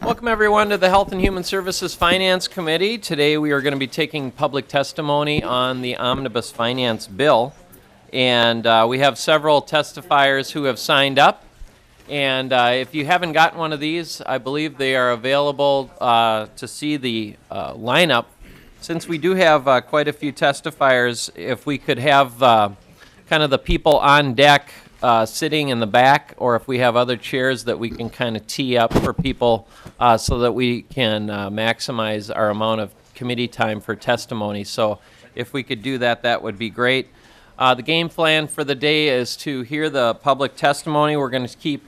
Welcome everyone to the Health and Human Services Finance Committee. Today we are going to be taking public testimony on the Omnibus Finance Bill. And we have several testifiers who have signed up. And if you haven't gotten one of these, I believe they are available to see the lineup. Since we do have quite a few testifiers, if we could have kind of the people on deck sitting in the back, or if we have other chairs that we can kind of tee up for people so that we can maximize our amount of committee time for testimony. So if we could do that, that would be great. The game plan for the day is to hear the public testimony. We're going to keep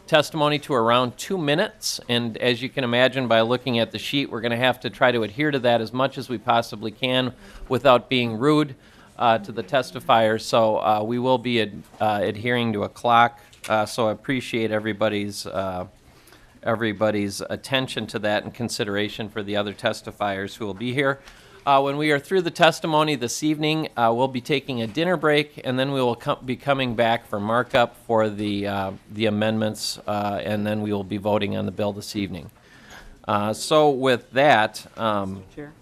testimony to around 2 minutes, and as you can imagine by looking at the sheet, we're going to have to try to adhere to that as much as we possibly can without being rude to the testifiers. So we will be adhering to a clock, so I appreciate everybody's attention to that and consideration for the other testifiers who will be here. When we are through the testimony this evening, we'll be taking a dinner break, and then we will be coming back for markup for the amendments, and then we will be voting on the bill this evening. So with that, Chair.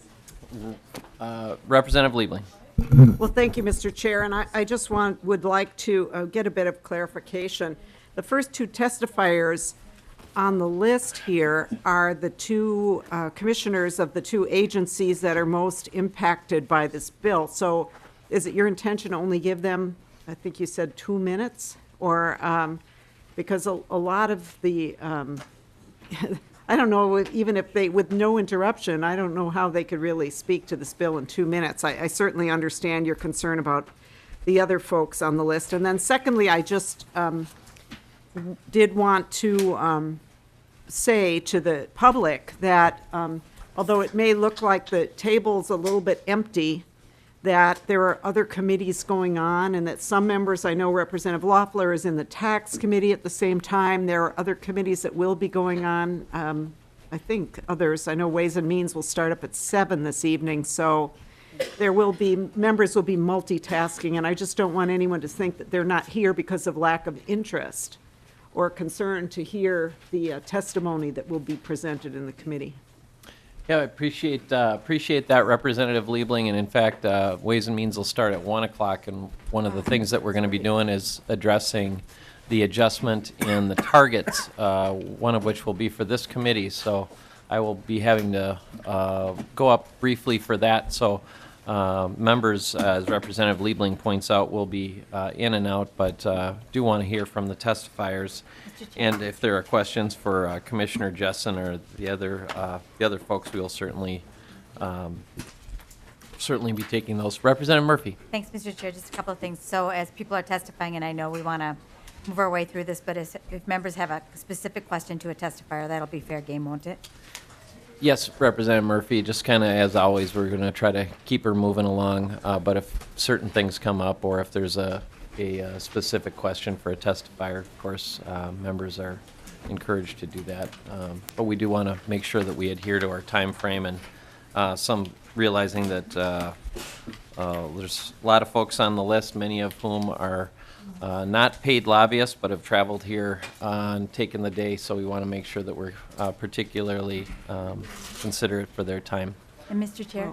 Representative Liebling. Well, thank you, Mr. Chair, and I just would like to get a bit of clarification. The first two testifiers on the list here are the two commissioners of the two agencies that are most impacted by this bill. So is it your intention to only give them, I think you said 2 minutes? Or, because a lot of the, I don't know, even if they, with no interruption, I don't know how they could really speak to this bill in 2 minutes. I certainly understand your concern about the other folks on the list. And then secondly, I just did want to say to the public that although it may look like the table's a little bit empty, that there are other committees going on, and that some members, I know Representative Loeffler is in the tax committee at the same time. There are other committees that will be going on. I think others, I know Ways and Means will start up at 7 this evening, so there will be, members will be multitasking, and I just don't want anyone to think that they're not here because of lack of interest or concern to hear the testimony that will be presented in the committee. Yeah, I appreciate that, Representative Liebling, and in fact, Ways and Means will start at 1 o'clock, and one of the things that we're going to be doing is addressing the adjustment in the targets, one of which will be for this committee, so I will be having to go up briefly for that. So members, as Representative Liebling points out, will be in and out, but do want to hear from the testifiers. And if there are questions for Commissioner Jessen or the other folks, we will certainly be taking those. Representative Murphy. Thanks, Mr. Chair. Just a couple of things. So as people are testifying, and I know we want to move our way through this, but if members have a specific question to a testifier, that'll be fair game, won't it? Yes, Representative Murphy, just kind of as always, we're going to try to keep her moving along, but if certain things come up or if there's a specific question for a testifier, of course, members are encouraged to do that. But we do want to make sure that we adhere to our time frame, and some realizing that there's a lot of folks on the list, many of whom are not paid lobbyists, but have traveled here and taken the day, so we want to make sure that we're particularly considerate for their time. And Mr. Chair,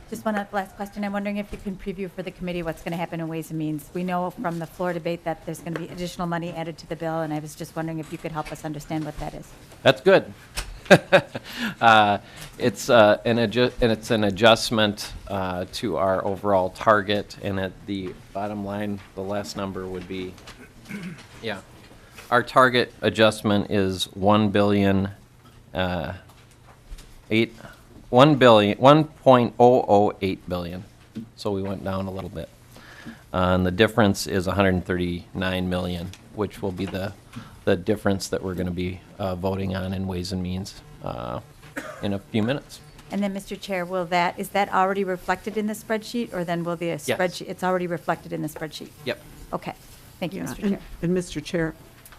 just one last question. I'm wondering if you can preview for the committee what's going to happen in Ways and Means. We know from the floor debate that there's going to be additional money added to the bill, and I was just wondering if you could help us understand what that is. That's good. It's an adjustment to our overall target, and at the bottom line, the last number would be, yeah, our target adjustment is $1.008 billion. So we went down a little bit, and the difference is 139 million, which will be the difference that we're going to be voting on in Ways and Means in a few minutes. And then, Mr. Chair, is that already reflected in the spreadsheet, or then will be a spreadsheet? Yes. It's already reflected in the spreadsheet? Yep. Okay. Thank you, Yeah, Mr. Chair. And Mr. Chair,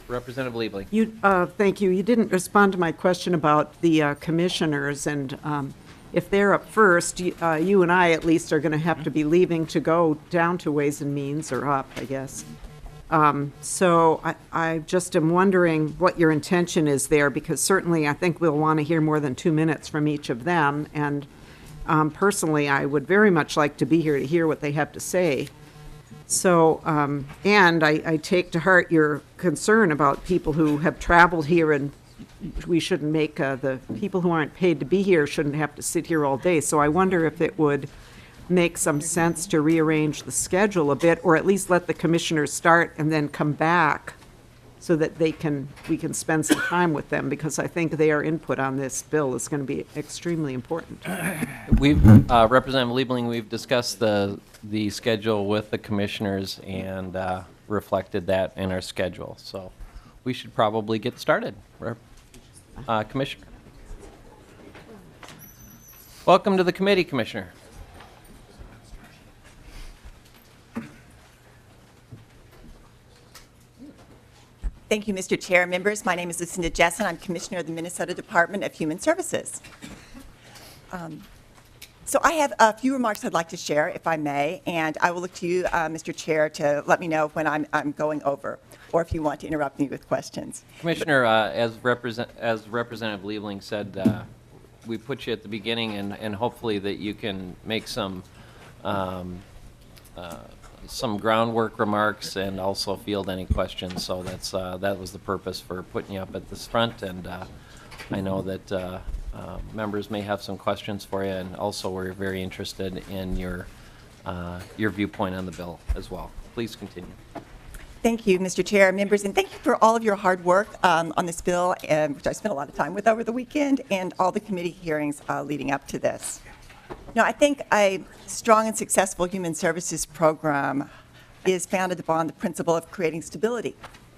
Representative Liebling. thank you. You didn't respond to my question about the commissioners, and if they're up first, you and I at least are going to have to be leaving to go down to Ways and Means, or up, I guess. So I just am wondering what your intention is there, because certainly I think we'll want to hear more than 2 minutes from each of them. And personally, I would very much like to be here to hear what they have to say. So, and I take to heart your concern about people who have traveled here, and we shouldn't make, the people who aren't paid to be here shouldn't have to sit here all day. So I wonder if it would make some sense to rearrange the schedule a bit, or at least let the commissioners start and then come back so that we can spend some time with them, because I think their input on this bill is going to be extremely important. We've, Representative Liebling, we've discussed the schedule with the commissioners and reflected that in our schedule. So we should probably get started. Commissioner. Welcome to the committee, Commissioner. Thank you, Mr. Chair. Members, my name is Lucinda Jessen. I'm Commissioner of the Minnesota Department of Human Services. So I have a few remarks I'd like to share, if I may, and I will look to you, Mr. Chair, to let me know when I'm going over, or if you want to interrupt me with questions. Commissioner, as Representative Liebling said, we put you at the beginning, and hopefully that you can make some groundwork remarks and also field any questions. So that was the purpose for putting you up at this front, and I know that members may have some questions for you, and also we're very interested in your viewpoint on the bill as well. Please continue. Thank you, Mr. Chair, members, and thank you for all of your hard work on this bill, which I spent a lot of time with over the weekend, and all the committee hearings leading up to this. Now, I think a strong and successful human services program is founded upon the principle of creating stability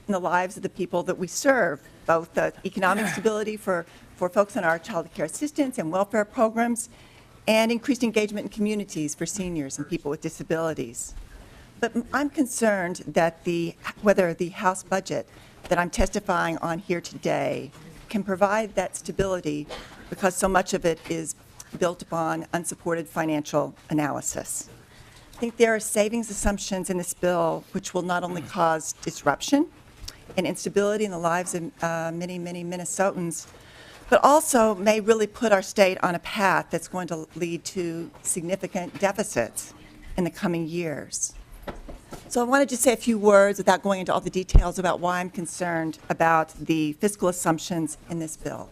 in the lives of the people that we serve, both economic stability for folks in our child care assistance and welfare programs, and increased engagement in communities for seniors and people with disabilities. But I'm concerned that whether the House budget that I'm testifying on here today can provide that stability, because so much of it is built upon unsupported financial analysis. I think there are savings assumptions in this bill which will not only cause disruption and instability in the lives of many, many Minnesotans, but also may really put our state on a path that's going to lead to significant deficits in the coming years. So I wanted to say a few words, without going into all the details, about why I'm concerned about the fiscal assumptions in this bill.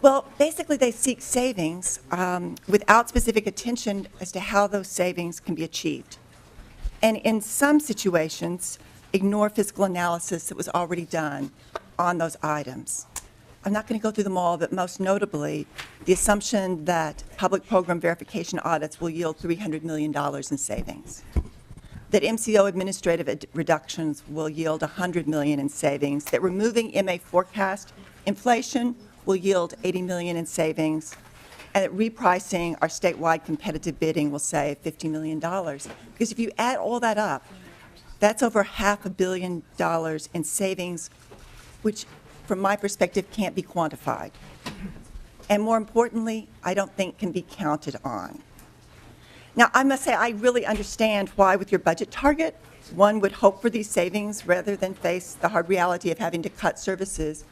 Well, basically they seek savings without specific attention as to how those savings can be achieved. And in some situations, ignore fiscal analysis that was already done on those items. I'm not going to go through them all, but most notably, the assumption that public program verification audits will yield $300 million in savings, that MCO administrative reductions will yield $100 million in savings, that removing MA forecast inflation will yield $80 million in savings, and that repricing our statewide competitive bidding will save $50 million. Because if you add all that up, that's over $500 million in savings, which from my perspective can't be quantified. And more importantly, I don't think can be counted on. Now, I must say I really understand why with your budget target, one would hope for these savings rather than face the hard reality of having to cut services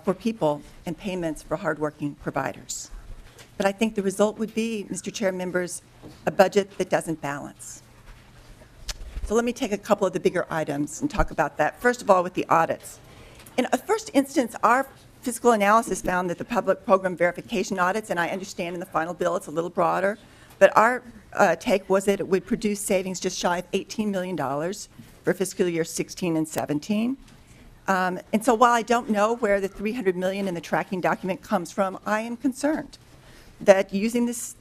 for people and payments for hardworking providers. But I think the result would be, Mr. Chair, members, a budget that doesn't balance. So let me take a couple of the bigger items and talk about that. First of all, with the audits. In a first instance, our fiscal analysis found that the public program verification audits, and I understand in the final bill it's a little broader, but our take was that it would produce savings just shy of $18 million for fiscal year 16 and 17. And so while I don't know where the $300 million in the tracking document comes from, I am concerned that using this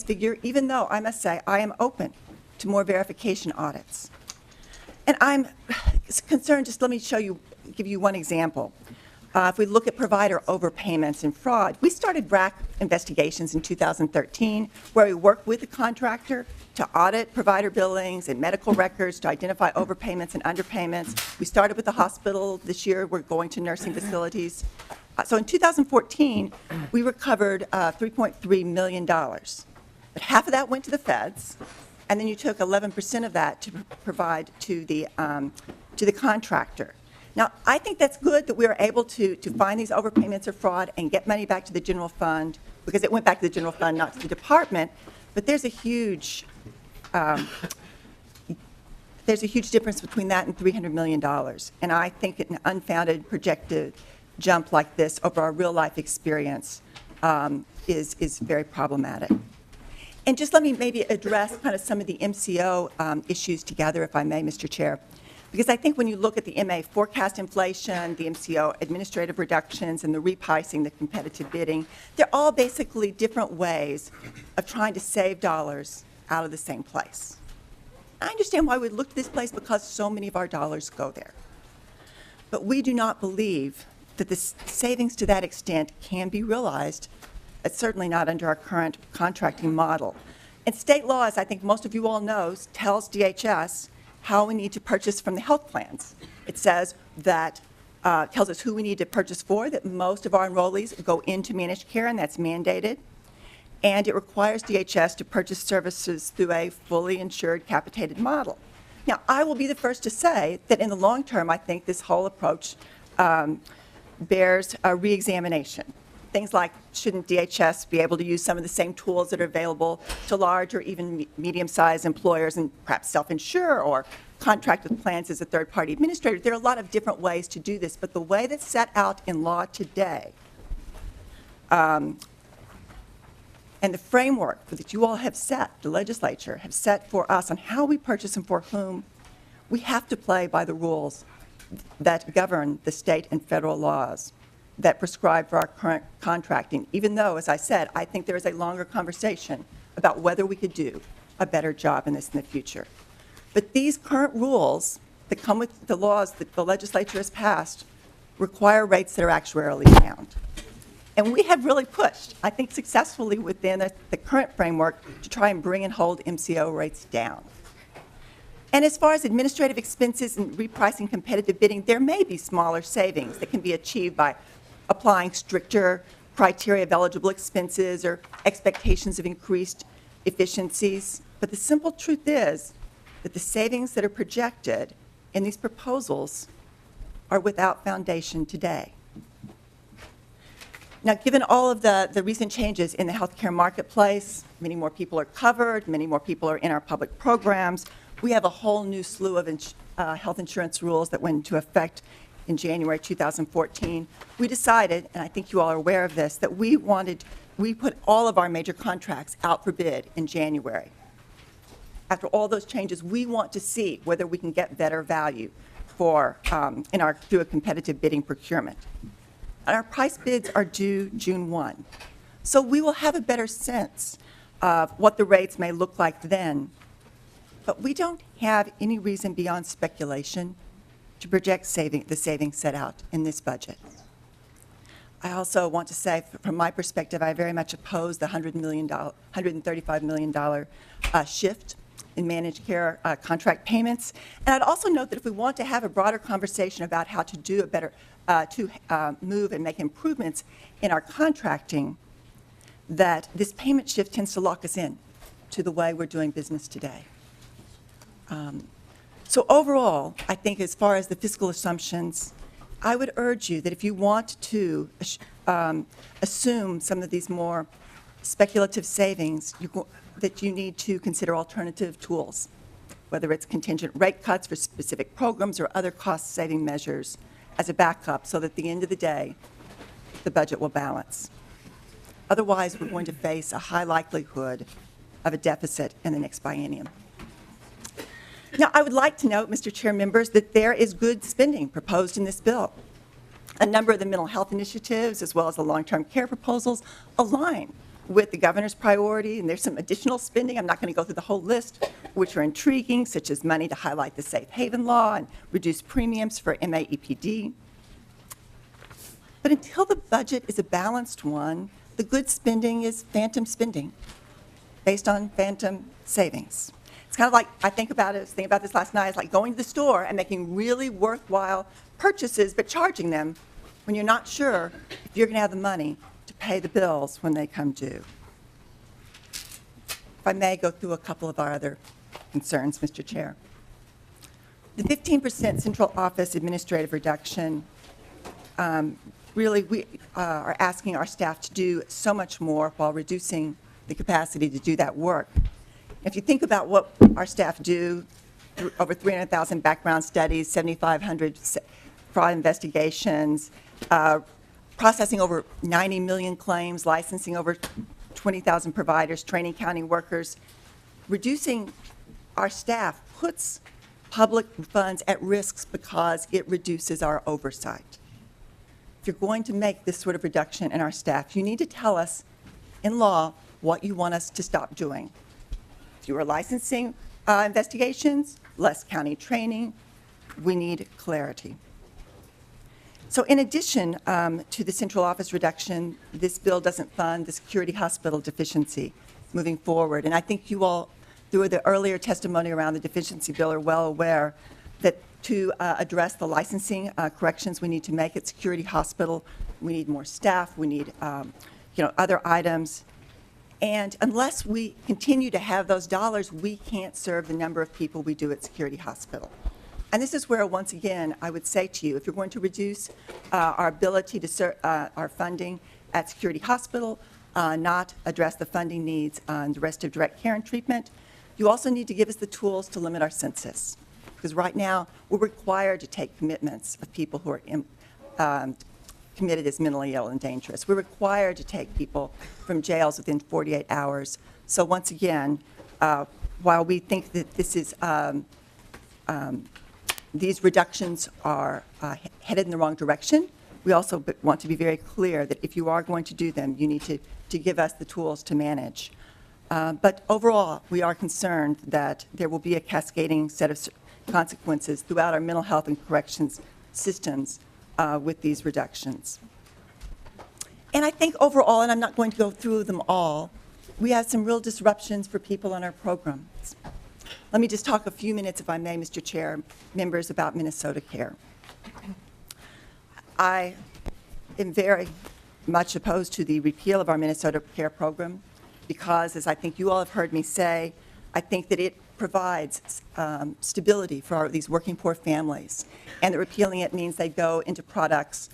figure, even though I must say I am open to more verification audits. And I'm concerned, just let me give you one example. If we look at provider overpayments and fraud, we started BRAC investigations in 2013, where we worked with the contractor to audit provider billings and medical records to identify overpayments and underpayments. We started with the hospital. This year, we're going to nursing facilities. So in 2014, we recovered $3.3 million. But half of that went to the feds, and then you took 11% of that to provide to the contractor. Now, I think that's good that we were able to find these overpayments or fraud and get money back to the general fund, because it went back to the general fund, not to the department. But there's a huge difference between that and $300 million. And I think an unfounded projected jump like this over our real-life experience is very problematic. And just let me maybe address kind of some of the MCO issues together, if I may, Mr. Chair. Because I think when you look at the MA forecast inflation, the MCO administrative reductions, and the repricing, the competitive bidding, they're all basically different ways of trying to save dollars out of the same place. I understand why we look to this place, because so many of our dollars go there. But we do not believe that the savings to that extent can be realized, certainly not under our current contracting model. And state law, as I think most of you all know, tells DHS how we need to purchase from the health plans. It says that, tells us who we need to purchase for, that most of our enrollees go into managed care, and that's mandated. And it requires DHS to purchase services through a fully insured capitated model. Now, I will be the first to say that in the long term, I think this whole approach bears a reexamination. Things like, shouldn't DHS be able to use some of the same tools that are available to large or even medium-sized employers, and perhaps self-insure or contract with plans as a third-party administrator? There are a lot of different ways to do this, but the way that's set out in law today, and the framework that you all have set, the legislature have set for us on how we purchase and for whom, we have to play by the rules that govern the state and federal laws that prescribe for our current contracting, even though, as I said, I think there is a longer conversation about whether we could do a better job in this in the future. But these current rules that come with the laws that the legislature has passed require rates that are actuarially sound. And we have really pushed, I think successfully within the current framework, to try and bring and hold MCO rates down. And as far as administrative expenses and repricing competitive bidding, there may be smaller savings that can be achieved by applying stricter criteria of eligible expenses or expectations of increased efficiencies. But the simple truth is that the savings that are projected in these proposals are without foundation today. Now, given all of the recent changes in the healthcare marketplace, many more people are covered, many more people are in our public programs, we have a whole new slew of health insurance rules that went into effect in January 2014. We decided, and I think you all are aware of this, that we put all of our major contracts out for bid in January. After all those changes, we want to see whether we can get better value through a competitive bidding procurement. And our price bids are due June 1. So we will have a better sense of what the rates may look like then. But we don't have any reason beyond speculation to project the savings set out in this budget. I also want to say, from my perspective, I very much oppose the $135 million shift in managed care contract payments. And I'd also note that if we want to have a broader conversation about how to do a better, move and make improvements in our contracting, that this payment shift tends to lock us in to the way we're doing business today. So overall, I think as far as the fiscal assumptions, I would urge you that if you want to assume some of these more speculative savings, that you need to consider alternative tools, whether it's contingent rate cuts for specific programs or other cost-saving measures as a backup, so that at the end of the day, the budget will balance. Otherwise, we're going to face a high likelihood of a deficit in the next biennium. Now, I would like to note, Mr. Chair, members, that there is good spending proposed in this bill. A number of the mental health initiatives, as well as the long-term care proposals, align with the governor's priority, and there's some additional spending, I'm not going to go through the whole list, which are intriguing, such as money to highlight the safe haven law and reduce premiums for MAEPD. But until the budget is a balanced one, the good spending is phantom spending based on phantom savings. It's kind of like, I was thinking about this last night, it's like going to the store and making really worthwhile purchases, but charging them when you're not sure if you're going to have the money to pay the bills when they come due. If I may go through a couple of our other concerns, Mr. Chair. The 15% central office administrative reduction, really, we are asking our staff to do so much more while reducing the capacity to do that work. If you think about what our staff do, over 300,000 background studies, 7,500 fraud investigations, processing over 90 million claims, licensing over 20,000 providers, training county workers, reducing our staff puts public funds at risks because it reduces our oversight. If you're going to make this sort of reduction in our staff, you need to tell us in law what you want us to stop doing. Fewer licensing investigations, less county training. We need clarity. So in addition to the central office reduction, this bill doesn't fund the security hospital deficiency moving forward. And I think you all, through the earlier testimony around the deficiency bill, are well aware that to address the licensing corrections we need to make at security hospital, we need more staff, we need other items. And unless we continue to have those dollars, we can't serve the number of people we do at security hospital. And this is where, once again, I would say to you, if you're going to reduce our ability to serve our funding at security hospital, not address the funding needs on the rest of direct care and treatment, you also need to give us the tools to limit our census. Because right now, we're required to take commitments of people who are committed as mentally ill and dangerous. We're required to take people from jails within 48 hours. So once again, while we think that this is these reductions are headed in the wrong direction, we also want to be very clear that if you are going to do them, you need to give us the tools to manage. But overall, we are concerned that there will be a cascading set of consequences throughout our mental health and corrections systems with these reductions. And I think overall, and I'm not going to go through them all, we have some real disruptions for people on our programs. Let me just talk a few minutes, if I may, Mr. Chair, members, about Minnesota Care. I am very much opposed to the repeal of our Minnesota Care program because, as I think you all have heard me say, I think that it provides stability for these working poor families, and that repealing it means they go into products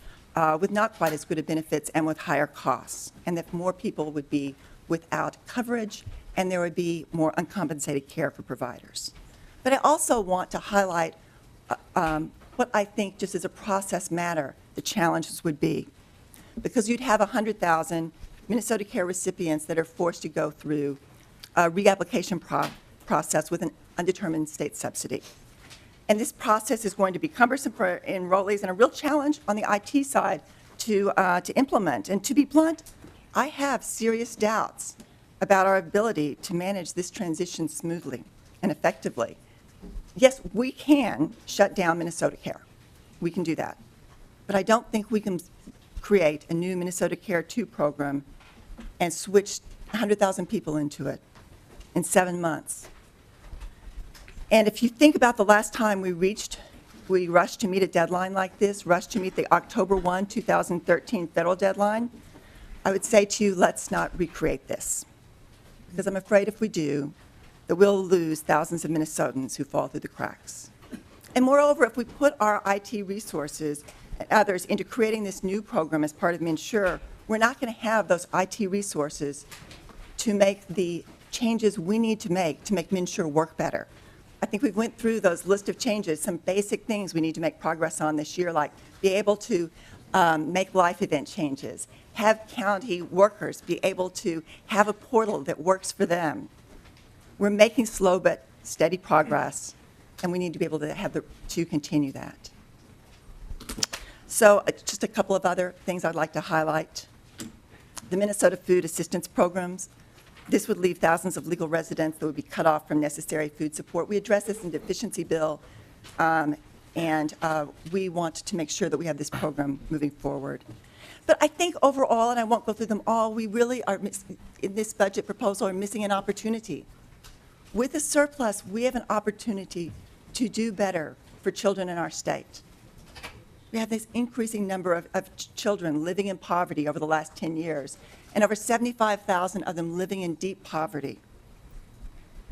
with not quite as good of benefits and with higher costs, and that more people would be without coverage, and there would be more uncompensated care for providers. But I also want to highlight what I think, just as a process matter, the challenges would be. Because you'd have 100,000 Minnesota Care recipients that are forced to go through a reapplication process with an undetermined state subsidy. And this process is going to be cumbersome for enrollees and a real challenge on the IT side to implement. And to be blunt, I have serious doubts about our ability to manage this transition smoothly and effectively. Yes, we can shut down Minnesota Care. We can do that. But I don't think we can create a new Minnesota Care 2 program and switch 100,000 people into it in 7 months. And if you think about the last time we rushed to meet a deadline like this, rushed to meet the October 1, 2013 federal deadline, I would say to you, let's not recreate this. Because I'm afraid if we do, that we'll lose thousands of Minnesotans who fall through the cracks. And moreover, if we put our IT resources and others into creating this new program as part of MNsure, we're not going to have those IT resources to make the changes we need to make MNsure work better. I think we went through those list of changes, some basic things we need to make progress on this year, like be able to make life event changes, have county workers be able to have a portal that works for them. We're making slow but steady progress, and we need to be able to continue that. So just a couple of other things I'd like to highlight. The Minnesota Food Assistance Programs. This would leave thousands of legal residents that would be cut off from necessary food support. We address this in the deficiency bill, and we want to make sure that we have this program moving forward. But I think overall, and I won't go through them all, we really are, in this budget proposal, are missing an opportunity. With a surplus, we have an opportunity to do better for children in our state. We have this increasing number of children living in poverty over the last 10 years, and over 75,000 of them living in deep poverty.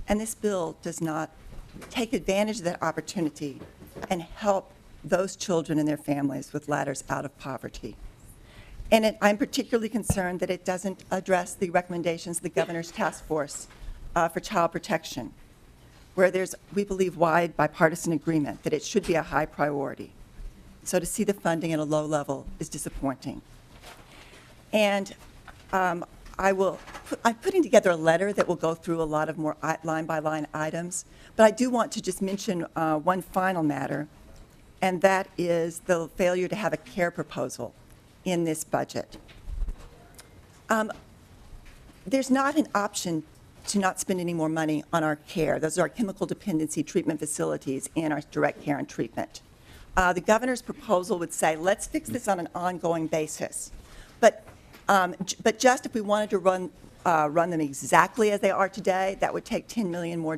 And this bill does not take advantage of that opportunity and help those children and their families with ladders out of poverty. And I'm particularly concerned that it doesn't address the recommendations of the Governor's Task Force for Child Protection, where there's, we believe, wide bipartisan agreement that it should be a high priority. So to see the funding at a low level is disappointing. And I'm putting together a letter that will go through a lot of more line-by-line items, but I do want to just mention one final matter, and that is the failure to have a care proposal in this budget. There's not an option to not spend any more money on our care. Those are our chemical dependency treatment facilities and our direct care and treatment. The governor's proposal would say, let's fix this on an ongoing basis. But just if we wanted to run them exactly as they are today, that would take $10 million more.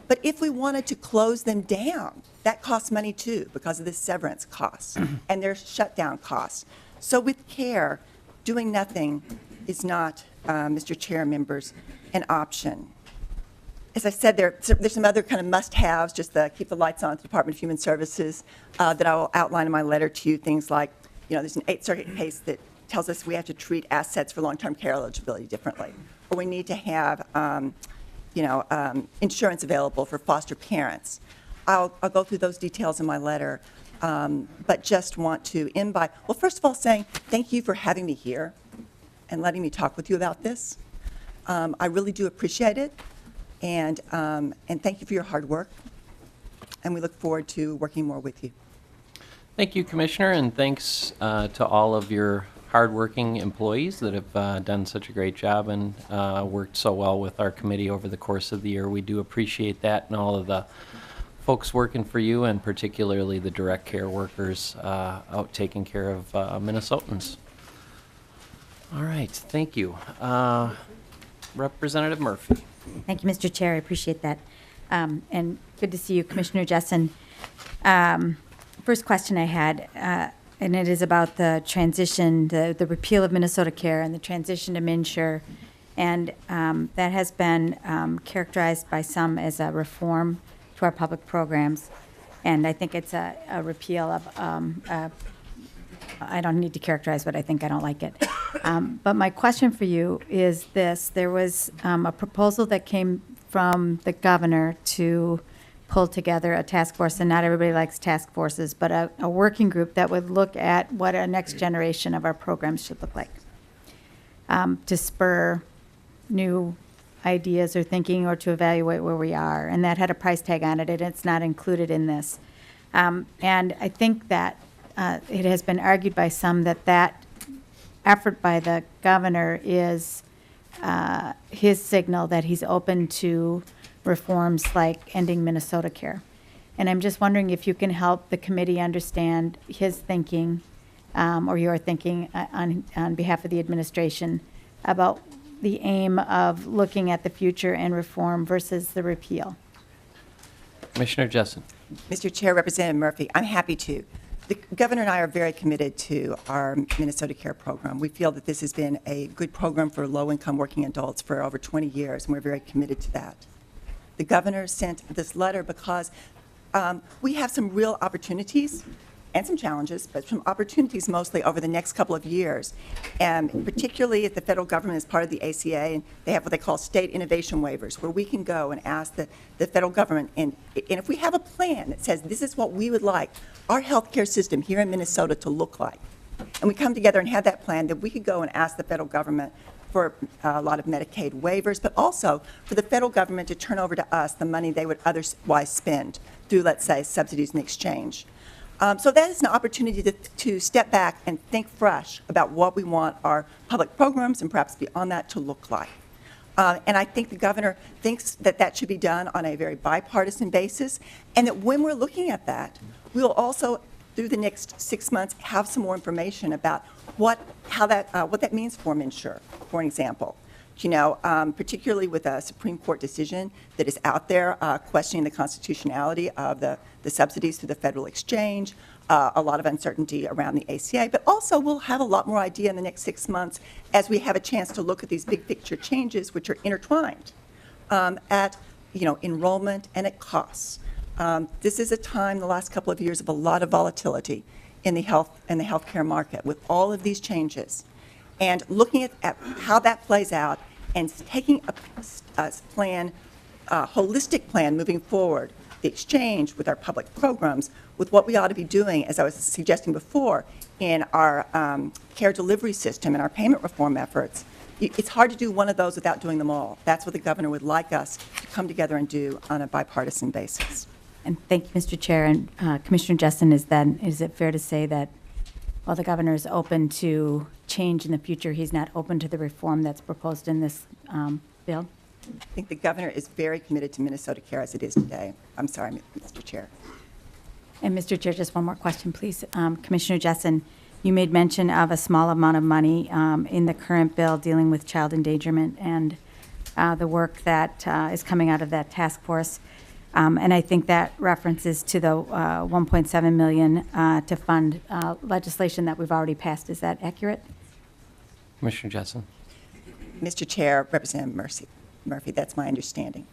But if we wanted to close them down, that costs money too because of the severance costs and their shutdown costs. So with care, doing nothing is not, Mr. Chair, members, an option. As I said, there's some other kind of must-haves, just to keep the lights on at the Department of Human Services that I will outline in my letter to you. Things like, there's an Eighth Circuit case that tells us we have to treat assets for long-term care eligibility differently, or we need to have, insurance available for foster parents. I'll go through those details in my letter, but just want to end by, well, first of all, saying thank you for having me here and letting me talk with you about this. I really do appreciate it, and thank you for your hard work, and we look forward to working more with you. Thank you, Commissioner, and thanks to all of your hardworking employees that have done such a great job and worked so well with our committee over the course of the year. We do appreciate that, and all of the folks working for you, and particularly the direct care workers out taking care of Minnesotans. All right, thank you. Representative Murphy. Thank you, Mr. Chair. I appreciate that. And good to see you, Commissioner Jessen. First question I had, and it is about the transition, the repeal of Minnesota Care and the transition to MNsure. And that has been characterized by some as a reform to our public programs. And I think it's a repeal of, I don't need to characterize what I think. I don't like it. But my question for you is this. There was a proposal that came from the governor to pull together a task force, and not everybody likes task forces, but a working group that would look at what a next generation of our programs should look like, to spur new ideas or thinking, or to evaluate where we are. And that had a price tag on it, and it's not included in this. And I think that it has been argued by some that effort by the governor is his signal that he's open to reforms like ending Minnesota Care. And I'm just wondering if you can help the committee understand his thinking, or your thinking on behalf of the administration about the aim of looking at the future and reform versus the repeal. Commissioner Jessen. Mr. Chair, Representative Murphy, I'm happy to. The governor and I are very committed to our Minnesota Care program. We feel that this has been a good program for low-income working adults for over 20 years, and we're very committed to that. The governor sent this letter because we have some real opportunities and some challenges, but some opportunities mostly over the next couple of years. And particularly if the federal government is part of the ACA, and they have what they call state innovation waivers, where we can go and ask the federal government, and if we have a plan that says this is what we would like our healthcare system here in Minnesota to look like, and we come together and have that plan, that we could go and ask the federal government for a lot of Medicaid waivers, but also for the federal government to turn over to us the money they would otherwise spend through, let's say, subsidies in exchange. So that is an opportunity to step back and think fresh about what we want our public programs and perhaps beyond that to look like. And I think the governor thinks that that should be done on a very bipartisan basis, and that when we're looking at that, we'll also, through the next 6 months, have some more information about what that means for MNsure, for an example. Particularly with a Supreme Court decision that is out there questioning the constitutionality of the subsidies through the federal exchange, a lot of uncertainty around the ACA, but also we'll have a lot more idea in the next 6 months as we have a chance to look at these big picture changes which are intertwined at enrollment and at costs. This is a time, the last couple of years, of a lot of volatility in the healthcare market with all of these changes. And looking at how that plays out and taking a plan, a holistic plan moving forward, the exchange with our public programs, with what we ought to be doing, as I was suggesting before, in our care delivery system and our payment reform efforts. It's hard to do one of those without doing them all. That's what the governor would like us to come together and do on a bipartisan basis. And thank you, Mr. Chair. And Commissioner Jessen, is it fair to say that while the governor is open to change in the future, he's not open to the reform that's proposed in this bill? I think the governor is very committed to Minnesota Care as it is today. I'm sorry, Mr. Chair. And Mr. Chair, just one more question, please. Commissioner Jessen, you made mention of a small amount of money in the current bill dealing with child endangerment and the work that is coming out of that task force. And I think that references to the $1.7 million to fund legislation that we've already passed. Is that accurate? Commissioner Jessen. Mr. Chair, Representative Murphy, that's my understanding.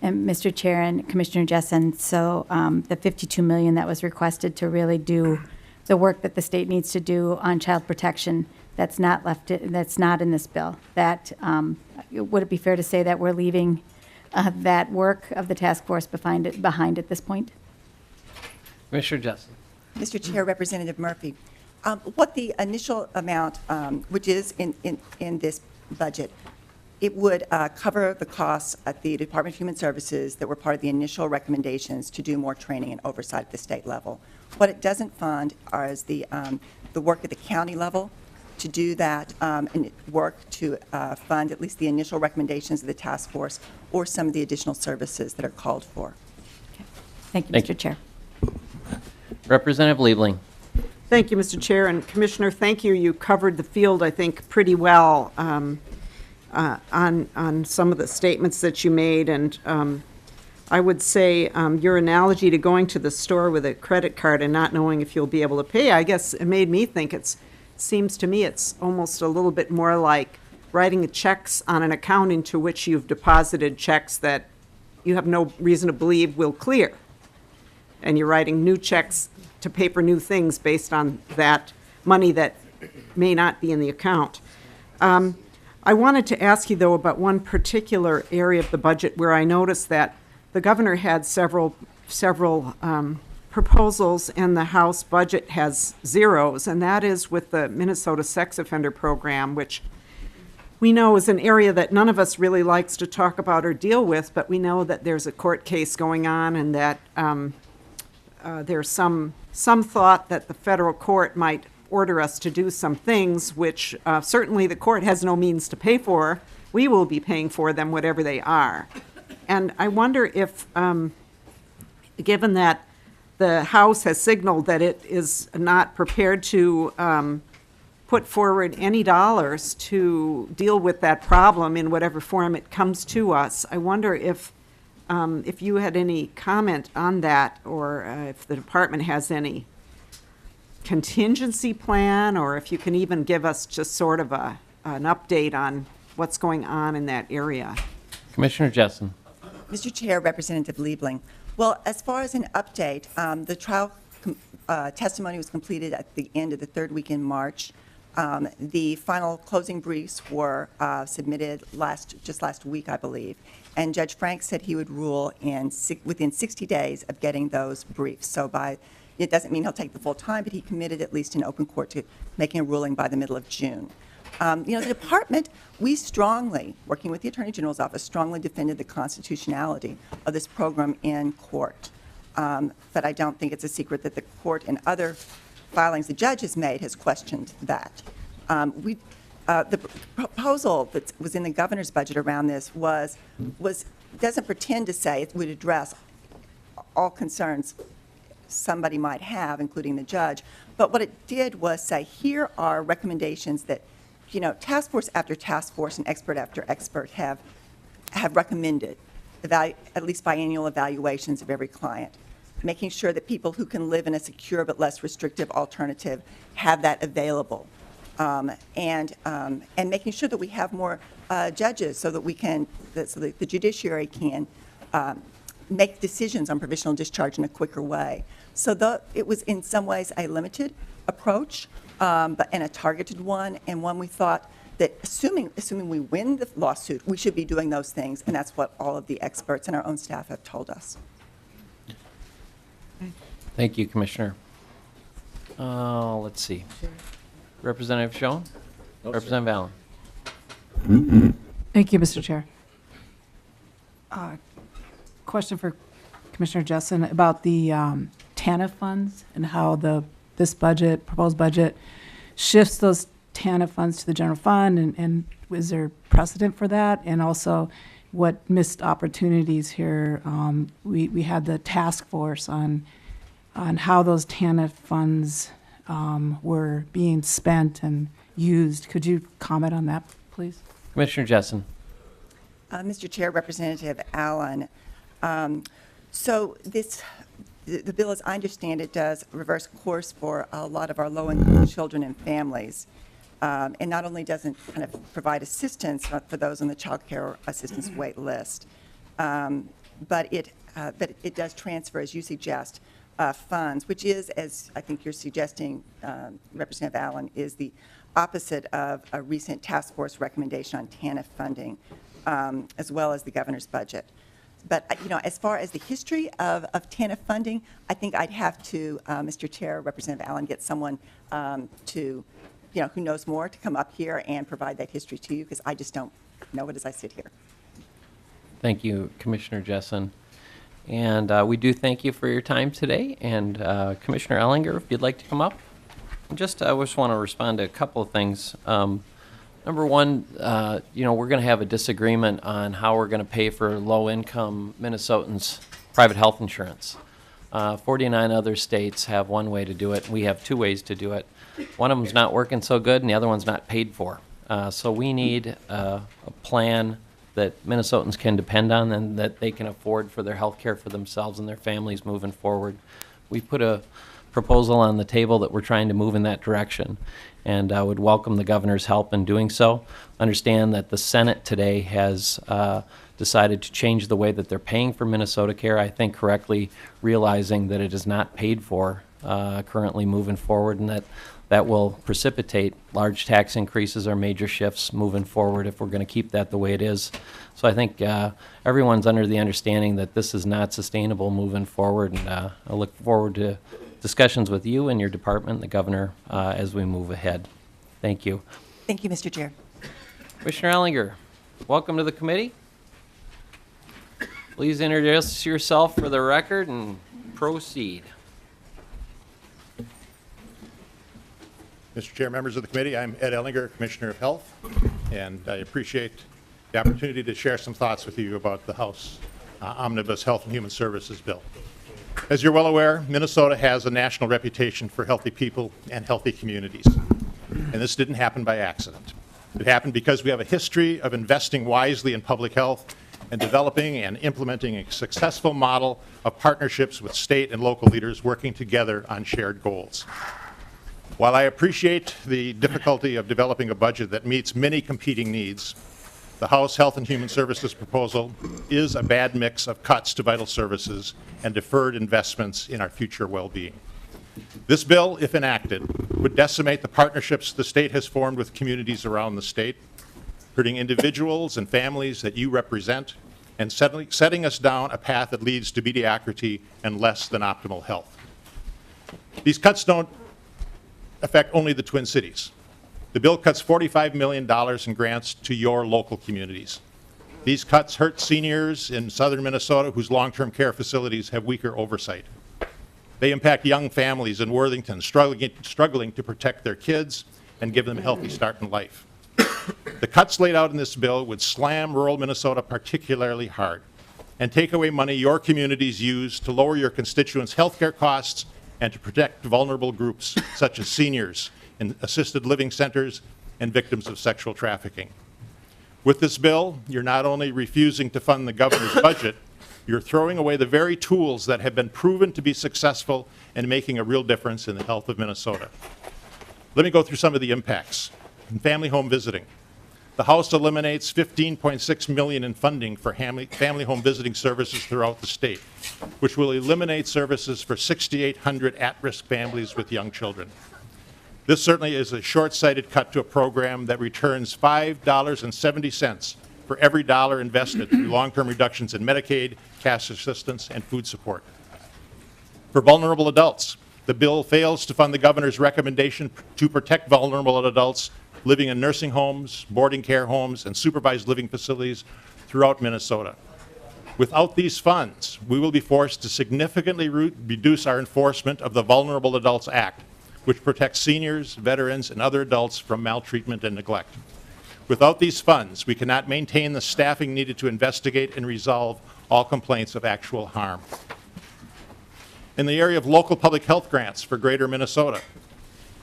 And Mr. Chair and Commissioner Jessen, so the $52 million that was requested to really do the work that the state needs to do on child protection, that's not in this bill. That would it be fair to say that we're leaving that work of the task force behind at this point? Commissioner Jessen. Mr. Chair, Representative Murphy, what the initial amount, which is in this budget, it would cover the costs at the Department of Human Services that were part of the initial recommendations to do more training and oversight at the state level. What it doesn't fund is the work at the county level to do that and work to fund at least the initial recommendations of the task force or some of the additional services that are called for. Okay. Thank you, Thank Mr. Chair. Representative Liebling. Thank you, Mr. Chair, and Commissioner, thank you. You covered the field, I think, pretty well on some of the statements that you made, and I would say your analogy to going to the store with a credit card and not knowing if you'll be able to pay, I guess it made me think seems to me it's almost a little bit more like writing checks on an account into which you've deposited checks that you have no reason to believe will clear. And you're writing new checks to pay for new things based on that money that may not be in the account. I wanted to ask you, though, about one particular area of the budget where I noticed that the governor had several proposals and the House budget has zeros, and that is with the Minnesota Sex Offender Program, which we know is an area that none of us really likes to talk about or deal with, but we know that there's a court case going on and that there's some thought that the federal court might order us to do some things which certainly the court has no means to pay for. We will be paying for them, whatever they are. And I wonder if, given that the House has signaled that it is not prepared to put forward any dollars to deal with that problem in whatever form it comes to us, I wonder if you had any comment on that, or if the department has any contingency plan, or if you can even give us just sort of an update on what's going on in that area. Commissioner Jessen. Mr. Chair, Representative Liebling. Well, as far as an update, the trial testimony was completed at the end of the third week in March. The final closing briefs were submitted just last week, I believe, and Judge Frank said he would rule within 60 days of getting those briefs. So it doesn't mean he'll take the full time, but he committed at least in open court to making a ruling by the middle of June. The department, we strongly, working with the Attorney General's office, strongly defended the constitutionality of this program in court. But I don't think it's a secret that the court and other filings the judge has made has questioned that. The proposal that was in the governor's budget around this doesn't pretend to say it would address all concerns somebody might have, including the judge. But what it did was say, here are recommendations that task force after task force and expert after expert have recommended, at least biannual evaluations of every client, making sure that people who can live in a secure but less restrictive alternative have that available. and making sure that we have more judges so that so that the judiciary can make decisions on provisional discharge in a quicker way. So it was in some ways a limited approach, and a targeted one, and one we thought that assuming we win the lawsuit, we should be doing those things, and that's what all of the experts and our own staff have told us. Thank you, Commissioner. Let's see. Representative Schoen? No, Representative Allen? Thank you, Mr. Chair. Question for Commissioner Jessen about the TANF funds and how this proposed budget shifts those TANF funds to the general fund, and is there precedent for that? And also, what missed opportunities here? We had the task force on how those TANF funds were being spent and used. Could you comment on that, please? Commissioner Jessen? Mr. Chair, Representative Allen, so the bill, as I understand it, does reverse course for a lot of our low-income children and families. And not only doesn't kind of provide assistance for those on the child care assistance wait list, but it does transfer, as you suggest, funds, which is, as I think you're suggesting, Representative Allen, is the opposite of a recent task force recommendation on TANF funding, as well as the governor's budget. But, as far as the history of TANF funding, I think I'd have to, Mr. Chair, Representative Allen, get someone who knows more to come up here and provide that history to you, because I just don't know it as I sit here. Thank you, Commissioner Jessen. And we do thank you for your time today. And Commissioner Ellinger, if you'd like to come up. I just want to respond to a couple of things. Number one, we're going to have a disagreement on how we're going to pay for low-income Minnesotans' private health insurance. 49 other states have one way to do it. We have two ways to do it. One of them's not working so good, and the other one's not paid for. So we need a plan that Minnesotans can depend on and that they can afford for their health care for themselves and their families moving forward. We put a proposal on the table that we're trying to move in that direction, and I would welcome the governor's help in doing so. Understand that the Senate today has decided to change the way that they're paying for Minnesota Care, I think correctly realizing that it is not paid for currently moving forward, and that will precipitate large tax increases or major shifts moving forward if we're going to keep that the way it is. So I think everyone's under the understanding that this is not sustainable moving forward, and I look forward to discussions with you and your department, the governor, as we move ahead. Thank you. Thank you, Mr. Chair. Commissioner Ellinger, welcome to the committee. Please introduce yourself for the record and proceed. Mr. Chair, members of the committee, I'm Ed Ellinger, Commissioner of Health, and I appreciate the opportunity to share some thoughts with you about the House Omnibus Health and Human Services Bill. As you're well aware, Minnesota has a national reputation for healthy people and healthy communities, and this didn't happen by accident. It happened because we have a history of investing wisely in public health and developing and implementing a successful model of partnerships with state and local leaders working together on shared goals. While I appreciate the difficulty of developing a budget that meets many competing needs, the House Health and Human Services proposal is a bad mix of cuts to vital services and deferred investments in our future well-being. This bill, if enacted, would decimate the partnerships the state has formed with communities around the state, hurting individuals and families that you represent, and setting us down a path that leads to mediocrity and less than optimal health. These cuts don't affect only the Twin Cities. The bill cuts $45 million in grants to your local communities. These cuts hurt seniors in southern Minnesota whose long-term care facilities have weaker oversight. They impact young families in Worthington struggling to protect their kids and give them a healthy start in life. The cuts laid out in this bill would slam rural Minnesota particularly hard and take away money your communities use to lower your constituents' health care costs and to protect vulnerable groups such as seniors in assisted living centers and victims of sexual trafficking. With this bill, you're not only refusing to fund the governor's budget, you're throwing away the very tools that have been proven to be successful in making a real difference in the health of Minnesota. Let me go through some of the impacts. In family home visiting, the House eliminates $15.6 million in funding for family home visiting services throughout the state, which will eliminate services for 6,800 at-risk families with young children. This certainly is a short-sighted cut to a program that returns $5.70 for every dollar invested through long-term reductions in Medicaid, cash assistance, and food support. For vulnerable adults, the bill fails to fund the governor's recommendation to protect vulnerable adults living in nursing homes, boarding care homes, and supervised living facilities throughout Minnesota. Without these funds, we will be forced to significantly reduce our enforcement of the Vulnerable Adults Act, which protects seniors, veterans, and other adults from maltreatment and neglect. Without these funds, we cannot maintain the staffing needed to investigate and resolve all complaints of actual harm. In the area of local public health grants for Greater Minnesota,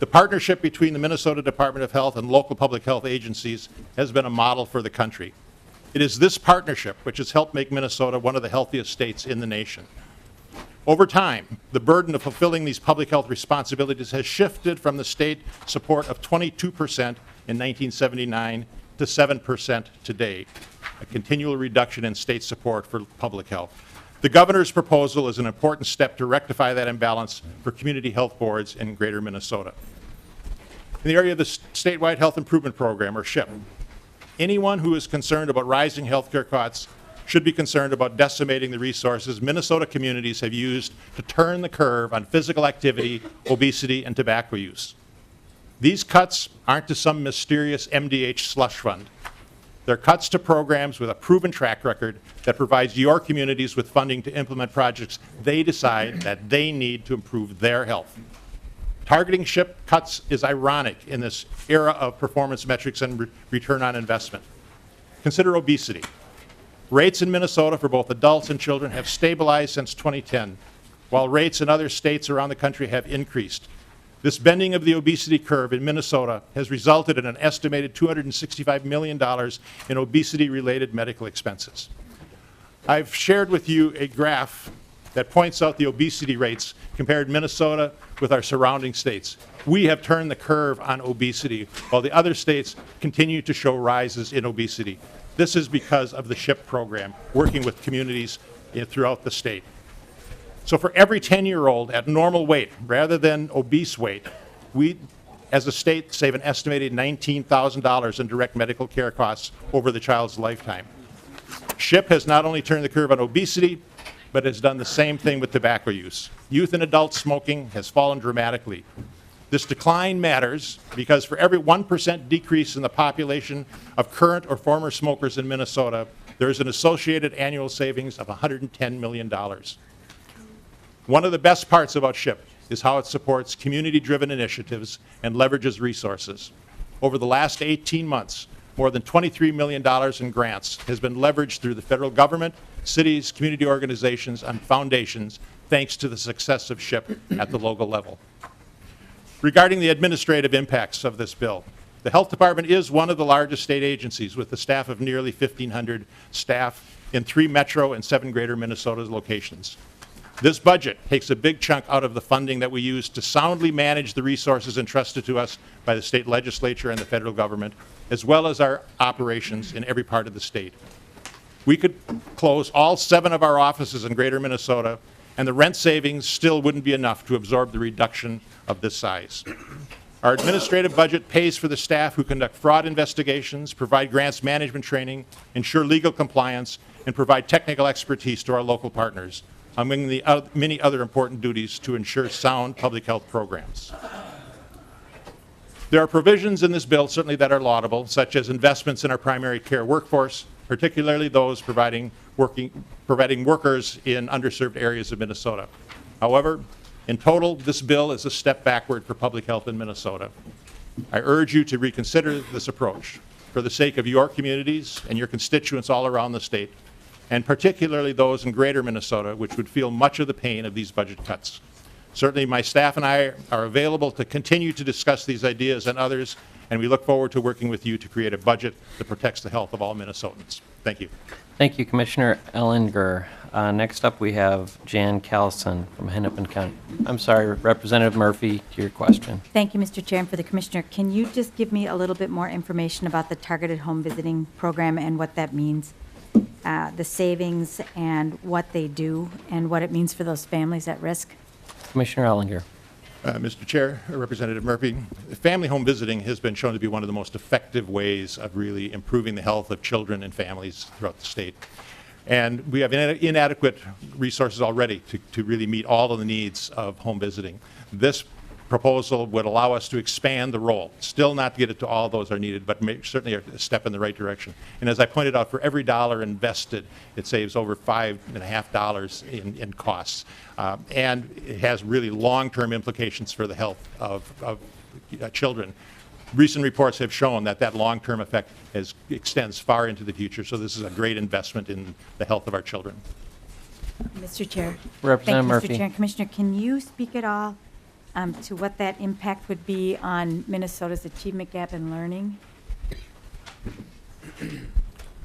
the partnership between the Minnesota Department of Health and local public health agencies has been a model for the country. It is this partnership which has helped make Minnesota one of the healthiest states in the nation. Over time, the burden of fulfilling these public health responsibilities has shifted from the state support of 22% in 1979 to 7% today, a continual reduction in state support for public health. The governor's proposal is an important step to rectify that imbalance for community health boards in Greater Minnesota. In the area of the Statewide Health Improvement Program, or SHIP, anyone who is concerned about rising healthcare costs should be concerned about decimating the resources Minnesota communities have used to turn the curve on physical activity, obesity, and tobacco use. These cuts aren't to some mysterious MDH slush fund. They're cuts to programs with a proven track record that provides your communities with funding to implement projects they decide that they need to improve their health. Targeting SHIP cuts is ironic in this era of performance metrics and return on investment. Consider obesity. Rates in Minnesota for both adults and children have stabilized since 2010, while rates in other states around the country have increased. This bending of the obesity curve in Minnesota has resulted in an estimated $265 million in obesity-related medical expenses. I've shared with you a graph that points out the obesity rates compared Minnesota with our surrounding states. We have turned the curve on obesity, while the other states continue to show rises in obesity. This is because of the SHIP program, working with communities throughout the state. So for every 10-year-old at normal weight, rather than obese weight, we, as a state, save an estimated $19,000 in direct medical care costs over the child's lifetime. SHIP has not only turned the curve on obesity, but has done the same thing with tobacco use. Youth and adult smoking has fallen dramatically. This decline matters because for every 1% decrease in the population of current or former smokers in Minnesota, there is an associated annual savings of $110 million. One of the best parts about SHIP is how it supports community-driven initiatives and leverages resources. Over the last 18 months, more than $23 million in grants has been leveraged through the federal government, cities, community organizations, and foundations, thanks to the success of SHIP at the local level. Regarding the administrative impacts of this bill, the Health Department is one of the largest state agencies with a staff of nearly 1,500 staff in 3 metro and 7 greater Minnesota locations. This budget takes a big chunk out of the funding that we use to soundly manage the resources entrusted to us by the state legislature and the federal government, as well as our operations in every part of the state. We could close all 7 of our offices in greater Minnesota, and the rent savings still wouldn't be enough to absorb the reduction of this size. Our administrative budget pays for the staff who conduct fraud investigations, provide grants management training, ensure legal compliance, and provide technical expertise to our local partners, among the many other important duties to ensure sound public health programs. There are provisions in this bill certainly that are laudable, such as investments in our primary care workforce, particularly those providing workers in underserved areas of Minnesota. However, in total, this bill is a step backward for public health in Minnesota. I urge you to reconsider this approach for the sake of your communities and your constituents all around the state, and particularly those in greater Minnesota, which would feel much of the pain of these budget cuts. Certainly, my staff and I are available to continue to discuss these ideas and others, and we look forward to working with you to create a budget that protects the health of all Minnesotans. Thank you. Thank you, Commissioner Ellinger. Next up, we have Jan Callison from Hennepin County. I'm sorry, Representative Murphy, to your question. Thank you, Mr. Chair, and for the Commissioner. Can you just give me a little bit more information about the targeted home visiting program and what that means? The savings and what they do and what it means for those families at risk? Commissioner Ellinger. Mr. Chair, Representative Murphy, family home visiting has been shown to be one of the most effective ways of really improving the health of children and families throughout the state. And we have inadequate resources already to really meet all of the needs of home visiting. This proposal would allow us to expand the role, still not to get it to all those that are needed, but certainly a step in the right direction. And as I pointed out, for every dollar invested, it saves over $5.50 in costs. And it has really long-term implications for the health of children. Recent reports have shown that that long-term effect extends far into the future, so this is a great investment in the health of our children. Mr. Chair. Representative Thank you, Murphy. Mr. Chair. And Commissioner, can you speak at all to what that impact would be on Minnesota's achievement gap in learning?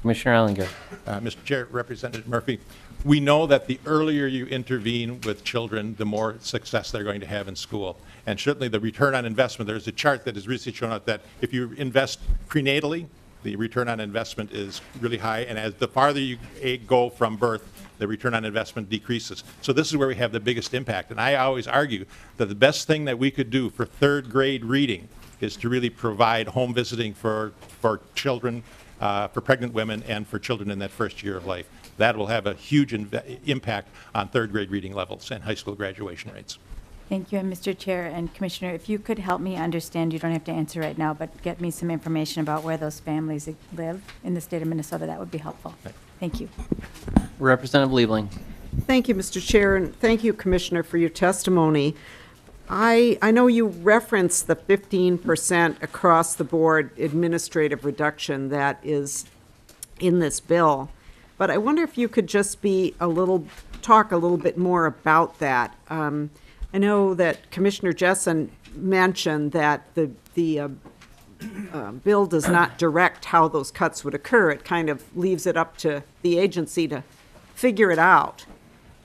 Commissioner Ellinger. Mr. Chair, Representative Murphy, we know that the earlier you intervene with children, the more success they're going to have in school. And certainly the return on investment, there's a chart that has recently shown out that if you invest prenatally, the return on investment is really high. And as the farther you go from birth, the return on investment decreases. So this is where we have the biggest impact. And I always argue that the best thing that we could do for third grade reading is to really provide home visiting for children, for pregnant women, and for children in that first year of life. That will have a huge impact on third grade reading levels and high school graduation rates. Thank you. And Mr. Chair and Commissioner, if you could help me understand, you don't have to answer right now, but get me some information about where those families live in the state of Minnesota, that would be helpful. Thank you. Representative Liebling. Thank you, Mr. Chair, and thank you, Commissioner, for your testimony. I know you referenced the 15% across-the-board administrative reduction that is in this bill, but I wonder if you could just talk a little bit more about that. I know that Commissioner Jessen mentioned that the bill does not direct how those cuts would occur. It kind of leaves it up to the agency to figure it out.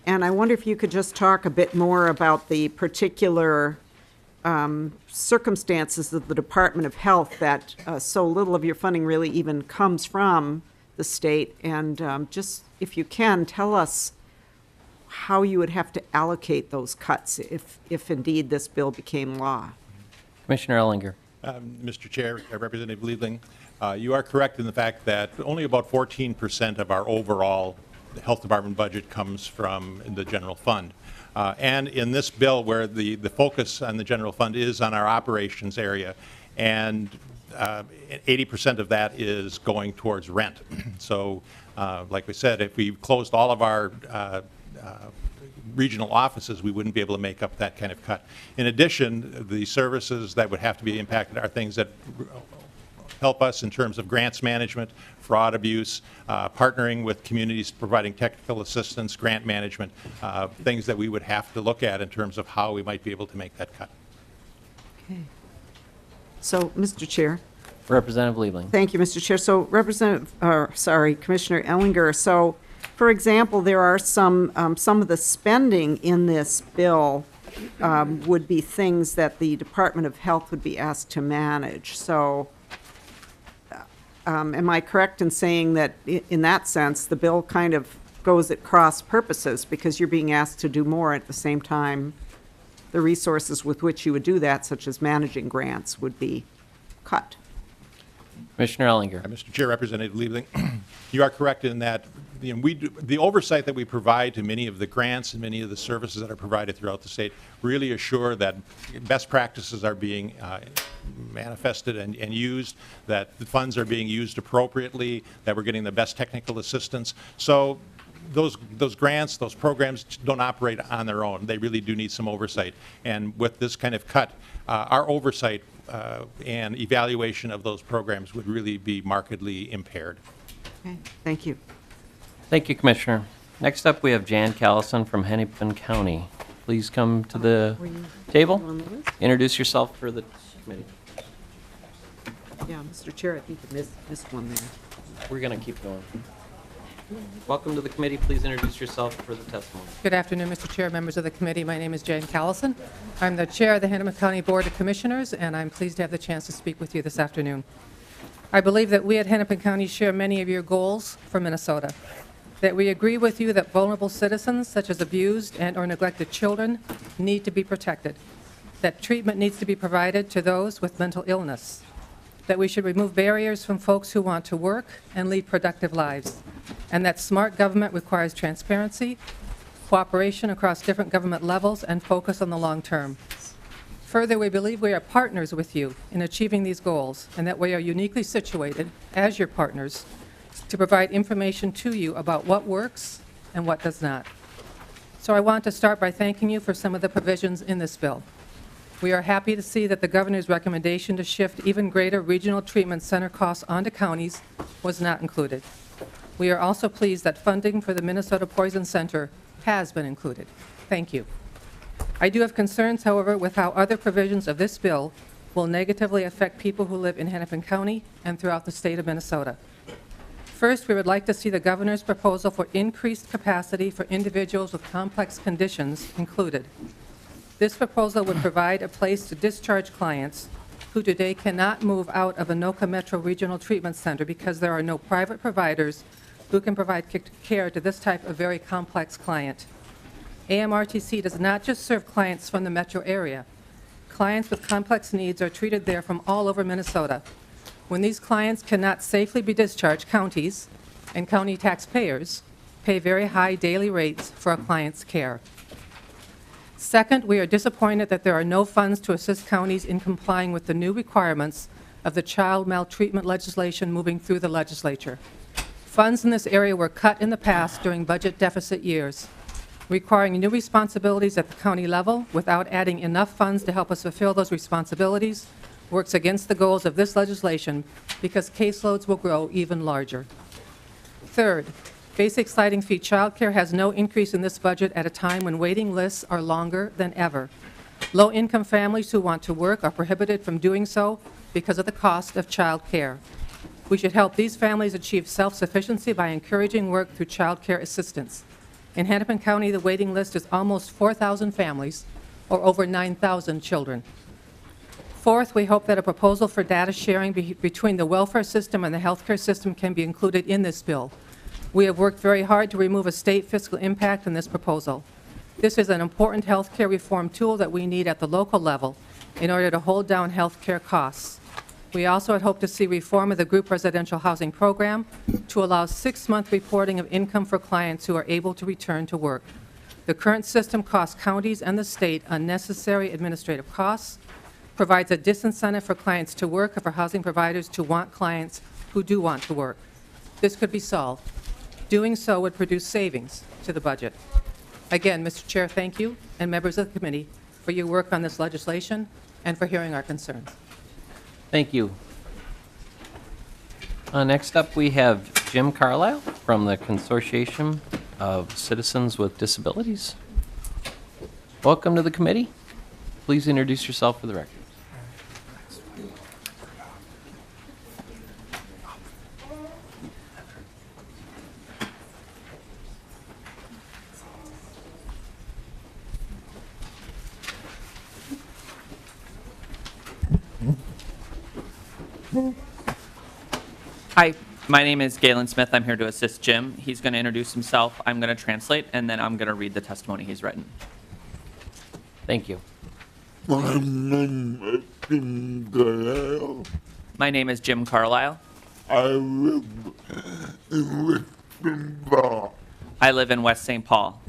And I wonder if you could just talk a bit more about the particular circumstances of the Department of Health that so little of your funding really even comes from the state. And just, if you can, tell us how you would have to allocate those cuts if indeed this bill became law. Commissioner Ellinger. Mr. Chair, Representative Liebling, you are correct in the fact that only about 14% of our overall health department budget comes from the general fund. And in this bill, where the focus on the general fund is on our operations area, and 80% of that is going towards rent. So, like we said, if we closed all of our regional offices, we wouldn't be able to make up that kind of cut. In addition, the services that would have to be impacted are things that help us in terms of grants management, fraud abuse, partnering with communities, providing technical assistance, grant management, things that we would have to look at in terms of how we might be able to make that cut. Okay. So, Mr. Chair. Representative Liebling. Thank you, Mr. Chair. So, Commissioner Ellinger, so, for example, there are some of the spending in this bill would be things that the Department of Health would be asked to manage. So, am I correct in saying that in that sense, the bill kind of goes at cross purposes because you're being asked to do more at the same time? The resources with which you would do that, such as managing grants, would be cut. Commissioner Ellinger. Mr. Chair, Representative Liebling, you are correct in that the oversight that we provide to many of the grants and many of the services that are provided throughout the state really assure that best practices are being manifested and used, that the funds are being used appropriately, that we're getting the best technical assistance. So those grants, those programs don't operate on their own. They really do need some oversight. And with this kind of cut, our oversight and evaluation of those programs would really be markedly impaired. Okay, thank you. Thank you, Commissioner. Next up, we have Jan Callison from Hennepin County. Please come to the table. Introduce yourself for the committee. Yeah, Mr. Chair, I think you missed one there. We're going to keep going. Welcome to the committee. Please introduce yourself for the testimony. Good afternoon, Mr. Chair, members of the committee. My name is Jane Callison. I'm the chair of the Hennepin County Board of Commissioners, and I'm pleased to have the chance to speak with you this afternoon. I believe that we at Hennepin County share many of your goals for Minnesota, that we agree with you that vulnerable citizens, such as abused and/or neglected children, need to be protected, that treatment needs to be provided to those with mental illness, that we should remove barriers from folks who want to work and lead productive lives, and that smart government requires transparency, cooperation across different government levels, and focus on the long term. Further, we believe we are partners with you in achieving these goals, and that we are uniquely situated, as your partners, to provide information to you about what works and what does not. So I want to start by thanking you for some of the provisions in this bill. We are happy to see that the governor's recommendation to shift even greater regional treatment center costs onto counties was not included. We are also pleased that funding for the Minnesota Poison Center has been included. Thank you. I do have concerns, however, with how other provisions of this bill will negatively affect people who live in Hennepin County and throughout the state of Minnesota. First, we would like to see the governor's proposal for increased capacity for individuals with complex conditions included. This proposal would provide a place to discharge clients who today cannot move out of Anoka Metro Regional Treatment Center because there are no private providers who can provide care to this type of very complex client. AMRTC does not just serve clients from the metro area. Clients with complex needs are treated there from all over Minnesota. When these clients cannot safely be discharged, counties and county taxpayers pay very high daily rates for a client's care. Second, we are disappointed that there are no funds to assist counties in complying with the new requirements of the child maltreatment legislation moving through the legislature. Funds in this area were cut in the past during budget deficit years. Requiring new responsibilities at the county level without adding enough funds to help us fulfill those responsibilities works against the goals of this legislation because caseloads will grow even larger. Third, basic sliding fee childcare has no increase in this budget at a time when waiting lists are longer than ever. Low-income families who want to work are prohibited from doing so because of the cost of childcare. We should help these families achieve self-sufficiency by encouraging work through childcare assistance. In Hennepin County, the waiting list is almost 4,000 families, or over 9,000 children. Fourth, we hope that a proposal for data sharing between the welfare system and the healthcare system can be included in this bill. We have worked very hard to remove a state fiscal impact in this proposal. This is an important healthcare reform tool that we need at the local level in order to hold down healthcare costs. We also had hoped to see reform of the group residential housing program to allow 6-month reporting of income for clients who are able to return to work. The current system costs counties and the state unnecessary administrative costs, provides a disincentive for clients to work and for housing providers to want clients who do want to work. This could be solved. Doing so would produce savings to the budget. Again, Mr. Chair, thank you, and members of the committee, for your work on this legislation and for hearing our concerns. Thank you. Next up, we have Jim Carlisle from the Consortium of Citizens with Disabilities. Welcome to the committee. Please introduce yourself for the record. Hi, my name is Galen Smith. I'm here to assist Jim. He's going to introduce himself. I'm going to translate, and then I'm going to read the testimony he's written. Thank you. My name is Jim Carlisle. My name is Jim Carlisle. I live in West St. Paul. I live in West St. Paul.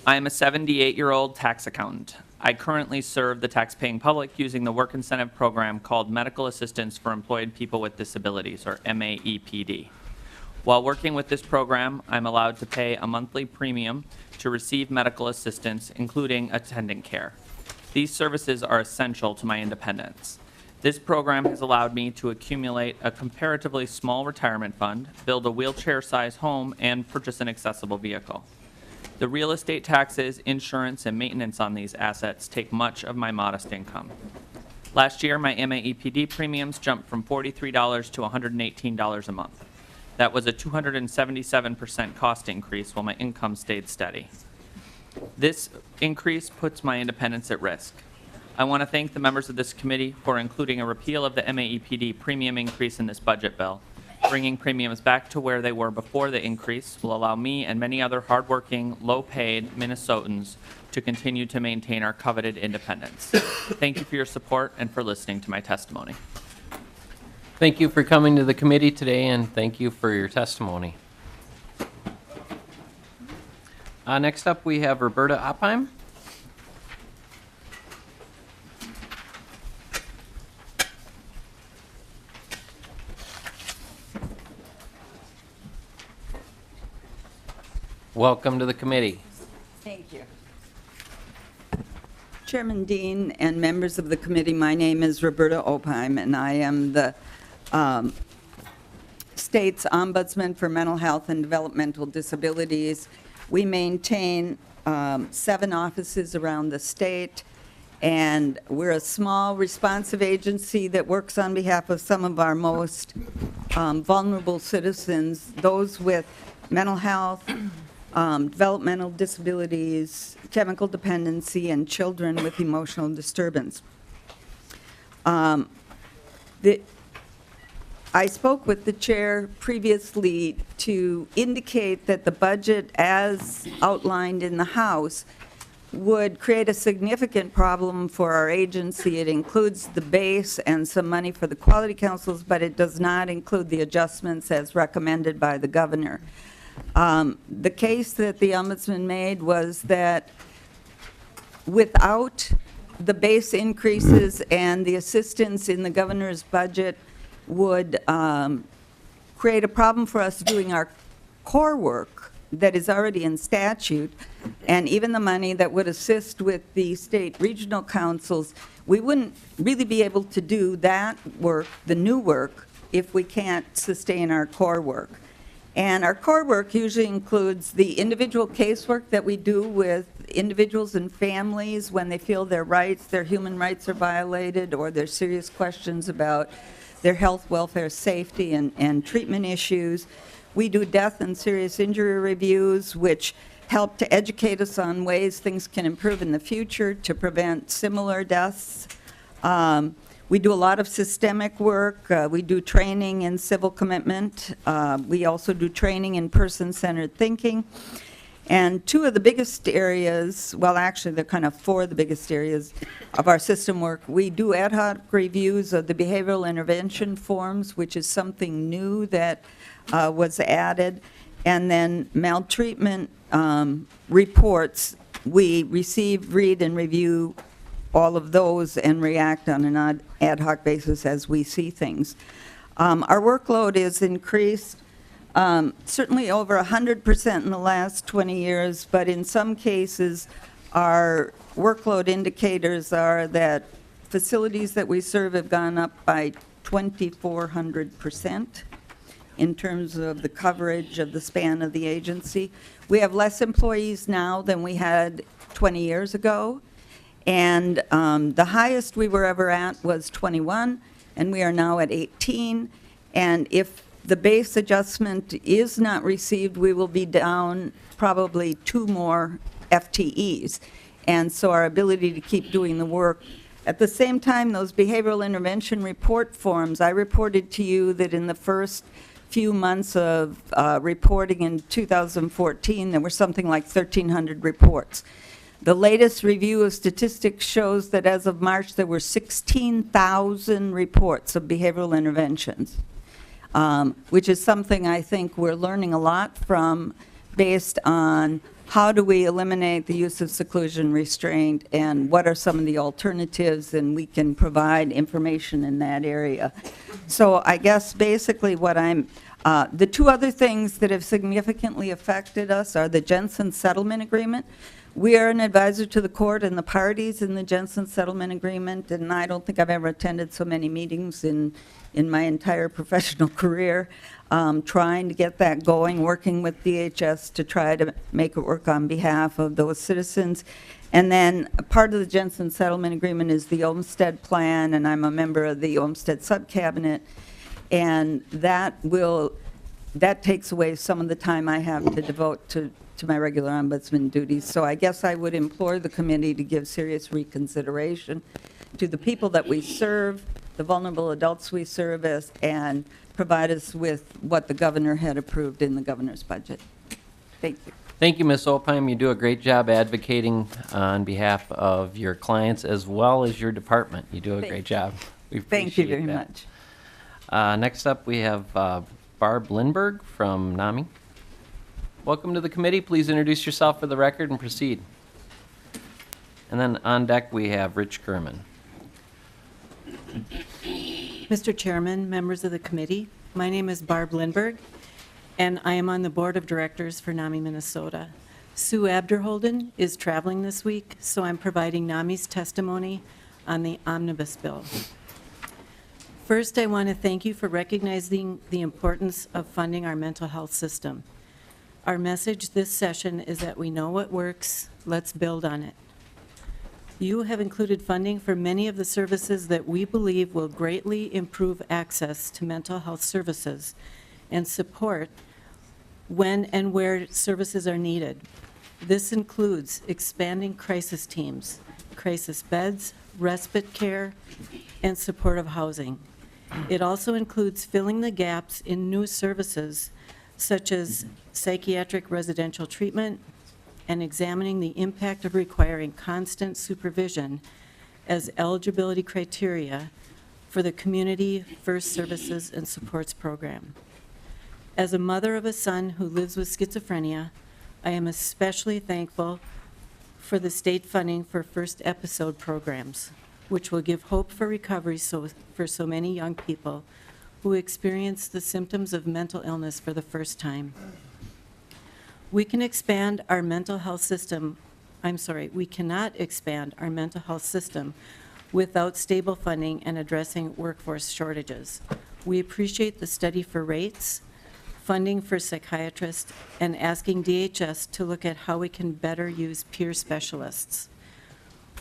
I am a 78-year-old tax accountant. I currently serve the tax-paying public using the work incentive program called Medical Assistance for Employed People with Disabilities, or MAEPD. While working with this program, I'm allowed to pay a monthly premium to receive medical assistance, including attendant care. These services are essential to my independence. This program has allowed me to accumulate a comparatively small retirement fund, build a wheelchair-sized home, and purchase an accessible vehicle. The real estate taxes, insurance, and maintenance on these assets take much of my modest income. Last year, my MAEPD premiums jumped from $43 to $118 a month. That was a 277% cost increase while my income stayed steady. This increase puts my independence at risk. I want to thank the members of this committee for including a repeal of the MAEPD premium increase in this budget bill. Bringing premiums back to where they were before the increase will allow me and many other hardworking, low-paid Minnesotans to continue to maintain our coveted independence. Thank you for your support and for listening to my testimony. Thank you for coming to the committee today, and thank you for your testimony. Next up, we have Roberta Oppheim. Welcome to the committee. Thank you. Chairman Dean and members of the committee, my name is Roberta Oppheim, and I am the state's Ombudsman for Mental Health and Developmental Disabilities. We maintain 7 offices around the state, and we're a small, responsive agency that works on behalf of some of our most vulnerable citizens, those with mental health, developmental disabilities, chemical dependency, and children with emotional disturbance. I spoke with the chair previously to indicate that the budget as outlined in the House would create a significant problem for our agency. It includes the base and some money for the quality councils, but it does not include the adjustments as recommended by the governor. The case that the ombudsman made was that without the base increases and the assistance in the governor's budget would create a problem for us doing our core work that is already in statute, and even the money that would assist with the state regional councils, we wouldn't really be able to do that work, the new work, if we can't sustain our core work. And our core work usually includes the individual casework that we do with individuals and families when they feel their rights, their human rights are violated, or there's serious questions about their health, welfare, safety, and treatment issues. We do death and serious injury reviews, which help to educate us on ways things can improve in the future to prevent similar deaths. We do a lot of systemic work. We do training in civil commitment. We also do training in person-centered thinking. And 2 of the biggest areas, well, actually, they're kind of 4 of the biggest areas of our system work. We do ad hoc reviews of the behavioral intervention forms, which is something new that was added. And then maltreatment reports, we receive, read, and review all of those and react on an ad hoc basis as we see things. Our workload is increased certainly over 100% in the last 20 years, but in some cases, our workload indicators are that facilities that we serve have gone up by 2,400% in terms of the coverage of the span of the agency. We have less employees now than we had 20 years ago. And the highest we were ever at was 21, and we are now at 18. And if the base adjustment is not received, we will be down probably 2 more FTEs. And so our ability to keep doing the work. At the same time, those behavioral intervention report forms, I reported to you that in the first few months of reporting in 2014, there were something like 1,300 reports. The latest review of statistics shows that as of March, there were 16,000 reports of behavioral interventions, which is something I think we're learning a lot from based on how do we eliminate the use of seclusion restraint and what are some of the alternatives, and we can provide information in that area. So I guess basically what the 2 other things that have significantly affected us are the Jensen Settlement Agreement. We are an advisor to the court and the parties in the Jensen Settlement Agreement, and I don't think I've ever attended so many meetings in my entire professional career, trying to get that going, working with DHS to try to make it work on behalf of those citizens. And then part of the Jensen Settlement Agreement is the Olmstead Plan, and I'm a member of the Olmstead Subcabinet, and that will that takes away some of the time I have to devote to my regular ombudsman duties. So I guess I would implore the committee to give serious reconsideration to the people that we serve, the vulnerable adults we service, and provide us with what the governor had approved in the governor's budget. Thank you. Thank you, Ms. Opheim. You do a great job advocating on behalf of your clients as well as your department. You do a Thank great you. job. We Thank you appreciate very that. much. Next up, we have Barb Lindberg from NAMI. Welcome to the committee. Please introduce yourself for the record and proceed. And then on deck, we have Rich Kerman. Mr. Chairman, members of the committee, my name is Barb Lindberg, and I am on the Board of Directors for NAMI Minnesota. Sue Abderholden is traveling this week, so I'm providing NAMI's testimony on the Omnibus bill. First, I want to thank you for recognizing the importance of funding our mental health system. Our message this session is that we know what works, let's build on it. You have included funding for many of the services that we believe will greatly improve access to mental health services and support when and where services are needed. This includes expanding crisis teams, crisis beds, respite care, and supportive housing. It also includes filling the gaps in new services such as psychiatric residential treatment, and examining the impact of requiring constant supervision as eligibility criteria for the Community First Services and Supports Program. As a mother of a son who lives with schizophrenia, I am especially thankful for the state funding for first episode programs, which will give hope for recovery for so many young people who experience the symptoms of mental illness for the first time. We cannot expand our mental health system without stable funding and addressing workforce shortages. We appreciate the study for rates, funding for psychiatrists, and asking DHS to look at how we can better use peer specialists.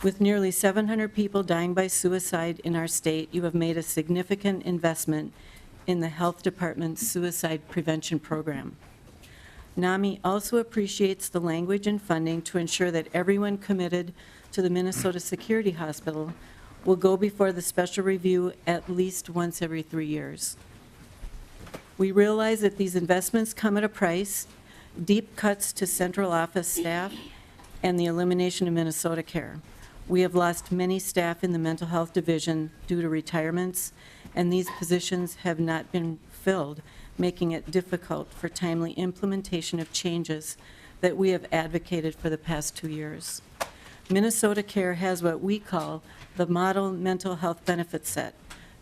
With nearly 700 people dying by suicide in our state, you have made a significant investment in the Health Department's suicide prevention program. NAMI also appreciates the language and funding to ensure that everyone committed to the Minnesota Security Hospital will go before the special review at least once every 3 years. We realize that these investments come at a price, deep cuts to central office staff, and the elimination of Minnesota Care. We have lost many staff in the mental health division due to retirements, and these positions have not been filled, making it difficult for timely implementation of changes that we have advocated for the past 2 years. Minnesota Care has what we call the model mental health benefit set,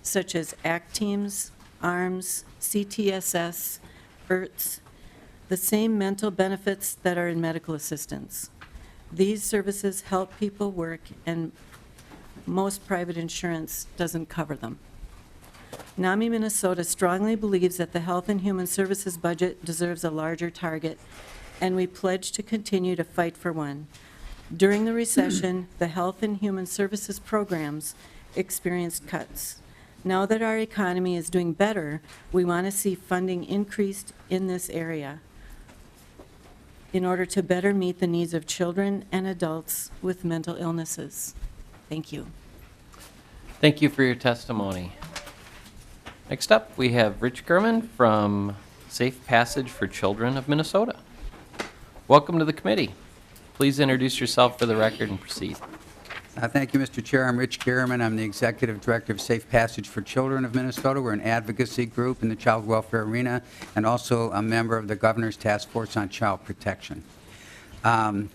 such as ACT teams, ARMS, CTSS, IRTS, the same mental benefits that are in medical assistance. These services help people work, and most private insurance doesn't cover them. NAMI Minnesota strongly believes that the Health and Human Services budget deserves a larger target, and we pledge to continue to fight for one. During the recession, the Health and Human Services programs experienced cuts. Now that our economy is doing better, we want to see funding increased in this area in order to better meet the needs of children and adults with mental illnesses. Thank you. Thank you for your testimony. Next up, we have Rich Kerman from Safe Passage for Children of Minnesota. Welcome to the committee. Please introduce yourself for the record and proceed. Thank you, Mr. Chair. I'm Rich Gehrman. I'm the Executive Director of Safe Passage for Children of Minnesota. We're an advocacy group in the child welfare arena and also a member of the Governor's Task Force on Child Protection. I'm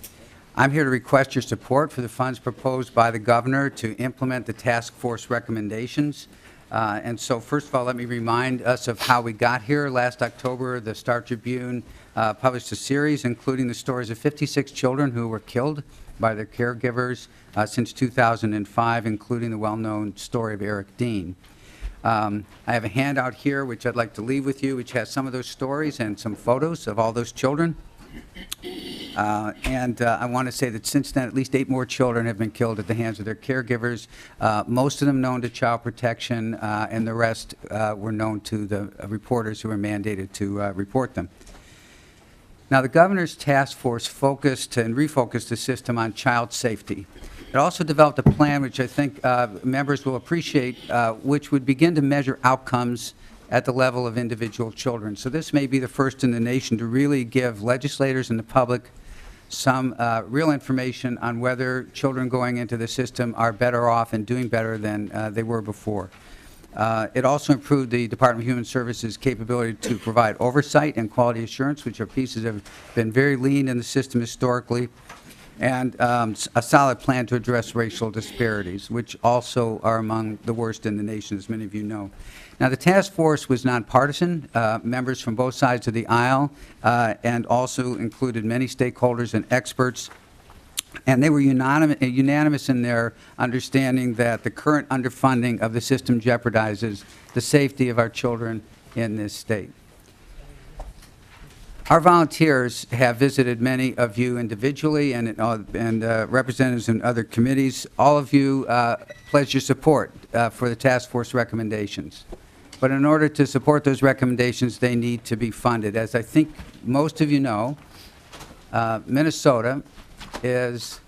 here to request your support for the funds proposed by the Governor to implement the task force recommendations. And so first of all, let me remind us of how we got here. Last October, the Star Tribune published a series including the stories of 56 children who were killed by their caregivers since 2005, including the well-known story of Eric Dean. I have a handout here which I'd like to leave with you, which has some of those stories and some photos of all those children. I want to say that since then, at least 8 more children have been killed at the hands of their caregivers, most of them known to Child Protection, and the rest were known to the reporters who were mandated to report them. Now, the governor's task force focused and refocused the system on child safety. It also developed a plan which I think members will appreciate, which would begin to measure outcomes at the level of individual children. So this may be the first in the nation to really give legislators and the public some real information on whether children going into the system are better off and doing better than they were before. It also improved the Department of Human Services' capability to provide oversight and quality assurance, which are pieces that have been very lean in the system historically, and a solid plan to address racial disparities, which also are among the worst in the nation, as many of you know. Now, the task force was nonpartisan, members from both sides of the aisle, and also included many stakeholders and experts. And they were unanimous in their understanding that the current underfunding of the system jeopardizes the safety of our children in this state. Our volunteers have visited many of you individually and representatives in other committees. All of you pledged your support for the task force recommendations. But in order to support those recommendations, they need to be funded. As I think most of you know, Minnesota is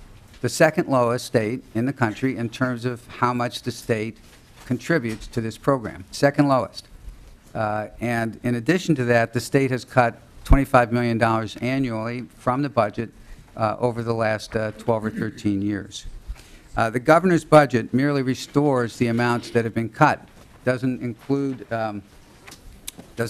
the second lowest state in the country in terms of how much the state contributes to this program. Second lowest. And in addition to that, the state has cut $25 million annually from the budget over the last 12 or 13 years. The governor's budget merely restores the amounts that have been cut. Does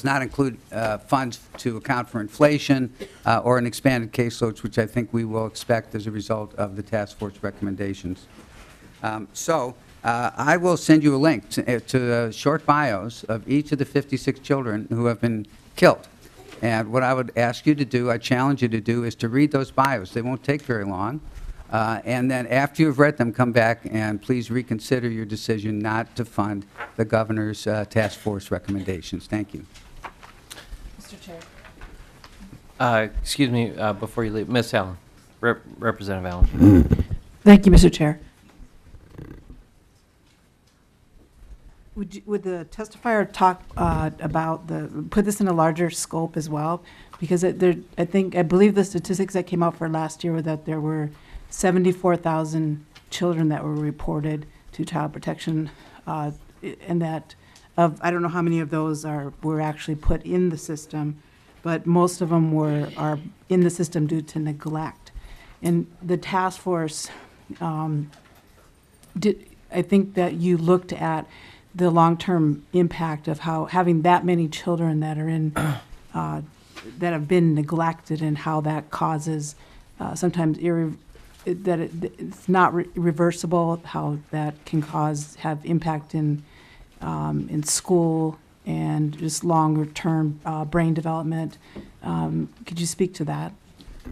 not include funds to account for inflation or an expanded caseload, which I think we will expect as a result of the task force recommendations. I will send you a link to short bios of each of the 56 children who have been killed. And what I would ask you to do, I challenge you to do, is to read those bios. They won't take very long. And then after you've read them, come back and please reconsider your decision not to fund the governor's task force recommendations. Thank you. Mr. Chair. Excuse me, before you leave, Ms. Allen, Representative Allen. Thank you, Mr. Chair. Would the testifier talk about put this in a larger scope as well? Because I believe the statistics that came out for last year were that there were 74,000 children that were reported to Child Protection, and that I don't know how many of those were actually put in the system, but most of them are in the system due to neglect. And the task force, I think that you looked at the long-term impact of how having that many children that are in that have been neglected and how that causes sometimes it's not reversible, how that can have impact in school and just longer-term brain development. Could you speak to that?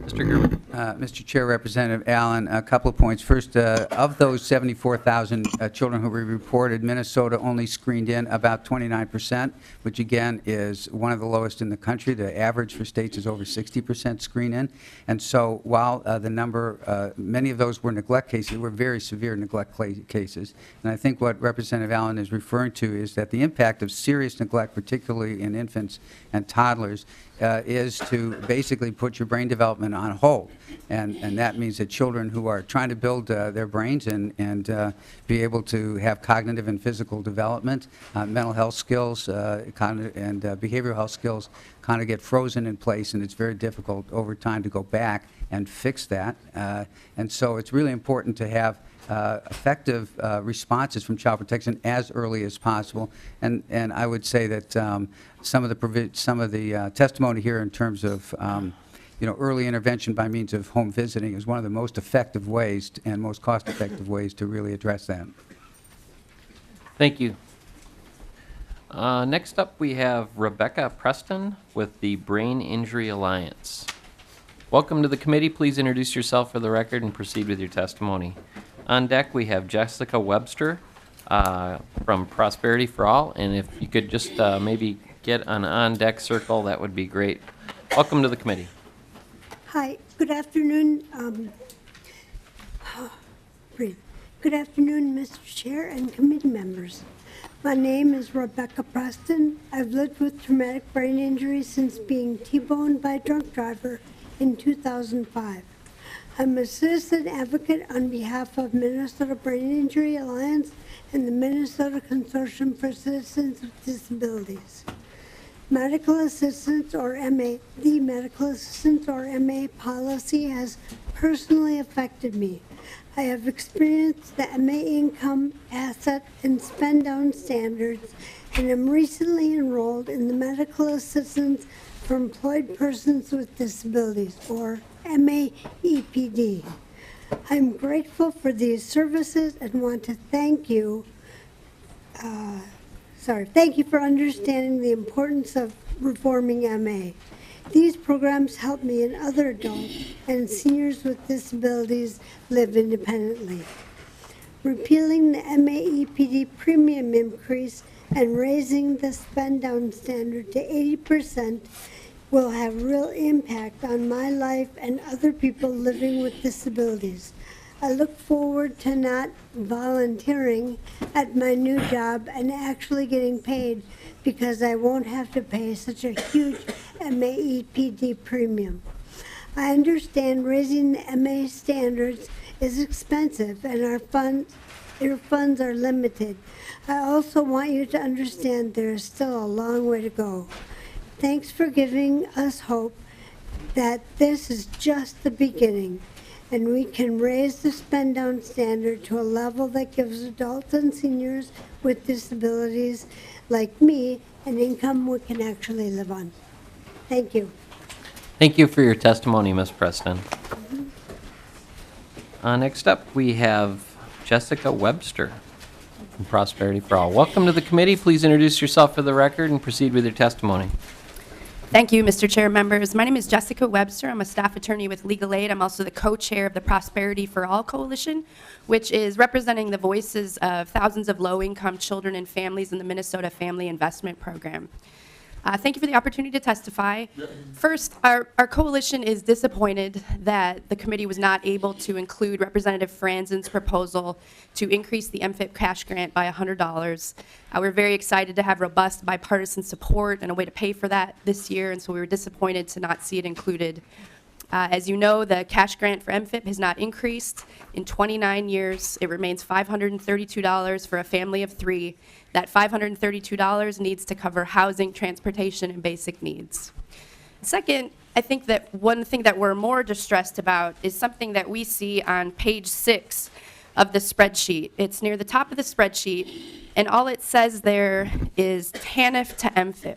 Mr. Gerber. Mr. Chair, Representative Allen, a couple of points. First, of those 74,000 children who were reported, Minnesota only screened in about 29%, which again is one of the lowest in the country. The average for states is over 60% screen in. And so while the number, many of those were neglect cases, were very severe neglect cases. And I think what Representative Allen is referring to is that the impact of serious neglect, particularly in infants and toddlers, is to basically put your brain development on hold. And that means that children who are trying to build their brains and be able to have cognitive and physical development, mental health skills, and behavioral health skills kind of get frozen in place, and it's very difficult over time to go back and fix that. And so it's really important to have effective responses from Child Protection as early as possible. And I would say that some of the testimony here in terms of early intervention by means of home visiting is one of the most effective ways and most cost-effective ways to really address that. Thank you. Next up, we have Rebecca Preston with the Brain Injury Alliance. Welcome to the committee. Please introduce yourself for the record and proceed with your testimony. On deck, we have Jessica Webster from Prosperity for All, and if you could just maybe get an on-deck circle, that would be great. Welcome to the committee. Hi, good afternoon. Good afternoon, Mr. Chair and committee members. My name is Rebecca Preston. I've lived with traumatic brain injury since being T-boned by a drunk driver in 2005. I'm a citizen advocate on behalf of Minnesota Brain Injury Alliance and the Minnesota Consortium for Citizens with Disabilities. Medical assistance or MA, the medical assistance or MA policy has personally affected me. I have experienced the MA income, asset, and spend down standards and am recently enrolled in the Medical Assistance for Employed Persons with Disabilities, or MAEPD. I'm grateful for these services and want to thank you for understanding the importance of reforming MA. These programs help me and other adults and seniors with disabilities live independently. Repealing the MAEPD premium increase and raising the spend down standard to 80% will have real impact on my life and other people living with disabilities. I look forward to not volunteering at my new job and actually getting paid because I won't have to pay such a huge MAEPD premium. I understand raising the MA standards is expensive and your funds are limited. I also want you to understand there is still a long way to go. Thanks for giving us hope that this is just the beginning and we can raise the spend down standard to a level that gives adults and seniors with disabilities like me an income we can actually live on. Thank you. Thank you for your testimony, Ms. Preston. Next up, we have Jessica Webster from Prosperity for All. Welcome to the committee. Please introduce yourself for the record and proceed with your testimony. Thank you, Mr. Chair, members. My name is Jessica Webster. I'm a staff attorney with Legal Aid. I'm also the co-chair of the Prosperity for All Coalition, which is representing the voices of thousands of low-income children and families in the Minnesota Family Investment Program. Thank you for the opportunity to testify. First, our coalition is disappointed that the committee was not able to include Representative Franzen's proposal to increase the MFIP cash grant by $100. We're very excited to have robust bipartisan support and a way to pay for that this year, and so we were disappointed to not see it included. As you know, the cash grant for MFIP has not increased in 29 years. It remains $532 for a family of 3. That $532 needs to cover housing, transportation, and basic needs. Second, I think that one thing that we're more distressed about is something that we see on page 6 of the spreadsheet. It's near the top of the spreadsheet, and all it says there is TANF to MFIP.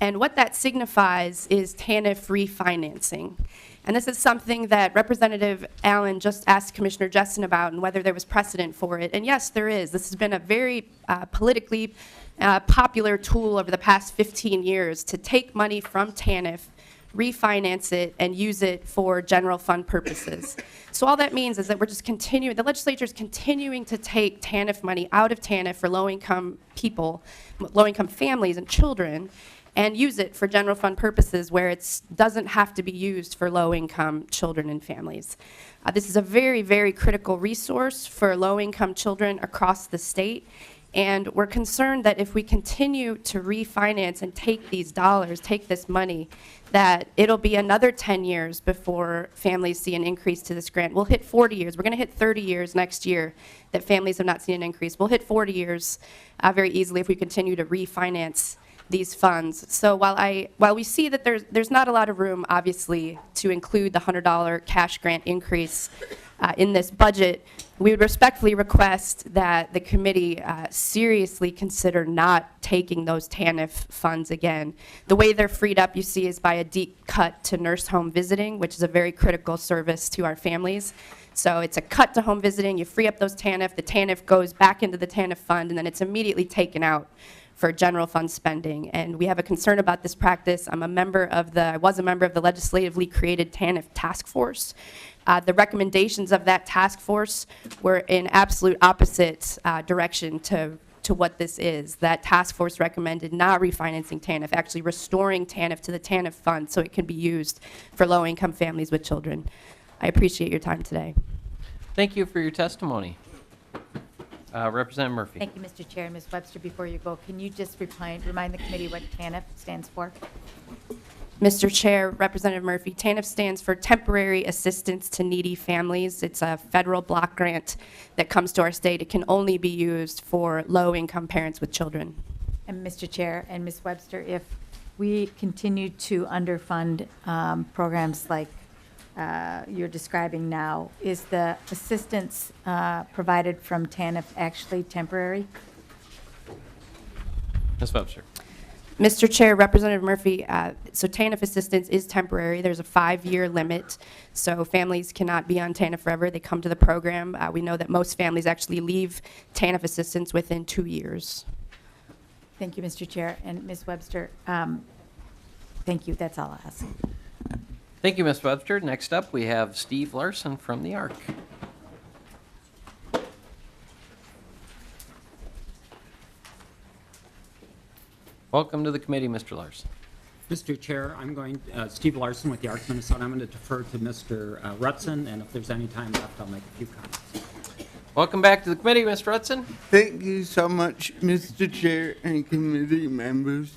And what that signifies is TANF refinancing. And this is something that Representative Allen just asked Commissioner Jessen about and whether there was precedent for it. And yes, there is. This has been a very politically popular tool over the past 15 years to take money from TANF, refinance it, and use it for general fund purposes. So all that means is that we're just continuing, the legislature is continuing to take TANF money out of TANF for low-income people, low-income families and children, and use it for general fund purposes where it doesn't have to be used for low-income children and families. This is a very, very critical resource for low-income children across the state, and we're concerned that if we continue to refinance and take these dollars, take this money, that it'll be another 10 years before families see an increase to this grant. We'll hit 40 years. We're going to hit 30 years next year that families have not seen an increase. We'll hit 40 years very easily if we continue to refinance these funds. So while we see that there's not a lot of room, obviously, to include the $100 cash grant increase in this budget, we would respectfully request that the committee seriously consider not taking those TANF funds again. The way they're freed up, you see, is by a deep cut to nurse home visiting, which is a very critical service to our families. So it's a cut to home visiting, you free up those TANF, the TANF goes back into the TANF fund, and then it's immediately taken out for general fund spending. And we have a concern about this practice. I was a member of the legislatively created TANF task force. The recommendations of that task force were in absolute opposite direction to to what this is. That task force recommended not refinancing TANF, actually restoring TANF to the TANF fund so it can be used for low-income families with children. I appreciate your time today. Thank you for your testimony. Representative Murphy. Thank you, Mr. Chair. Ms. Webster, before you go, can you just remind the committee what TANF stands for? Mr. Chair, Representative Murphy, TANF stands for Temporary Assistance to Needy Families. It's a federal block grant that comes to our state. It can only be used for low-income parents with children. And Mr. Chair and Ms. Webster, if we continue to underfund programs like you're describing now, is the assistance provided from TANF actually temporary? Ms. Webster. Mr. Chair, Representative Murphy, so TANF assistance is temporary. There's a 5-year limit, so families cannot be on TANF forever. They come to the program. We know that most families actually leave TANF assistance within 2 years. Thank you, Mr. Chair. And Ms. Webster, thank you. That's all I'll ask. Thank you, Ms. Webster. Next up, we have Steve Larson from the ARC. Welcome to the committee, Mr. Larson. Mr. Chair, I'm going, Steve Larson with the ARC Minnesota. I'm going to defer to Mr. Rutson, and if there's any time left, I'll make a few comments. Welcome back to the committee, Mr. Rutson. Thank you so much, Mr. Chair and committee members.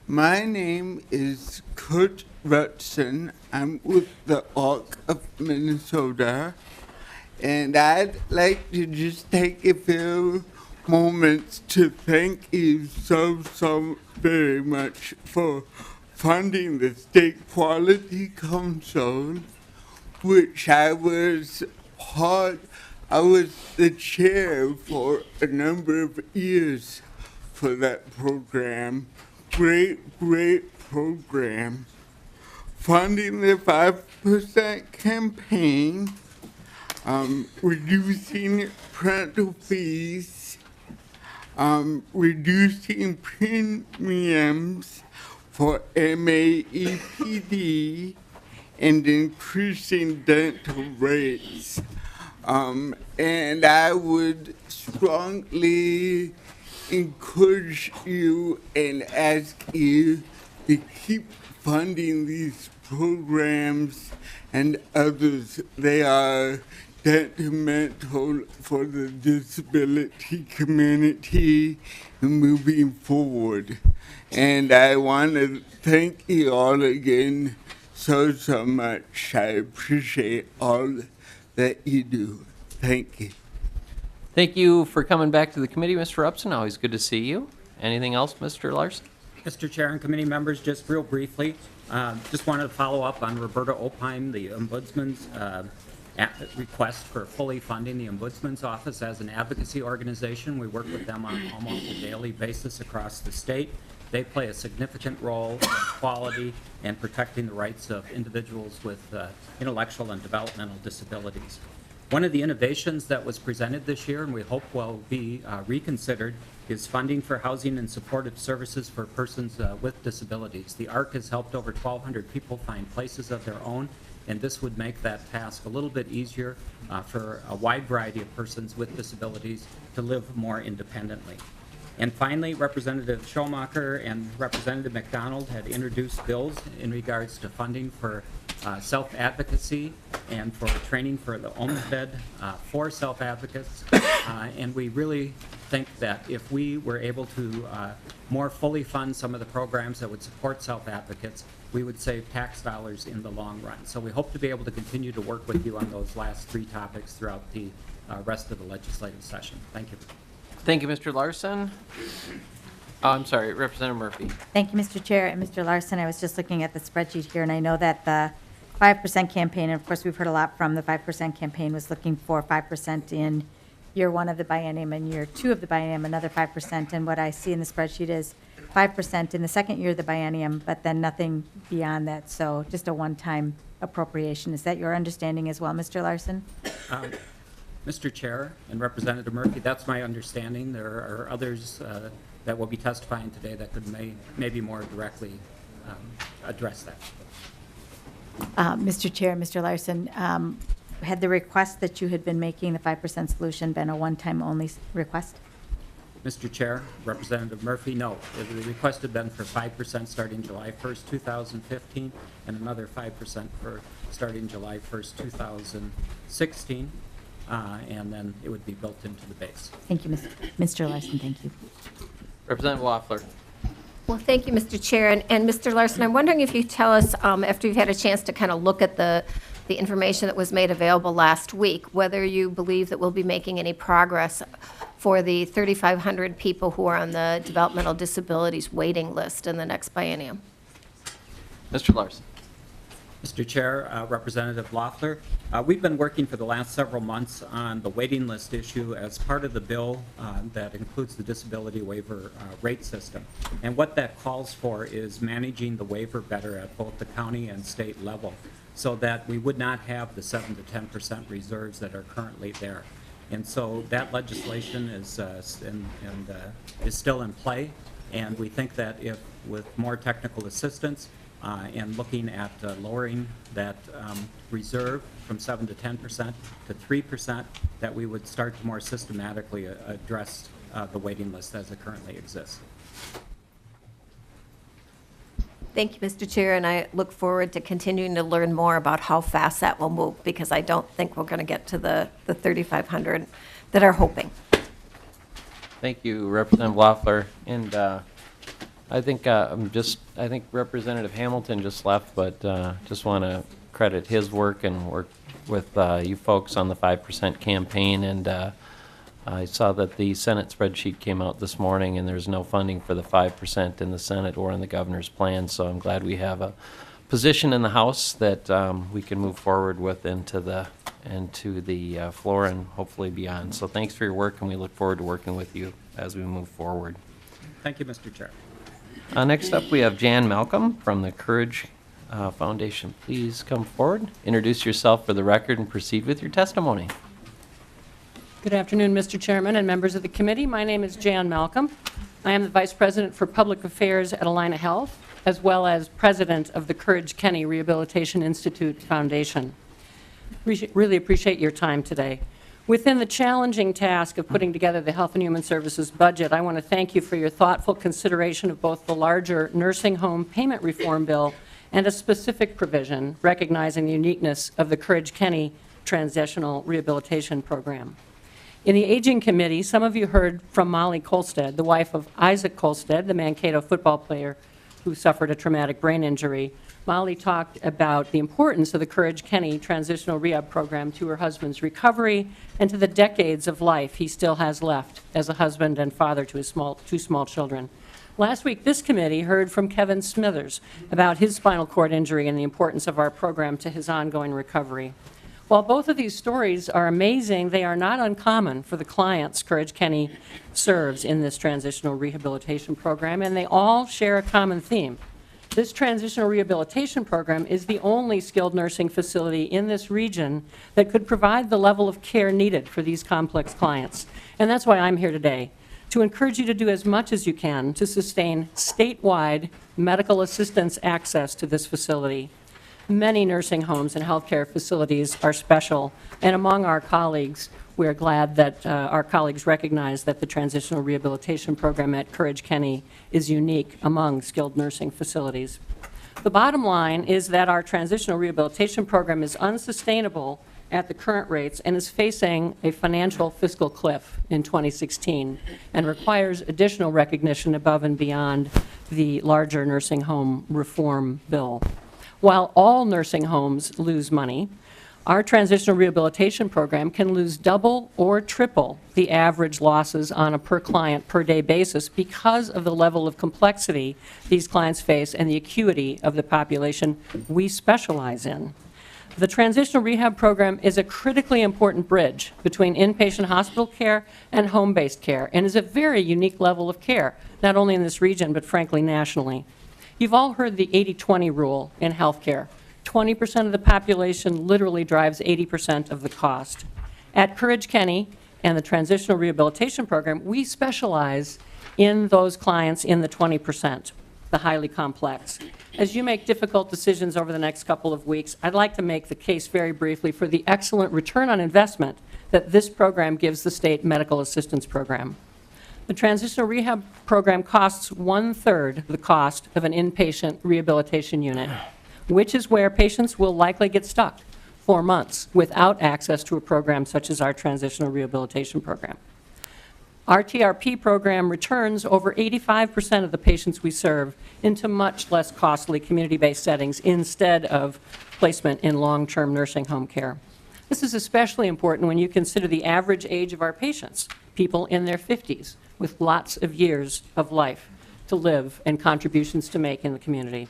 My name is Kurt Rutson. I'm with the ARC of Minnesota, and I'd like to just take a few moments to thank you so very much for funding the State Quality Council, which I was the chair for a number of years for that program. Great program. Funding the 5% campaign, reducing parental fees, reducing premiums for MAEPD, and increasing dental rates. And I would strongly encourage you and ask you to keep funding these programs and others. They are detrimental for the disability community moving forward. And I want to thank you all again so much. I appreciate all that you do. Thank you. Thank you for coming back to the committee, Mr. Upson. Always good to see you. Anything else, Mr. Larson? Mr. Chair and committee members, just real briefly, just wanted to follow up on Roberta Opheim, the Ombudsman's request for fully funding the Ombudsman's office as an advocacy organization. We work with them on almost a daily basis across the state. They play a significant role in quality and protecting the rights of individuals with intellectual and developmental disabilities. One of the innovations that was presented this year, and we hope will be reconsidered, is funding for housing and supportive services for persons with disabilities. The ARC has helped over 1,200 people find places of their own, and this would make that task a little bit easier for a wide variety of persons with disabilities to live more independently. And finally, Representative Schomacher and Representative McDonald had introduced bills in regards to funding for self-advocacy and for training for the Omnibus for self-advocates. And we really think that if we were able to more fully fund some of the programs that would support self-advocates, we would save tax dollars in the long run. So we hope to be able to continue to work with you on those last 3 topics throughout the rest of the legislative session. Thank you. Thank you, Mr. Larson. Oh, I'm sorry, Representative Murphy. Thank you, Mr. Chair. And Mr. Larson, I was just looking at the spreadsheet here, and I know that the 5% campaign, and of course, we've heard a lot from the 5% campaign, was looking for 5% in year 1 of the biennium and year 2 of the biennium, another 5%. And what I see in the spreadsheet is 5% in the second year of the biennium, but then nothing beyond that. So just a one-time appropriation. Is that your understanding as well, Mr. Larson? Mr. Chair and Representative Murphy, that's my understanding. There are others that will be testifying today that could maybe more directly address that. Mr. Chair, Mr. Larson, had the request that you had been making, the 5% solution, been a one-time only request? Mr. Chair, Representative Murphy, no. The request had been for 5% starting July 1st, 2015, and another 5% for starting July 1st, 2016, and then it would be built into the base. Thank you, Mr. Larson, thank you. Representative Loeffler. Well, thank you, Mr. Chair. And Mr. Larson, I'm wondering if you tell us, after you've had a chance to kind of look at the information that was made available last week, whether you believe that we'll be making any progress for the 3,500 people who are on the developmental disabilities waiting list in the next biennium. Mr. Larson. Mr. Chair, Representative Loeffler, we've been working for the last several months on the waiting list issue as part of the bill that includes the disability waiver rate system. And what that calls for is managing the waiver better at both the county and state level so that we would not have the 7 to 10% reserves that are currently there. And so that legislation is still in play, and we think that if with more technical assistance and looking at lowering that reserve from 7 to 10% to 3%, that we would start to more systematically address the waiting list as it currently exists. Thank you, Mr. Chair, and I look forward to continuing to learn more about how fast that will move, because I don't think we're going to get to the 3,500 that are hoping. Thank you, Representative Loeffler. And I think I think Representative Hamilton just left, but just want to credit his work and work with you folks on the 5% campaign. And I saw that the Senate spreadsheet came out this morning, and there's no funding for the 5% in the Senate or in the governor's plan. So I'm glad we have a position in the House that we can move forward with into the floor and hopefully beyond. So thanks for your work, and we look forward to working with you as we move forward. Thank you, Mr. Chair. Next up, we have Jan Malcolm from the Courage Foundation. Please come forward, introduce yourself for the record, and proceed with your testimony. Good afternoon, Mr. Chairman and members of the committee. My name is Jan Malcolm. I am the Vice President for Public Affairs at Allina Health, as well as President of the Courage Kenny Rehabilitation Institute Foundation. Really appreciate your time today. Within the challenging task of putting together the Health and Human Services budget, I want to thank you for your thoughtful consideration of both the larger nursing home payment reform bill and a specific provision recognizing the uniqueness of the Courage Kenny Transitional Rehabilitation Program. In the Aging Committee, some of you heard from Molly Kolstad, the wife of Isaac Kolstad, the Mankato football player who suffered a traumatic brain injury. Molly talked about the importance of the Courage Kenny Transitional Rehab Program to her husband's recovery and to the decades of life he still has left as a husband and father to his two small children. Last week, this committee heard from Kevin Smithers about his spinal cord injury and the importance of our program to his ongoing recovery. While both of these stories are amazing, they are not uncommon for the clients Courage Kenny serves in this transitional rehabilitation program, and they all share a common theme. This transitional rehabilitation program is the only skilled nursing facility in this region that could provide the level of care needed for these complex clients. And that's why I'm here today, to encourage you to do as much as you can to sustain statewide medical assistance access to this facility. Many nursing homes and healthcare facilities are special, and among our colleagues, we're glad that our colleagues recognize that the transitional rehabilitation program at Courage Kenny is unique among skilled nursing facilities. The bottom line is that our transitional rehabilitation program is unsustainable at the current rates and is facing a financial fiscal cliff in 2016 and requires additional recognition above and beyond the larger nursing home reform bill. While all nursing homes lose money, our transitional rehabilitation program can lose double or triple the average losses on a per client per day basis because of the level of complexity these clients face and the acuity of the population we specialize in. The transitional rehab program is a critically important bridge between inpatient hospital care and home-based care and is a very unique level of care, not only in this region but frankly nationally. You've all heard the 80-20 rule in healthcare. 20% of the population literally drives 80% of the cost. At Courage Kenny and the Transitional Rehabilitation Program, we specialize in those clients in the 20%, the highly complex. As you make difficult decisions over the next couple of weeks, I'd like to make the case very briefly for the excellent return on investment that this program gives the state medical assistance program. The transitional rehab program costs 1/3 the cost of an inpatient rehabilitation unit, which is where patients will likely get stuck for months without access to a program such as our transitional rehabilitation program. Our TRP program returns over 85% of the patients we serve into much less costly community-based settings instead of placement in long-term nursing home care. This is especially important when you consider the average age of our patients, people in their 50s with lots of years of life to live and contributions to make in the community.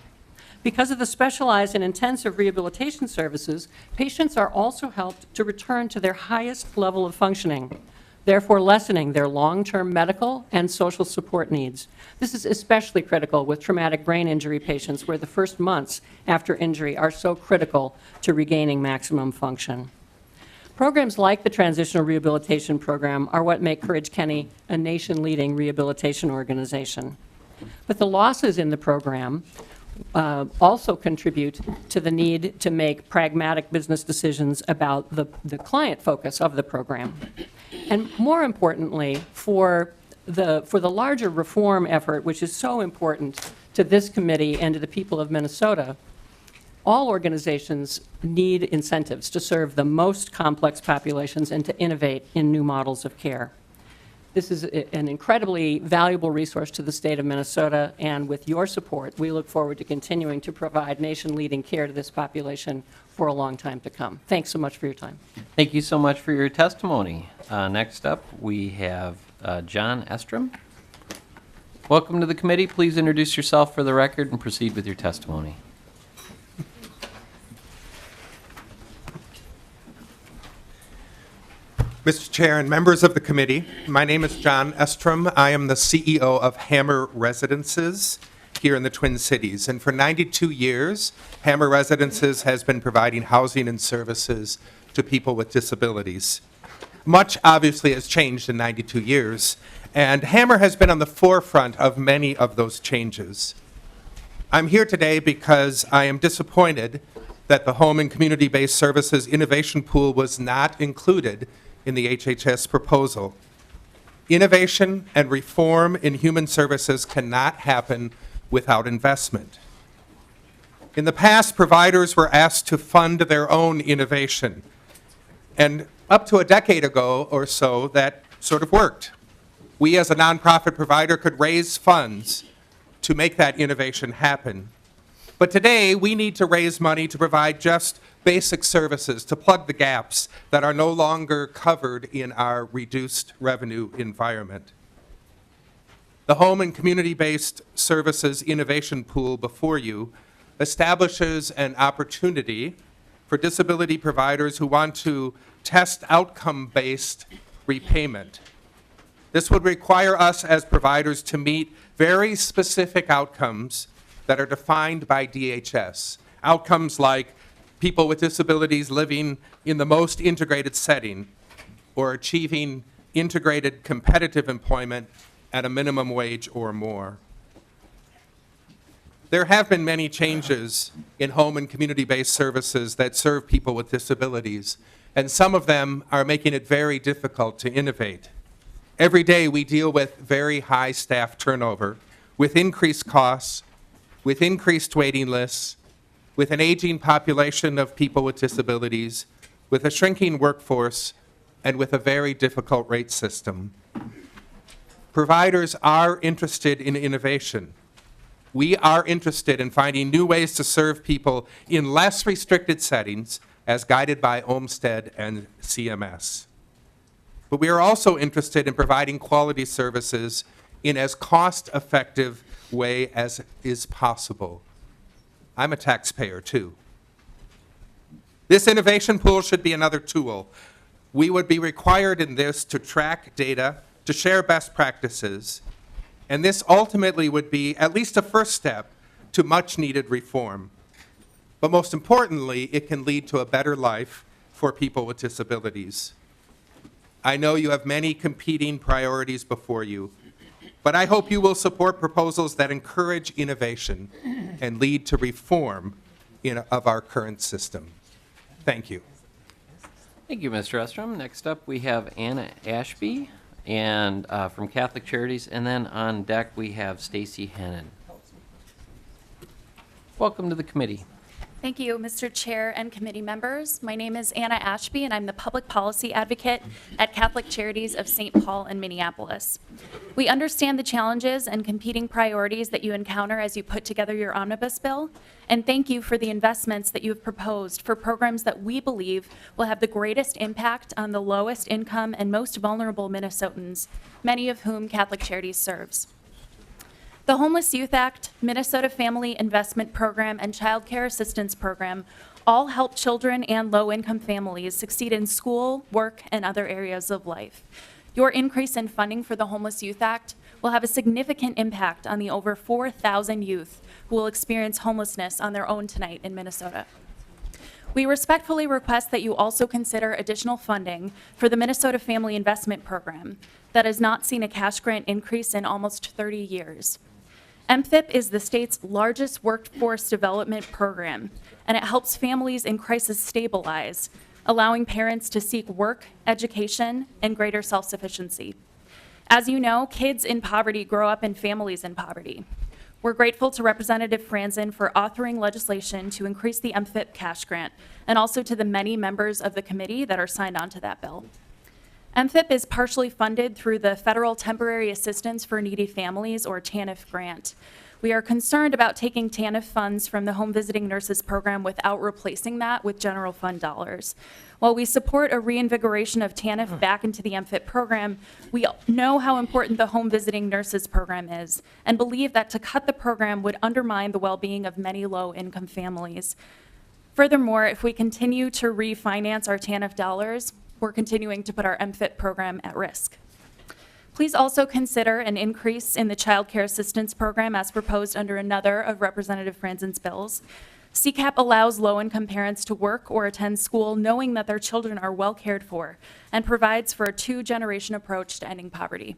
Because of the specialized and intensive rehabilitation services, patients are also helped to return to their highest level of functioning, therefore lessening their long-term medical and social support needs. This is especially critical with traumatic brain injury patients, where the first months after injury are so critical to regaining maximum function. Programs like the Transitional Rehabilitation Program are what make Courage Kenny a nation-leading rehabilitation organization. But the losses in the program also contribute to the need to make pragmatic business decisions about the client focus of the program. And more importantly, for the larger reform effort, which is so important to this committee and to the people of Minnesota, all organizations need incentives to serve the most complex populations and to innovate in new models of care. This is an incredibly valuable resource to the state of Minnesota, and with your support, we look forward to continuing to provide nation-leading care to this population for a long time to come. Thanks so much for your time. Thank you so much for your testimony. Next up, we have John Estrom. Welcome to the committee. Please introduce yourself for the record and proceed with your testimony. Mr. Chair and members of the committee, my name is John Estrom. I am the CEO of Hammer Residences here in the Twin Cities. And for 92 years, Hammer Residences has been providing housing and services to people with disabilities. Much obviously has changed in 92 years, and Hammer has been on the forefront of many of those changes. I'm here today because I am disappointed that the Home and Community-Based Services Innovation Pool was not included in the HHS proposal. Innovation and reform in human services cannot happen without investment. In the past, providers were asked to fund their own innovation. And up to a decade ago or so, that sort of worked. We as a nonprofit provider could raise funds to make that innovation happen. But today, we need to raise money to provide just basic services, to plug the gaps that are no longer covered in our reduced revenue environment. The Home and Community-Based Services Innovation Pool before you establishes an opportunity for disability providers who want to test outcome-based repayment. This would require us as providers to meet very specific outcomes that are defined by DHS. Outcomes like people with disabilities living in the most integrated setting or achieving integrated competitive employment at a minimum wage or more. There have been many changes in home and community-based services that serve people with disabilities, and some of them are making it very difficult to innovate. Every day we deal with very high staff turnover, with increased costs, with increased waiting lists, with an aging population of people with disabilities, with a shrinking workforce, and with a very difficult rate system. Providers are interested in innovation. We are interested in finding new ways to serve people in less restricted settings as guided by Olmsted and CMS. But we are also interested in providing quality services in as cost-effective way as is possible. I'm a taxpayer too. This innovation pool should be another tool. We would be required in this to track data, to share best practices, and this ultimately would be at least a first step to much needed reform. But most importantly, it can lead to a better life for people with disabilities. I know you have many competing priorities before you, but I hope you will support proposals that encourage innovation and lead to reform of our current system. Thank you. Thank you, Mr. Estrom. Next up, we have Anna Ashby. and from Catholic Charities. And then on deck, we have Stacy Hennon. Welcome to the committee. Thank you, Mr. Chair and committee members. My name is Anna Ashby, and I'm the Public Policy Advocate at Catholic Charities of St. Paul and Minneapolis. We understand the challenges and competing priorities that you encounter as you put together your omnibus bill, and thank you for the investments that you have proposed for programs that we believe will have the greatest impact on the lowest income and most vulnerable Minnesotans, many of whom Catholic Charities serves. The Homeless Youth Act, Minnesota Family Investment Program, and Child Care Assistance Program all help children and low-income families succeed in school, work, and other areas of life. Your increase in funding for the Homeless Youth Act will have a significant impact on the over 4,000 youth who will experience homelessness on their own tonight in Minnesota. We respectfully request that you also consider additional funding for the Minnesota Family Investment Program that has not seen a cash grant increase in almost 30 years. MFIP is the state's largest workforce development program, and it helps families in crisis stabilize, allowing parents to seek work, education, and greater self-sufficiency. As you know, kids in poverty grow up in families in poverty. We're grateful to Representative Franzen for authoring legislation to increase the MFIP cash grant, and also to the many members of the committee that are signed on to that bill. MFIP is partially funded through the Federal Temporary Assistance for Needy Families, or TANF grant. We are concerned about taking TANF funds from the Home Visiting Nurses Program without replacing that with general fund dollars. While we support a reinvigoration of TANF back into the MFIP program, we know how important the Home Visiting Nurses Program is and believe that to cut the program would undermine the well-being of many low-income families. Furthermore, if we continue to refinance our TANF dollars, we're continuing to put our MFIP program at risk. Please also consider an increase in the Child Care Assistance Program as proposed under another of Representative Franzen's bills. CCAP allows low-income parents to work or attend school knowing that their children are well cared for and provides for a two-generation approach to ending poverty.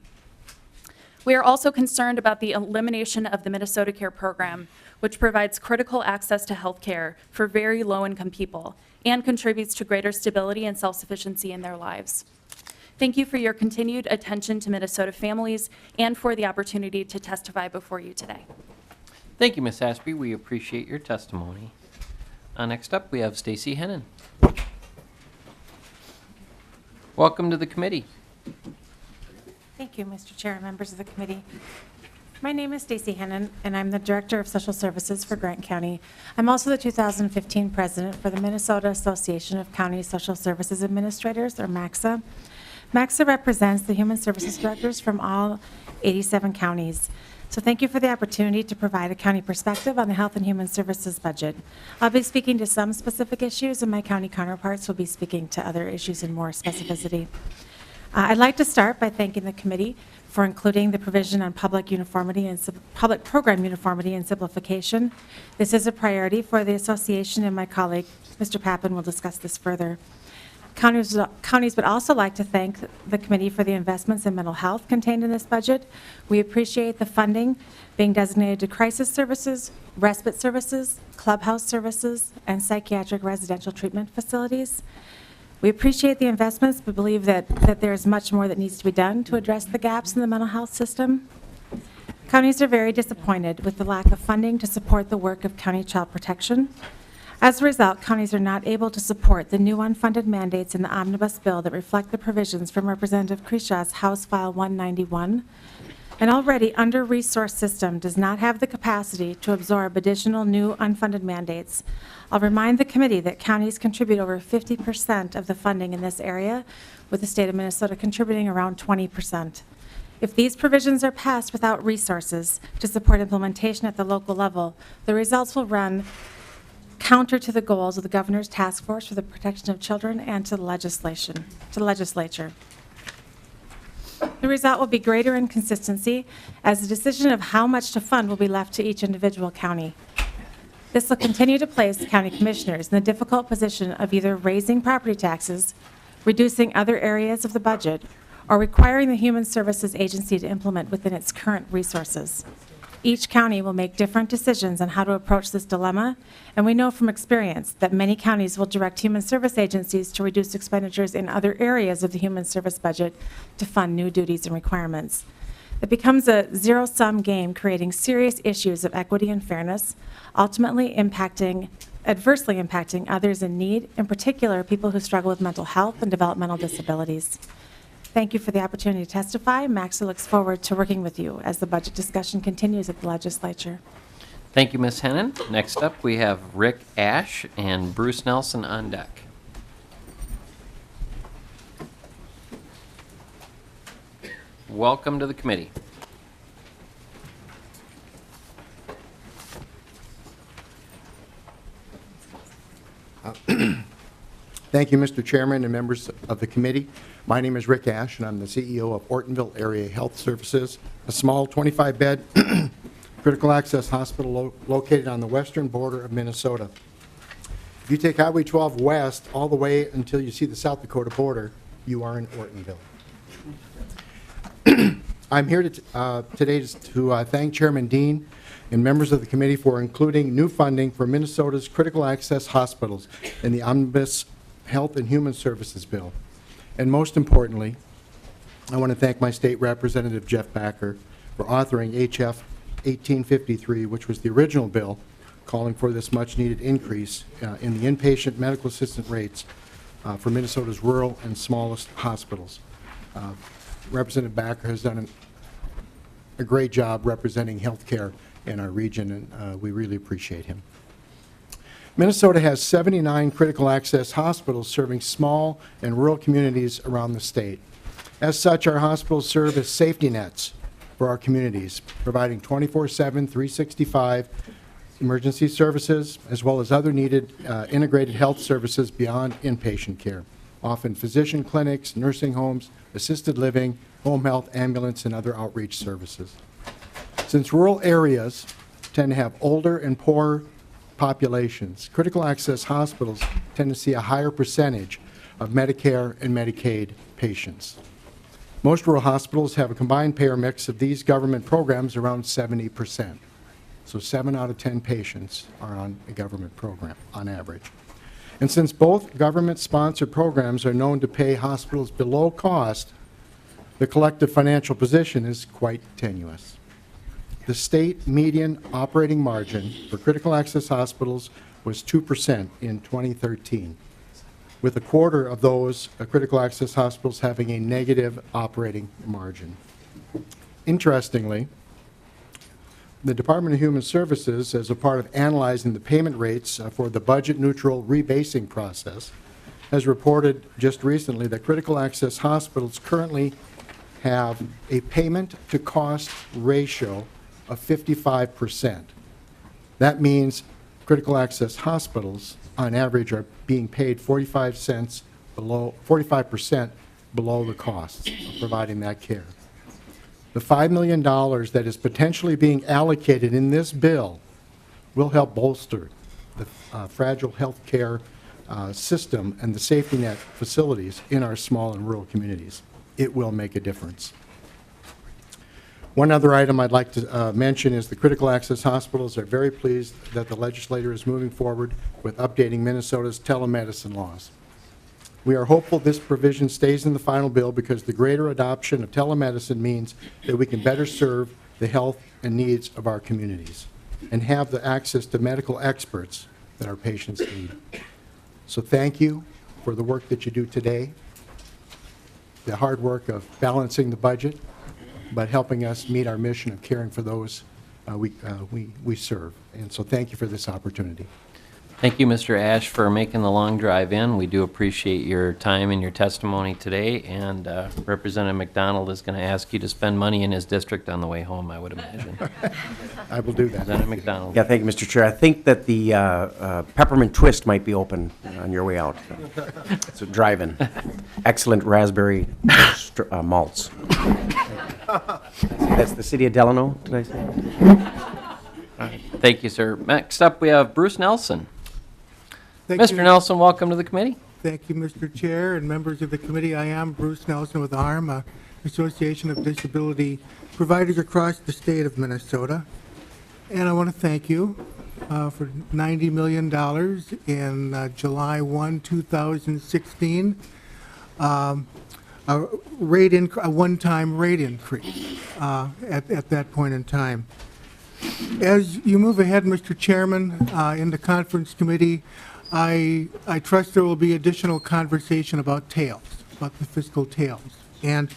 We are also concerned about the elimination of the Minnesota Care program, which provides critical access to health care for very low-income people and contributes to greater stability and self-sufficiency in their lives. Thank you for your continued attention to Minnesota families and for the opportunity to testify before you today. Thank you, Ms. Ashby. We appreciate your testimony. Next up, we have Stacy Hennon. Welcome to the committee. Thank you, Mr. Chair and members of the committee. My name is Stacy Hennon, and I'm the Director of Social Services for Grant County. I'm also the 2015 President for the Minnesota Association of County Social Services Administrators, or MACSA. MACSA represents the Human Services Directors from all 87 counties. So thank you for the opportunity to provide a county perspective on the Health and Human Services budget. I'll be speaking to some specific issues, and my county counterparts will be speaking to other issues in more specificity. I'd like to start by thanking the committee for including the provision on public uniformity and public program uniformity and simplification. This is a priority for the association, and my colleague, Mr. Pappen, will discuss this further. Counties would also like to thank the committee for the investments in mental health contained in this budget. We appreciate the funding being designated to crisis services, respite services, clubhouse services, and psychiatric residential treatment facilities. We appreciate the investments, but believe that there is much more that needs to be done to address the gaps in the mental health system. Counties are very disappointed with the lack of funding to support the work of county child protection. As a result, counties are not able to support the new unfunded mandates in the omnibus bill that reflect the provisions from Representative Creshaw's House File 191. An already under-resourced system does not have the capacity to absorb additional new unfunded mandates. I'll remind the committee that counties contribute over 50% of the funding in this area, with the state of Minnesota contributing around 20%. If these provisions are passed without resources to support implementation at the local level, the results will run counter to the goals of the Governor's Task Force for the Protection of Children and to the legislature. The result will be greater inconsistency, as the decision of how much to fund will be left to each individual county. This will continue to place county commissioners in the difficult position of either raising property taxes, reducing other areas of the budget, or requiring the Human Services Agency to implement within its current resources. Each county will make different decisions on how to approach this dilemma, and we know from experience that many counties will direct human service agencies to reduce expenditures in other areas of the human service budget to fund new duties and requirements. It becomes a zero-sum game, creating serious issues of equity and fairness, ultimately adversely impacting others in need, in particular people who struggle with mental health and developmental disabilities. Thank you for the opportunity to testify. MAXA looks forward to working with you as the budget discussion continues at the legislature. Thank you, Ms. Hennon. Next up, we have Rick Ash and Bruce Nelson on deck. Welcome to the committee. Thank you, Mr. Chairman and members of the committee. My name is Rick Ash, and I'm the CEO of Ortonville Area Health Services, a small 25-bed critical access hospital located on the western border of Minnesota. If you take Highway 12 west all the way until you see the South Dakota border, you are in Ortonville. I'm here today to thank Chairman Dean and members of the committee for including new funding for Minnesota's critical access hospitals in the Omnibus Health and Human Services Bill. And most importantly, I want to thank my state representative, Jeff Backer, for authoring HF 1853, which was the original bill calling for this much-needed increase in the inpatient medical assistant rates for Minnesota's rural and smallest hospitals. Representative Backer has done a great job representing health care in our region, and we really appreciate him. Minnesota has 79 critical access hospitals serving small and rural communities around the state. As such, our hospitals serve as safety nets for our communities, providing 24/7, 365 emergency services, as well as other needed integrated health services beyond inpatient care, often physician clinics, nursing homes, assisted living, home health, ambulance, and other outreach services. Since rural areas tend to have older and poorer populations, critical access hospitals tend to see a higher percentage of Medicare and Medicaid patients. Most rural hospitals have a combined payer mix of these government programs around 70%. So 7 out of 10 patients are on a government program on average. And since both government-sponsored programs are known to pay hospitals below cost, the collective financial position is quite tenuous. The state median operating margin for critical access hospitals was 2% in 2013, with a quarter of those critical access hospitals having a negative operating margin. Interestingly, the Department of Human Services, as a part of analyzing the payment rates for the budget-neutral rebasing process, has reported just recently that critical access hospitals currently have a payment-to-cost ratio of 55%. That means critical access hospitals, on average, are being paid 45% below the costs of providing that care. The $5 million that is potentially being allocated in this bill will help bolster the fragile health care system and the safety net facilities in our small and rural communities. It will make a difference. One other item I'd like to mention is the critical access hospitals are very pleased that the legislature is moving forward with updating Minnesota's telemedicine laws. We are hopeful this provision stays in the final bill because the greater adoption of telemedicine means that we can better serve the health and needs of our communities and have the access to medical experts that our patients need. So thank you for the work that you do today, the hard work of balancing the budget, but helping us meet our mission of caring for those we serve. And so thank you for this opportunity. Thank you, Mr. Ash, for making the long drive in. We do appreciate your time and your testimony today, and Representative McDonald is going to ask you to spend money in his district on the way home, I would imagine. I will do that. Representative McDonald. Yeah, thank you, Mr. Chair. I think that the peppermint twist might be open on your way out. So drive-in. Excellent raspberry malts. That's the city of Delano, did I say? Thank you, sir. Next up, we have Bruce Nelson. Thank Mr. you. Nelson, welcome to the committee. Thank you, Mr. Chair and members of the committee. I am Bruce Nelson with ARM, Association of Disability Providers across the state of Minnesota. And I want to thank you for $90 million in July 1, 2016, a one-time rate increase at that point in time. As you move ahead, Mr. Chairman, in the conference committee, I trust there will be additional conversation about tails, about the fiscal tails. And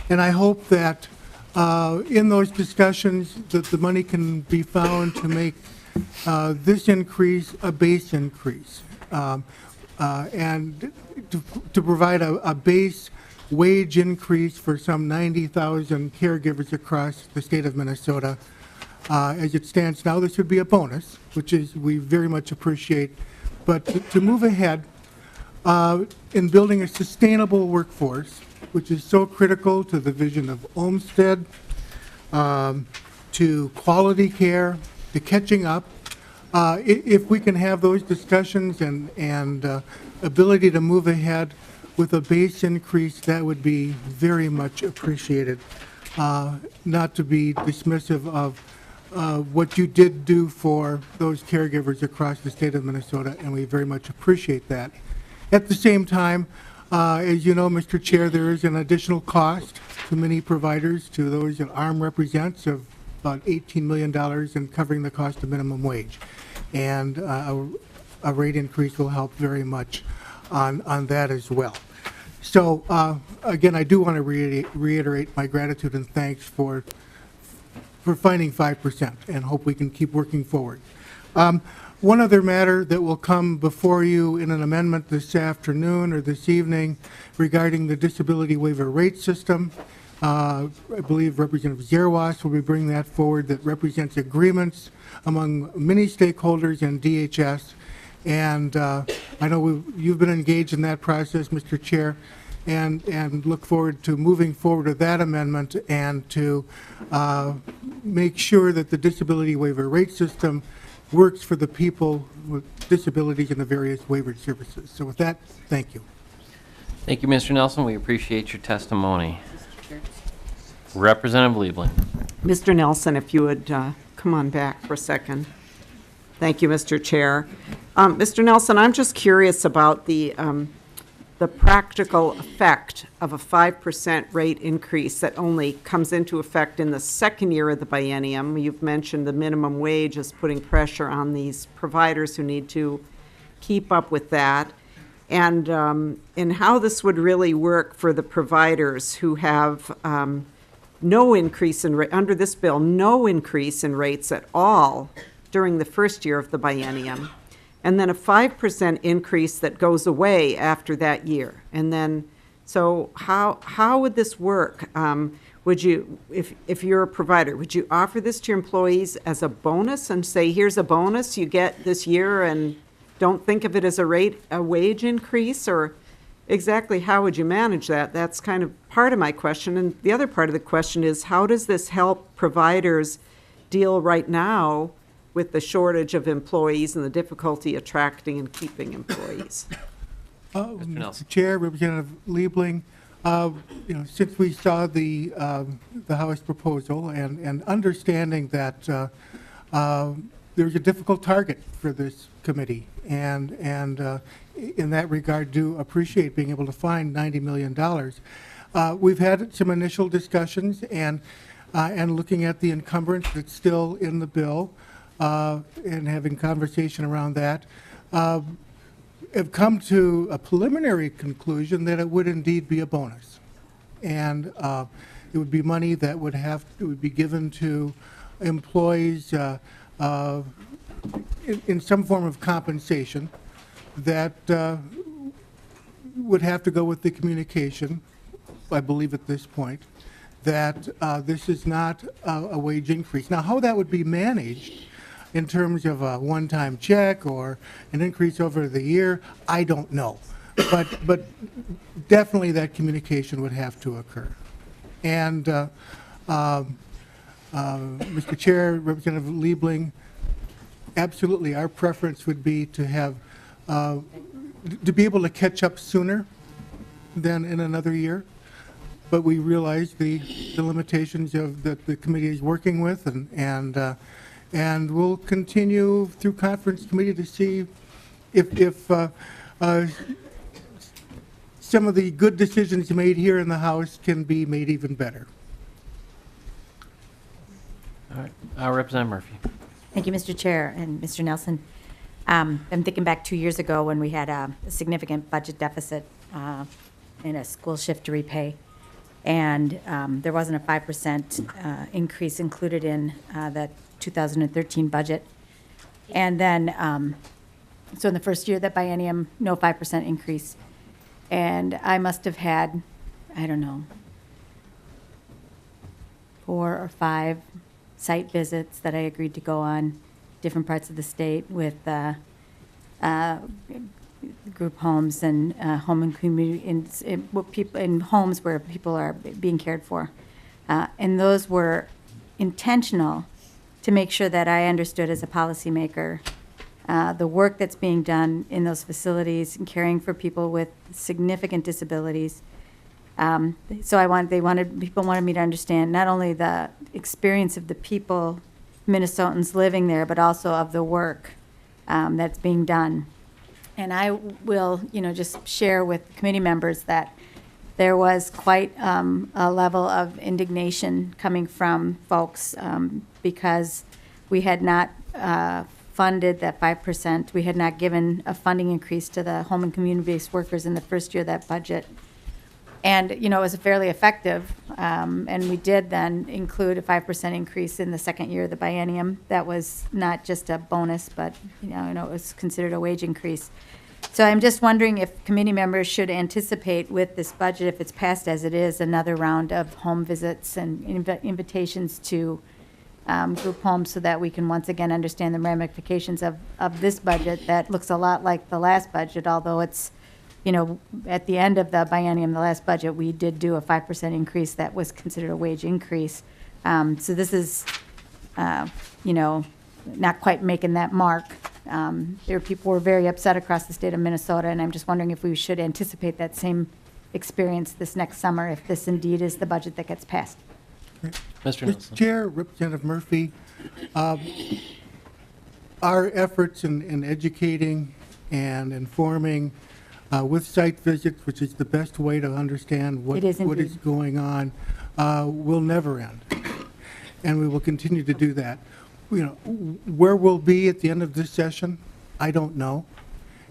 I hope that in those discussions that the money can be found to make this increase a base increase and to provide a base wage increase for some 90,000 caregivers across the state of Minnesota. As it stands now, this would be a bonus, which is we very much appreciate. But to move ahead in building a sustainable workforce, which is so critical to the vision of Olmsted, to quality care, to catching up, if we can have those discussions and ability to move ahead with a base increase, that would be very much appreciated. Not to be dismissive of what you did do for those caregivers across the state of Minnesota, and we very much appreciate that. At the same time, as you know, Mr. Chair, there is an additional cost to many providers, to those that ARM represents, of about $18 million in covering the cost of minimum wage. And a rate increase will help very much on that as well. So again, I do want to reiterate my gratitude and thanks for finding 5% and hope we can keep working forward. One other matter that will come before you in an amendment this afternoon or this evening regarding the disability waiver rate system. I believe Representative Zerwas will be bringing that forward, that represents agreements among many stakeholders and DHS. And I know you've been engaged in that process, Mr. Chair, and look forward to moving forward with that amendment and to make sure that the disability waiver rate system works for the people with disabilities in the various waiver services. So with that, thank you. Thank you, Mr. Nelson. We appreciate your testimony. Representative Liebling. Mr. Nelson, if you would come on back for a second. Thank you, Mr. Chair. Mr. Nelson, I'm just curious about the practical effect of a 5% rate increase that only comes into effect in the second year of the biennium. You've mentioned the minimum wage is putting pressure on these providers who need to keep up with that. And how this would really work for the providers who have no increase in under this bill, no increase in rates at all during the first year of the biennium, and then a 5% increase that goes away after that year. And then, so how would this work? Would you, if you're a provider, would you offer this to your employees as a bonus and say, here's a bonus you get this year, and don't think of it as a wage increase? Or exactly how would you manage that? That's kind of part of my question. And the other part of the question is, how does this help providers deal right now with the shortage of employees and the difficulty attracting and keeping employees? Mr. Chair, Representative Liebling, since we saw the House proposal and understanding that there's a difficult target for this committee, and in that regard do appreciate being able to find $90 million. We've had some initial discussions and looking at the encumbrance that's still in the bill and having conversation around that, have come to a preliminary conclusion that it would indeed be a bonus. And it would be money that would be given to employees in some form of compensation that would have to go with the communication, I believe at this point, that this is not a wage increase. Now, how that would be managed in terms of a one-time check or an increase over the year, I don't know. But definitely that communication would have to occur. And Mr. Chair, Representative Liebling, absolutely our preference would be to have to be able to catch up sooner than in another year. But we realize the limitations of that the committee is working with, and And we'll continue through conference committee to see if some of the good decisions made here in the House can be made even better. All right. Representative Murphy. Thank you, Mr. Chair and Mr. Nelson. I'm thinking back 2 years ago when we had a significant budget deficit in a school shift to repay. And there wasn't a 5% increase included in the 2013 budget. And then, so in the first year of that biennium, no 5% increase. And I must have had, I don't know, 4 or 5 site visits that I agreed to go on, different parts of the state with group homes and home and community in homes where people are being cared for, and those were intentional to make sure that I understood as a policymaker the work that's being done in those facilities and caring for people with significant disabilities. So people wanted me to understand not only the experience of the people, Minnesotans living there, but also of the work that's being done. And I will, just share with committee members that there was quite a level of indignation coming from folks because we had not funded that 5%. We had not given a funding increase to the home and community-based workers in the first year of that budget. And, it was fairly effective. And we did then include a 5% increase in the second year of the biennium. That was not just a bonus, but, it was considered a wage increase. So I'm just wondering if committee members should anticipate with this budget, if it's passed as it is, another round of home visits and invitations to group homes so that we can once again understand the ramifications of this budget that looks a lot like the last budget, although it's, at the end of the biennium, the last budget, we did do a 5% increase that was considered a wage increase. So this is, not quite making that mark. There were people who were very upset across the state of Minnesota, and I'm just wondering if we should anticipate that same experience this next summer if this indeed is the budget that gets passed. Mr. Nelson. Mr. Chair, Representative Murphy, our efforts in educating and informing with site visits, which is the best way to understand what is going on, will never end. And we will continue to do that. Where we'll be at the end of this session, I don't know,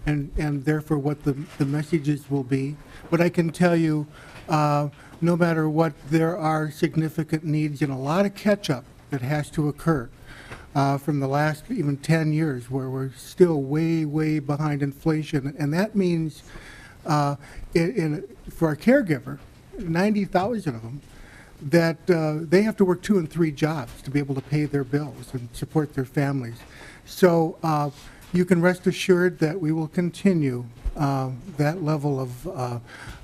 and therefore what the messages will be. But I can tell you, no matter what, there are significant needs and a lot of catch-up that has to occur from the last even 10 years where we're still way, way behind inflation. And that means for a caregiver, 90,000 of them, that they have to work 2 and 3 jobs to be able to pay their bills and support their families. So you can rest assured that we will continue that level of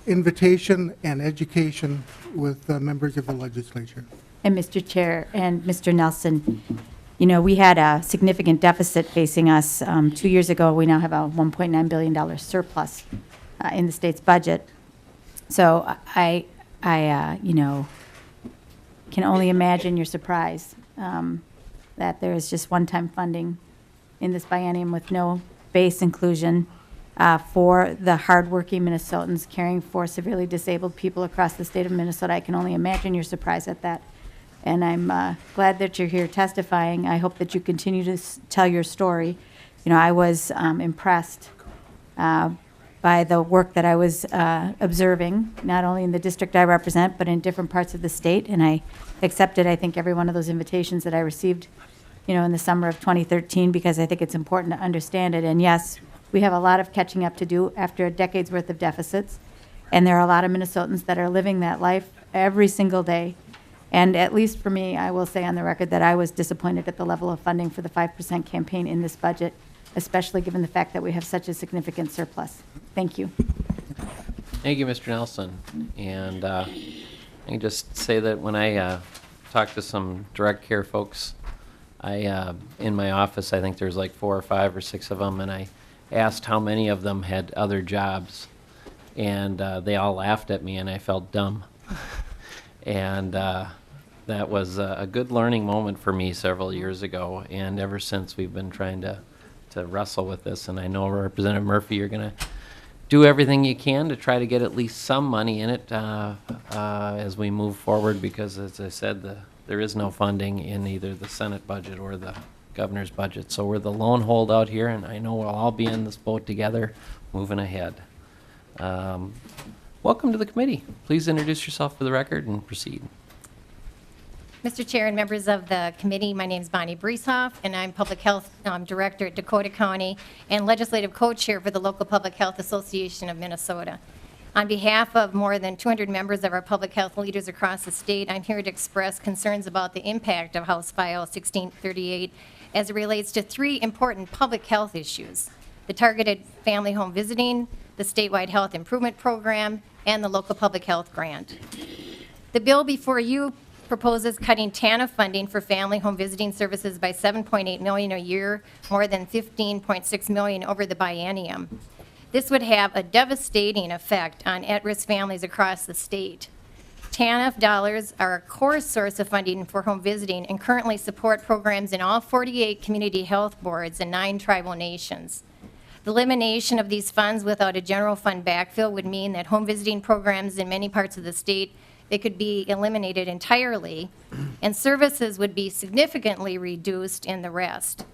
invitation and education with members of the legislature. And Mr. Chair and Mr. Nelson, we had a significant deficit facing us 2 years ago. We now have a $1.9 billion surplus in the state's budget. So I can only imagine your surprise that there is just one-time funding in this biennium with no base inclusion for the hardworking Minnesotans caring for severely disabled people across the state of Minnesota. I can only imagine your surprise at that. And I'm glad that you're here testifying. I hope that you continue to tell your story. I was impressed by the work that I was observing, not only in the district I represent, but in different parts of the state. And I accepted, I think, every one of those invitations that I received, in the summer of 2013, because I think it's important to understand it. And yes, we have a lot of catching up to do after a decade's worth of deficits. And there are a lot of Minnesotans that are living that life every single day. And at least for me, I will say on the record that I was disappointed at the level of funding for the 5% campaign in this budget, especially given the fact that we have such a significant surplus. Thank you. Thank you, Mr. Nelson. And I can just say that when I talked to some direct care folks, in my office, I think there's like 4 or 5 or 6 of them, and I asked how many of them had other jobs, and they all laughed at me, and I felt dumb. And That was a good learning moment for me several years ago, and ever since we've been trying to wrestle with this. And I know, Representative Murphy, you're going to do everything you can to try to get at least some money in it as we move forward, because, as I said, there is no funding in either the Senate budget or the governor's budget. So we're the lone holdout here, and I know we'll all be in this boat together, moving ahead. Welcome to the committee. Please introduce yourself for the record and proceed. Mr. Chair and members of the committee, my name is Bonnie Brieshoff, and I'm Public Health Director at Dakota County and Legislative Co-Chair for the Local Public Health Association of Minnesota. On behalf of more than 200 members of our public health leaders across the state, I'm here to express concerns about the impact of House File 1638 as it relates to 3 important public health issues: the targeted family home visiting, the statewide health improvement program, and the local public health grant. The bill before you proposes cutting TANF funding for family home visiting services by $7.8 million a year, more than $15.6 million over the biennium. This would have a devastating effect on at-risk families across the state. TANF dollars are a core source of funding for home visiting and currently support programs in all 48 community health boards and 9 tribal nations. The elimination of these funds without a general fund backfill would mean that home visiting programs in many parts of the state, they could be eliminated entirely, and services would be significantly reduced in the rest.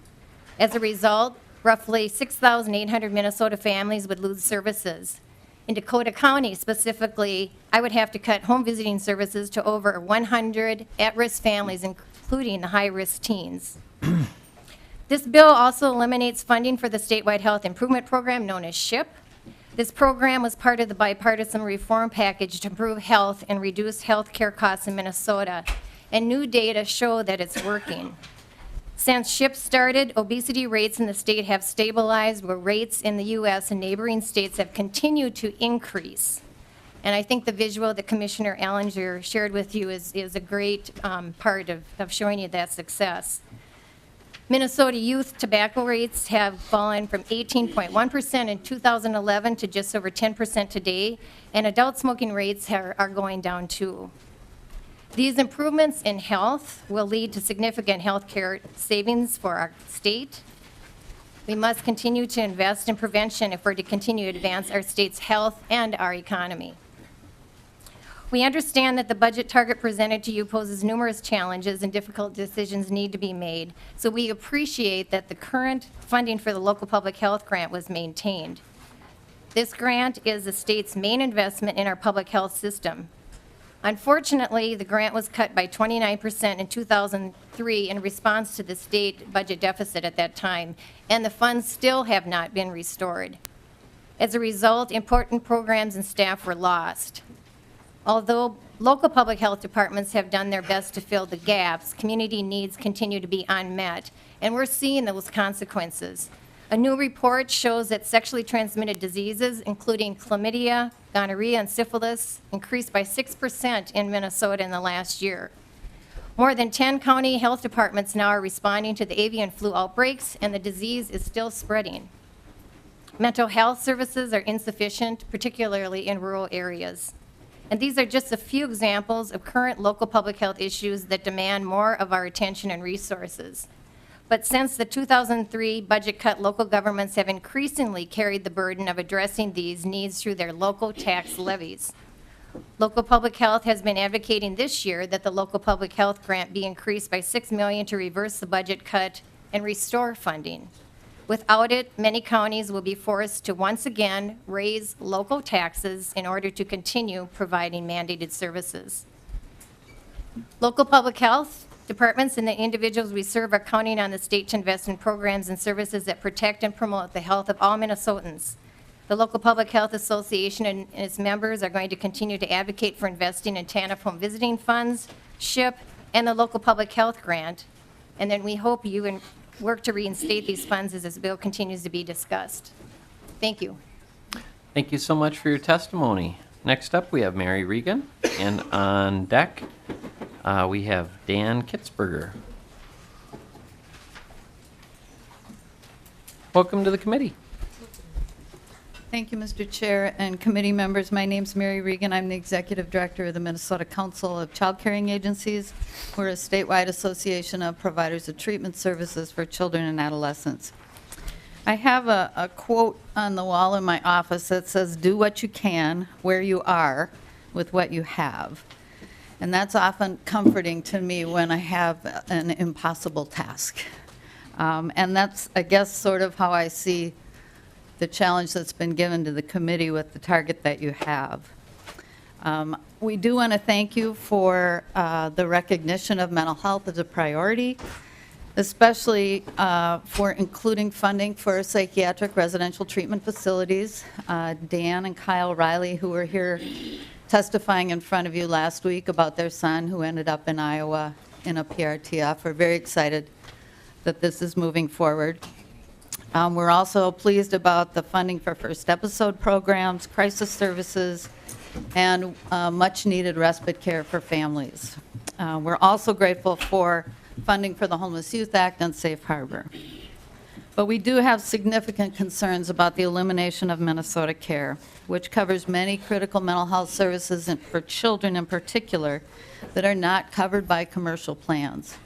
As a result, roughly 6,800 Minnesota families would lose services. In Dakota County specifically, I would have to cut home visiting services to over 100 at-risk families, including the high-risk teens. This bill also eliminates funding for the statewide health improvement program known as SHIP. This program was part of the bipartisan reform package to improve health and reduce health care costs in Minnesota, and new data show that it's working. Since SHIP started, obesity rates in the state have stabilized, where rates in the U.S. and neighboring states have continued to increase. And I think the visual that Commissioner Ellinger shared with you is a great part of showing you that success. Minnesota youth tobacco rates have fallen from 18.1% in 2011 to just over 10% today, and adult smoking rates are going down too. These improvements in health will lead to significant health care savings for our state. We must continue to invest in prevention if we're to continue to advance our state's health and our economy. We understand that the budget target presented to you poses numerous challenges and difficult decisions need to be made, so we appreciate that the current funding for the local public health grant was maintained. This grant is the state's main investment in our public health system. Unfortunately, the grant was cut by 29% in 2003 in response to the state budget deficit at that time, and the funds still have not been restored. As a result, important programs and staff were lost. Although local public health departments have done their best to fill the gaps, community needs continue to be unmet, and we're seeing those consequences. A new report shows that sexually transmitted diseases, including chlamydia, gonorrhea, and syphilis, increased by 6% in Minnesota in the last year. More than 10 county health departments now are responding to the avian flu outbreaks, and the disease is still spreading. Mental health services are insufficient, particularly in rural areas. And these are just a few examples of current local public health issues that demand more of our attention and resources. But since the 2003 budget cut, local governments have increasingly carried the burden of addressing these needs through their local tax levies. Local public health has been advocating this year that the local public health grant be increased by $6 million to reverse the budget cut and restore funding. Without it, many counties will be forced to once again raise local taxes in order to continue providing mandated services. Local public health departments and the individuals we serve are counting on the state to invest in programs and services that protect and promote the health of all Minnesotans. The Local Public Health Association and its members are going to continue to advocate for investing in TANF home visiting funds, SHIP, and the local public health grant. And then we hope you work to reinstate these funds as this bill continues to be discussed. Thank you. Thank you so much for your testimony. Next up, we have Mary Regan, and on deck, we have Dan Kitzberger. Welcome to the committee. Thank you, Mr. Chair and committee members. My name's Mary Regan. I'm the Executive Director of the Minnesota Council of Child Caring Agencies. We're a statewide association of providers of treatment services for children and adolescents. I have a quote on the wall in my office that says, "Do what you can where you are with what you have." And that's often comforting to me when I have an impossible task. And that's, I guess, sort of how I see the challenge that's been given to the committee with the target that you have. We do want to thank you for the recognition of mental health as a priority, especially for including funding for psychiatric residential treatment facilities. Dan and Kyle Riley, who were here testifying in front of you last week about their son who ended up in Iowa in a PRTF, are very excited that this is moving forward. We're also pleased about the funding for first episode programs, crisis services, and much-needed respite care for families. We're also grateful for funding for the Homeless Youth Act and Safe Harbor. But we do have significant concerns about the elimination of Minnesota Care, which covers many critical mental health services and for children in particular that are not covered by commercial plans.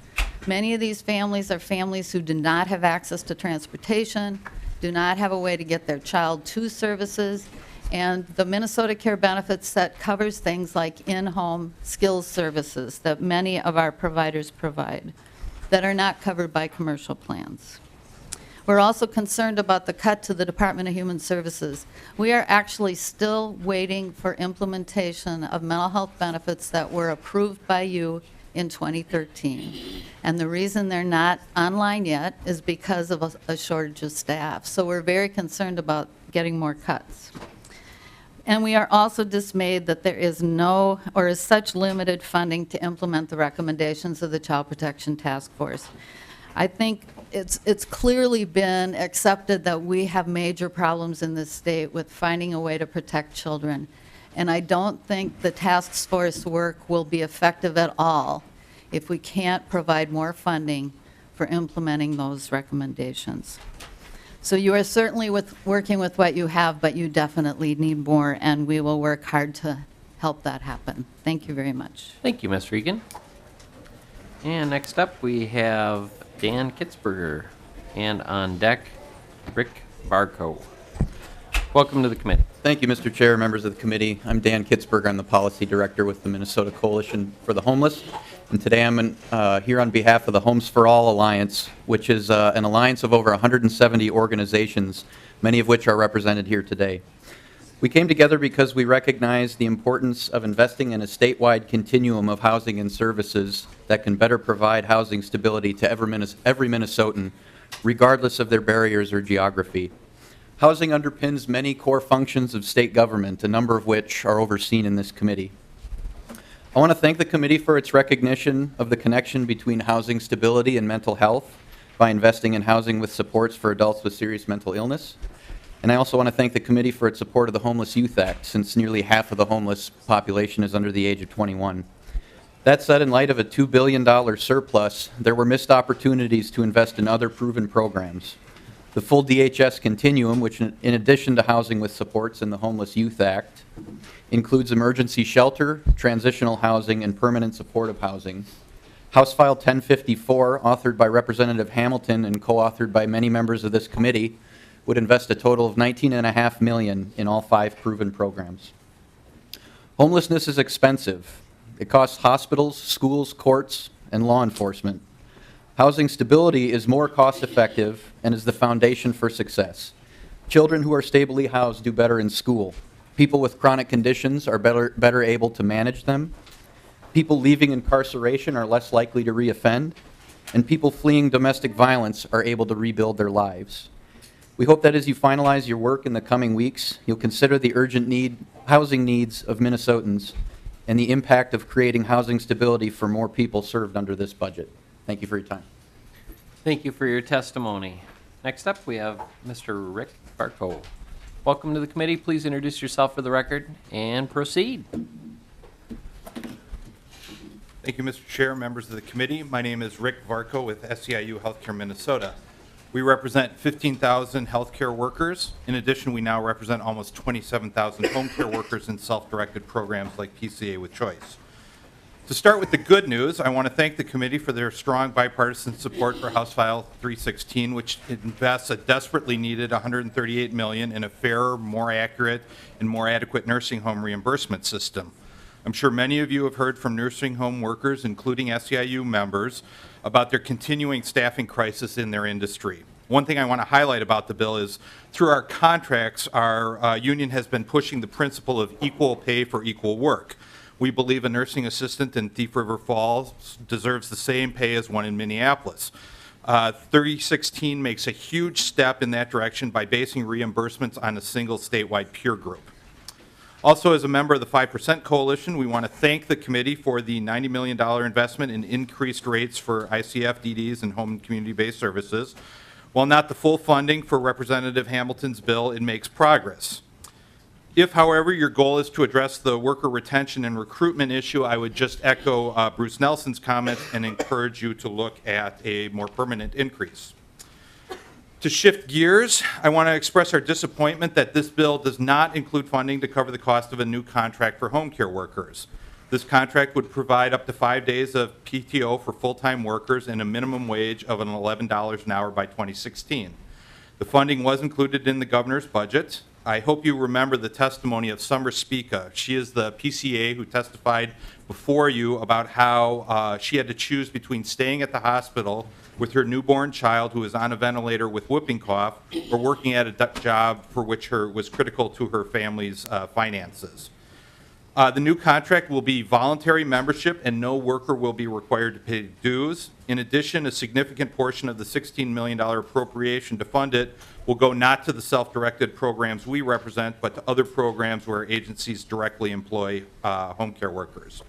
Many of these families are families who do not have access to transportation, do not have a way to get their child to services, and the Minnesota Care Benefits Set covers things like in-home skills services that many of our providers provide that are not covered by commercial plans. We're also concerned about the cut to the Department of Human Services. We are actually still waiting for implementation of mental health benefits that were approved by you in 2013. And the reason they're not online yet is because of a shortage of staff. So we're very concerned about getting more cuts. And we are also dismayed that there is no, or is such limited funding to implement the recommendations of the Child Protection Task Force. I think it's clearly been accepted that we have major problems in this state with finding a way to protect children. And I don't think the task force work will be effective at all if we can't provide more funding for implementing those recommendations. So you are certainly working with what you have, but you definitely need more, and we will work hard to help that happen. Thank you very much. Thank you, Ms. Regan. And next up, we have Dan Kitzberger, and on deck, Rick Barco. Welcome to the committee. Thank you, Mr. Chair, members of the committee. I'm Dan Kitzberger. I'm the policy director with the Minnesota Coalition for the Homeless. And today I'm here on behalf of the Homes for All Alliance, which is an alliance of over 170 organizations, many of which are represented here today. We came together because we recognize the importance of investing in a statewide continuum of housing and services that can better provide housing stability to every Minnesotan, regardless of their barriers or geography. Housing underpins many core functions of state government, a number of which are overseen in this committee. I want to thank the committee for its recognition of the connection between housing stability and mental health by investing in housing with supports for adults with serious mental illness. And I also want to thank the committee for its support of the Homeless Youth Act, since nearly half of the homeless population is under the age of 21. That said, in light of a $2 billion surplus, there were missed opportunities to invest in other proven programs. The full DHS continuum, which in addition to housing with supports in the Homeless Youth Act, includes emergency shelter, transitional housing, and permanent supportive housing. House File 1054, authored by Representative Hamilton and co-authored by many members of this committee, would invest a total of $19.5 million in all 5 proven programs. Homelessness is expensive. It costs hospitals, schools, courts, and law enforcement. Housing stability is more cost-effective and is the foundation for success. Children who are stably housed do better in school. People with chronic conditions are better able to manage them. People leaving incarceration are less likely to reoffend. And people fleeing domestic violence are able to rebuild their lives. We hope that as you finalize your work in the coming weeks, you'll consider the urgent housing needs of Minnesotans and the impact of creating housing stability for more people served under this budget. Thank you for your time. Thank you for your testimony. Next up, we have Mr. Rick Barco. Welcome to the committee. Please introduce yourself for the record and proceed. Thank you, Mr. Chair, members of the committee. My name is Rick Varco with SEIU Healthcare Minnesota. We represent 15,000 healthcare workers. In addition, we now represent almost 27,000 home care workers in self-directed programs like PCA with Choice. To start with the good news, I want to thank the committee for their strong bipartisan support for House File 316, which invests a desperately needed $138 million in a fairer, more accurate, and more adequate nursing home reimbursement system. I'm sure many of you have heard from nursing home workers, including SEIU members, about their continuing staffing crisis in their industry. One thing I want to highlight about the bill is through our contracts, our union has been pushing the principle of equal pay for equal work. We believe a nursing assistant in Thief River Falls deserves the same pay as one in Minneapolis. 3016 makes a huge step in that direction by basing reimbursements on a single statewide peer group. Also, as a member of the 5% Coalition, we want to thank the committee for the $90 million investment in increased rates for ICF, DDs, and home and community-based services. While not the full funding for Representative Hamilton's bill, it makes progress. If, however, your goal is to address the worker retention and recruitment issue, I would just echo Bruce Nelson's comments and encourage you to look at a more permanent increase. To shift gears, I want to express our disappointment that this bill does not include funding to cover the cost of a new contract for home care workers. This contract would provide up to 5 days of PTO for full-time workers and a minimum wage of an $11 an hour by 2016. The funding was included in the governor's budget. I hope you remember the testimony of Summer Spica. She is the PCA who testified before you about how she had to choose between staying at the hospital with her newborn child who is on a ventilator with whooping cough or working at a job for which was critical to her family's finances. The new contract will be voluntary membership and no worker will be required to pay dues. In addition, a significant portion of the $16 million appropriation to fund it will go not to the self-directed programs we represent, but to other programs where agencies directly employ home care workers.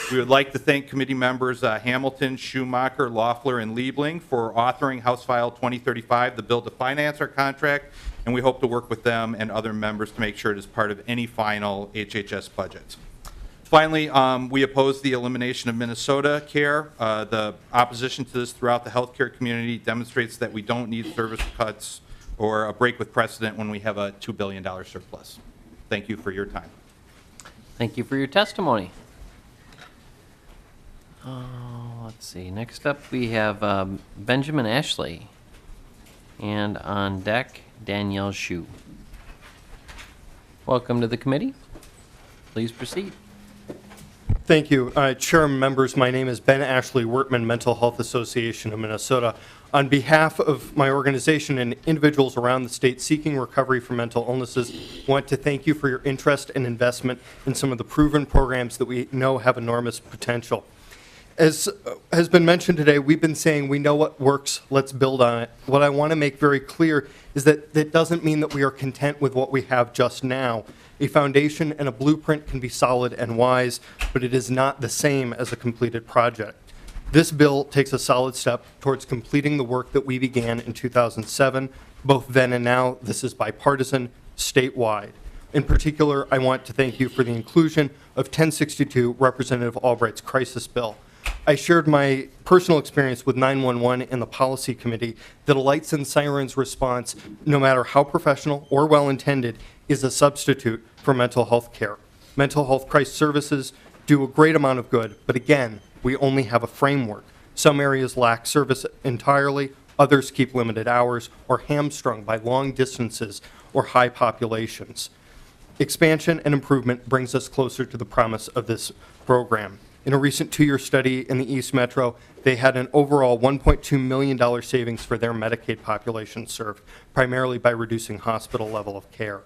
We would like to thank committee members Hamilton, Schumacher, Loeffler, and Liebling for authoring House File 2035, the bill to finance our contract, and we hope to work with them and other members to make sure it is part of any final HHS budget. Finally, we oppose the elimination of Minnesota Care. The opposition to this throughout the healthcare community demonstrates that we don't need service cuts or a break with precedent when we have a $2 billion surplus. Thank you for your time. Thank you for your testimony. Let's see. Next up, we have Benjamin Ashley, and on deck, Danielle Shu. Welcome to the committee. Please proceed. Thank you. Chair and members, my name is Ben Ashley, Wortman Mental Health Association of Minnesota. On behalf of my organization and individuals around the state seeking recovery from mental illnesses, I want to thank you for your interest and investment in some of the proven programs that we know have enormous potential. As has been mentioned today, we've been saying we know what works, let's build on it. What I want to make very clear is that that doesn't mean that we are content with what we have just now. A foundation and a blueprint can be solid and wise, but it is not the same as a completed project. This bill takes a solid step towards completing the work that we began in 2007. Both then and now, this is bipartisan, statewide. In particular, I want to thank you for the inclusion of 1062, Representative Albright's crisis bill. I shared my personal experience with 911 in the policy committee that a lights and sirens response, no matter how professional or well-intended, is a substitute for mental health care. Mental health crisis services do a great amount of good, but again, we only have a framework. Some areas lack service entirely, others keep limited hours, or hamstrung by long distances or high populations. Expansion and improvement brings us closer to the promise of this program. In a recent 2-year study in the East Metro, they had an overall $1.2 million savings for their Medicaid population served, primarily by reducing hospital level of care.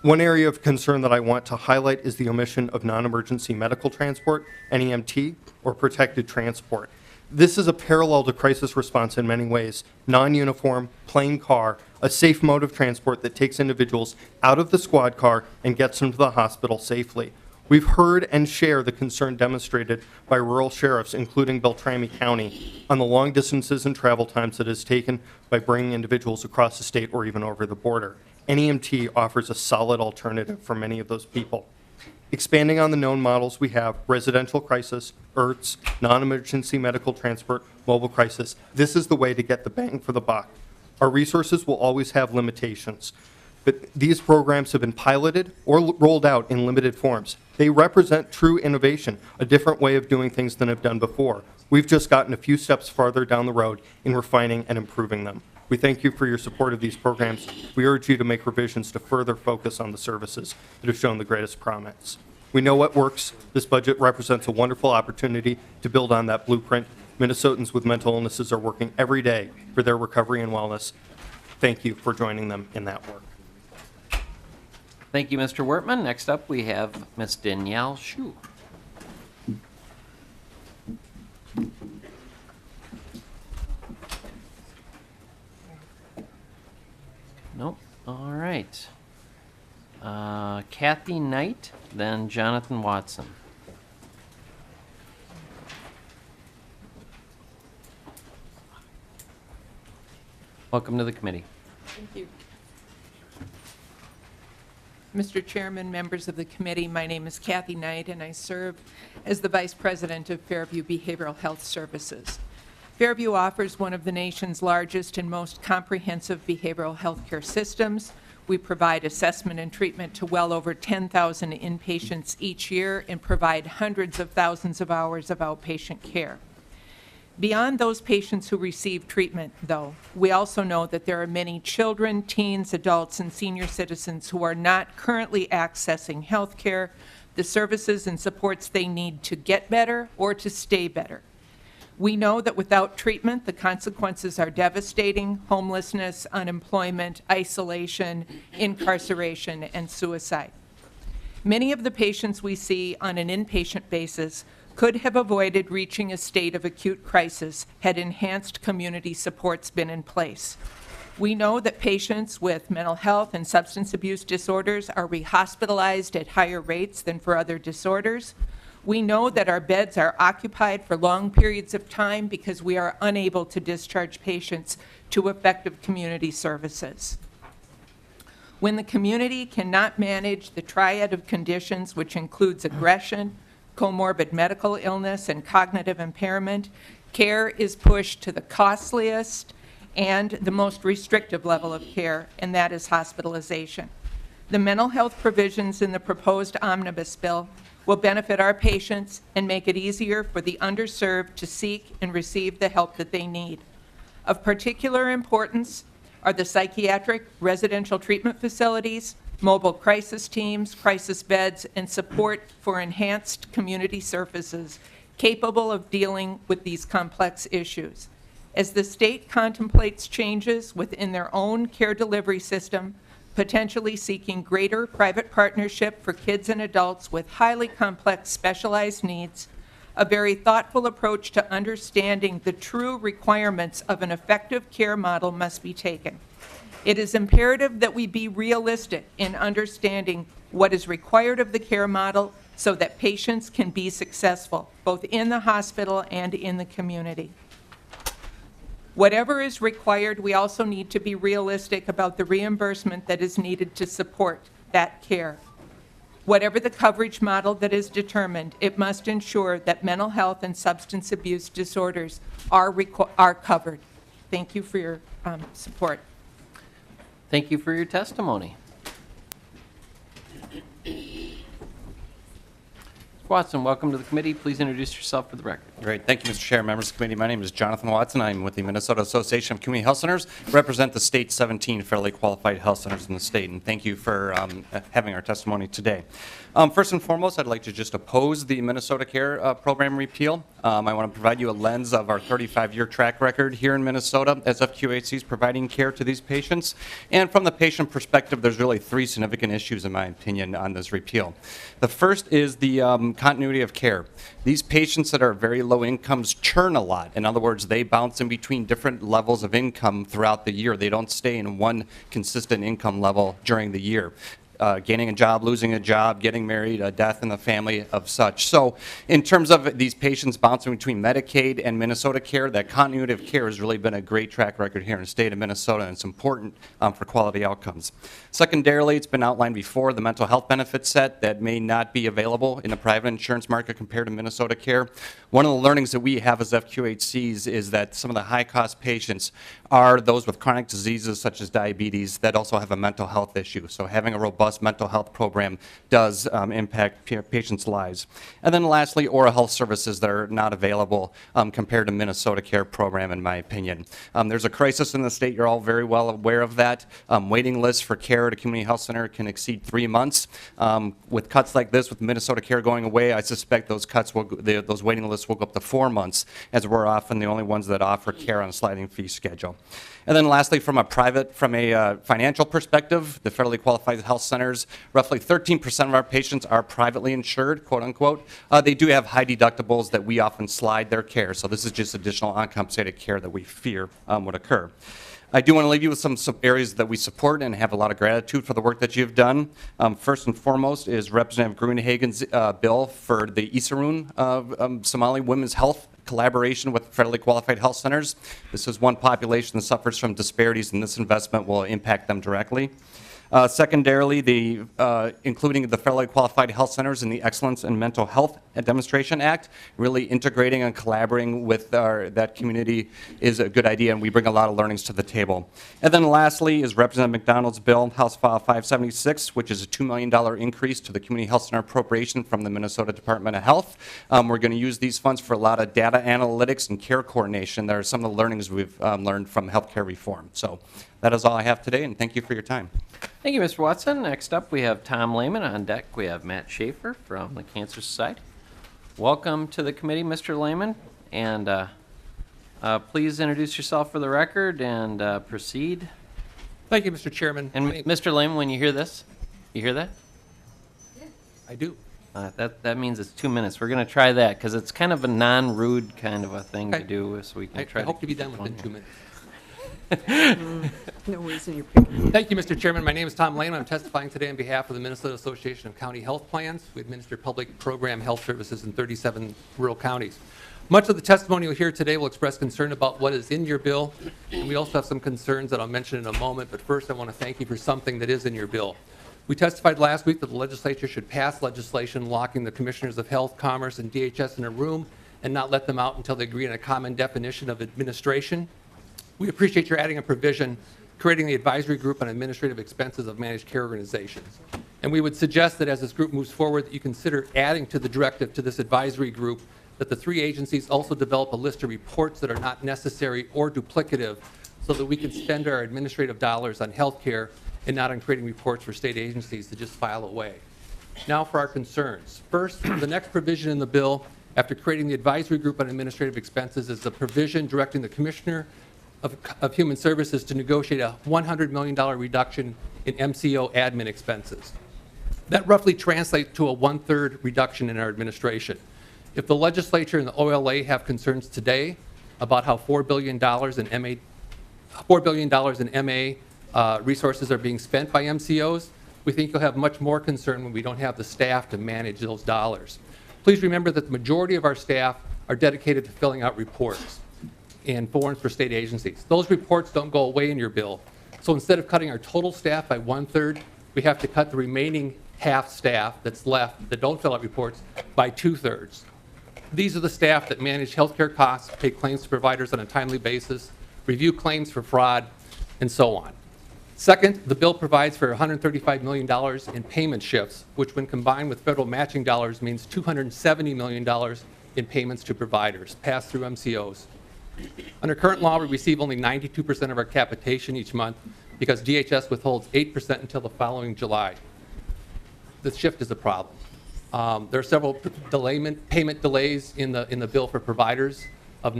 One area of concern that I want to highlight is the omission of non-emergency medical transport, NEMT, or protected transport. This is a parallel to crisis response in many ways. Non-uniform, plain car, a safe mode of transport that takes individuals out of the squad car and gets them to the hospital safely. We've heard and share the concern demonstrated by rural sheriffs, including Beltrami County, on the long distances and travel times that it has taken by bringing individuals across the state or even over the border. NEMT offers a solid alternative for many of those people. Expanding on the known models we have, residential crisis, IRTs, non-emergency medical transport, mobile crisis, this is the way to get the bang for the buck. Our resources will always have limitations, but these programs have been piloted or rolled out in limited forms. They represent true innovation, a different way of doing things than have done before. We've just gotten a few steps farther down the road in refining and improving them. We thank you for your support of these programs. We urge you to make revisions to further focus on the services that have shown the greatest promise. We know what works. This budget represents a wonderful opportunity to build on that blueprint. Minnesotans with mental illnesses are working every day for their recovery and wellness. Thank you for joining them in that work. Thank you, Mr. Wortman. Next up, we have Ms. Danielle Shu. Nope. All right. Kathy Knight, then Jonathan Watson. Welcome to the committee. Thank you. Mr. Chairman, members of the committee, my name is Kathy Knight, and I serve as the Vice President of Fairview Behavioral Health Services. Fairview offers one of the nation's largest and most comprehensive behavioral health care systems. We provide assessment and treatment to well over 10,000 inpatients each year and provide hundreds of thousands of hours of outpatient care. Beyond those patients who receive treatment, though, we also know that there are many children, teens, adults, and senior citizens who are not currently accessing health care, the services and supports they need to get better or to stay better. We know that without treatment, the consequences are devastating: homelessness, unemployment, isolation, incarceration, and suicide. Many of the patients we see on an inpatient basis could have avoided reaching a state of acute crisis had enhanced community supports been in place. We know that patients with mental health and substance abuse disorders are rehospitalized at higher rates than for other disorders. We know that our beds are occupied for long periods of time because we are unable to discharge patients to effective community services. When the community cannot manage the triad of conditions, which includes aggression, comorbid medical illness, and cognitive impairment, care is pushed to the costliest and the most restrictive level of care, and that is hospitalization. The mental health provisions in the proposed Omnibus bill will benefit our patients and make it easier for the underserved to seek and receive the help that they need. Of particular importance are the psychiatric residential treatment facilities, mobile crisis teams, crisis beds, and support for enhanced community services capable of dealing with these complex issues. As the state contemplates changes within their own care delivery system, potentially seeking greater private partnership for kids and adults with highly complex specialized needs, a very thoughtful approach to understanding the true requirements of an effective care model must be taken. It is imperative that we be realistic in understanding what is required of the care model so that patients can be successful, both in the hospital and in the community. Whatever is required, we also need to be realistic about the reimbursement that is needed to support that care. Whatever the coverage model that is determined, it must ensure that mental health and substance abuse disorders are covered. Thank you for your support. Thank you for your testimony. Watson, welcome to the committee. Please introduce yourself for the record. Great. Thank you, Mr. Chair, members of the committee. My name is Jonathan Watson. I'm with the Minnesota Association of Community Health Centers, represent the state's 17 federally qualified health centers in the state, and thank you for having our testimony today. First and foremost, I'd like to just oppose the Minnesota Care Program repeal. I want to provide you a lens of our 35-year track record here in Minnesota as FQHCs providing care to these patients. And from the patient perspective, there's really three significant issues, in my opinion, on this repeal. The first is the continuity of care. These patients that are very low incomes churn a lot. In other words, they bounce in between different levels of income throughout the year. They don't stay in one consistent income level during the year. gaining a job, losing a job, getting married, a death in the family of such. So in terms of these patients bouncing between Medicaid and Minnesota Care, that continuity of care has really been a great track record here in the state of Minnesota, and it's important for quality outcomes. Secondarily, it's been outlined before, the mental health benefit set that may not be available in the private insurance market compared to Minnesota Care. One of the learnings that we have as FQHCs is that some of the high-cost patients are those with chronic diseases such as diabetes that also have a mental health issue. So having a robust mental health program does impact patients' lives. And then lastly, oral health services that are not available compared to Minnesota Care program, in my opinion. There's a crisis in the state. You're all very well aware of that. Waiting lists for care at a community health center can exceed 3 months. With cuts like this, with Minnesota Care going away, I suspect those cuts will, those waiting lists will go up to 4 months, as we're often the only ones that offer care on a sliding fee schedule. And then lastly, from a financial perspective, the federally qualified health centers, roughly 13% of our patients are privately insured, quote unquote. They do have high deductibles that we often slide their care. So this is just additional uncompensated care that we fear would occur. I do want to leave you with some areas that we support and have a lot of gratitude for the work that you've done. First and foremost is Representative Gruenhagen's bill for the Isarun Somali Women's Health collaboration with federally qualified health centers. This is one population that suffers from disparities, and this investment will impact them directly. Secondarily, including the federally qualified health centers in the Excellence in Mental Health Demonstration Act, really integrating and collaborating with that community is a good idea, and we bring a lot of learnings to the table. And then lastly is Representative McDonald's bill, House File 576, which is a $2 million increase to the Community Health Center appropriation from the Minnesota Department of Health. We're going to use these funds for a lot of data analytics and care coordination. There are some of the learnings we've learned from healthcare reform. So that is all I have today, and thank you for your time. Thank you, Mr. Watson. Next up, we have Tom Lehman. On deck, we have Matt Schaefer from the Cancer Society. Welcome to the committee, Mr. Lehman, and please introduce yourself for the record and proceed. Thank you, Mr. Chairman. And Mr. Lehman, when you hear this, you hear that? Yeah, I do. That means it's 2 minutes. We're going to try that because it's kind of a non-rude kind of a thing to do, so we can try. I hope to be done within 2 minutes. No reason you're picking. Thank you, Mr. Chairman. My name is Tom Lehman. I'm testifying today on behalf of the Minnesota Association of County Health Plans. We administer public program health services in 37 rural counties. Much of the testimony you'll hear today will express concern about what is in your bill, and we also have some concerns that I'll mention in a moment, but first I want to thank you for something that is in your bill. We testified last week that the legislature should pass legislation locking the commissioners of health, commerce, and DHS in a room and not let them out until they agree on a common definition of administration. We appreciate your adding a provision creating the advisory group on administrative expenses of managed care organizations. And we would suggest that as this group moves forward, that you consider adding to the directive to this advisory group that the 3 agencies also develop a list of reports that are not necessary or duplicative so that we can spend our administrative dollars on health care and not on creating reports for state agencies to just file away. Now for our concerns. First, the next provision in the bill, after creating the advisory group on administrative expenses, is the provision directing the Commissioner of Human Services to negotiate a $100 million reduction in MCO admin expenses. That roughly translates to a 1/3 reduction in our administration. If the legislature and the OLA have concerns today about how $4 billion in MA resources are being spent by MCOs, we think you'll have much more concern when we don't have the staff to manage those dollars. Please remember that the majority of our staff are dedicated to filling out reports and forms for state agencies. Those reports don't go away in your bill. So instead of cutting our total staff by 1/3, we have to cut the remaining half staff that's left that don't fill out reports by 2/3. These are the staff that manage healthcare costs, pay claims to providers on a timely basis, review claims for fraud, and so on. Second, the bill provides for $135 million in payment shifts, which when combined with federal matching dollars means $270 million in payments to providers passed through MCOs. Under current law, we receive only 92% of our capitation each month because DHS withholds 8% until the following July. This shift is a problem. There are several payment delays in the bill for providers of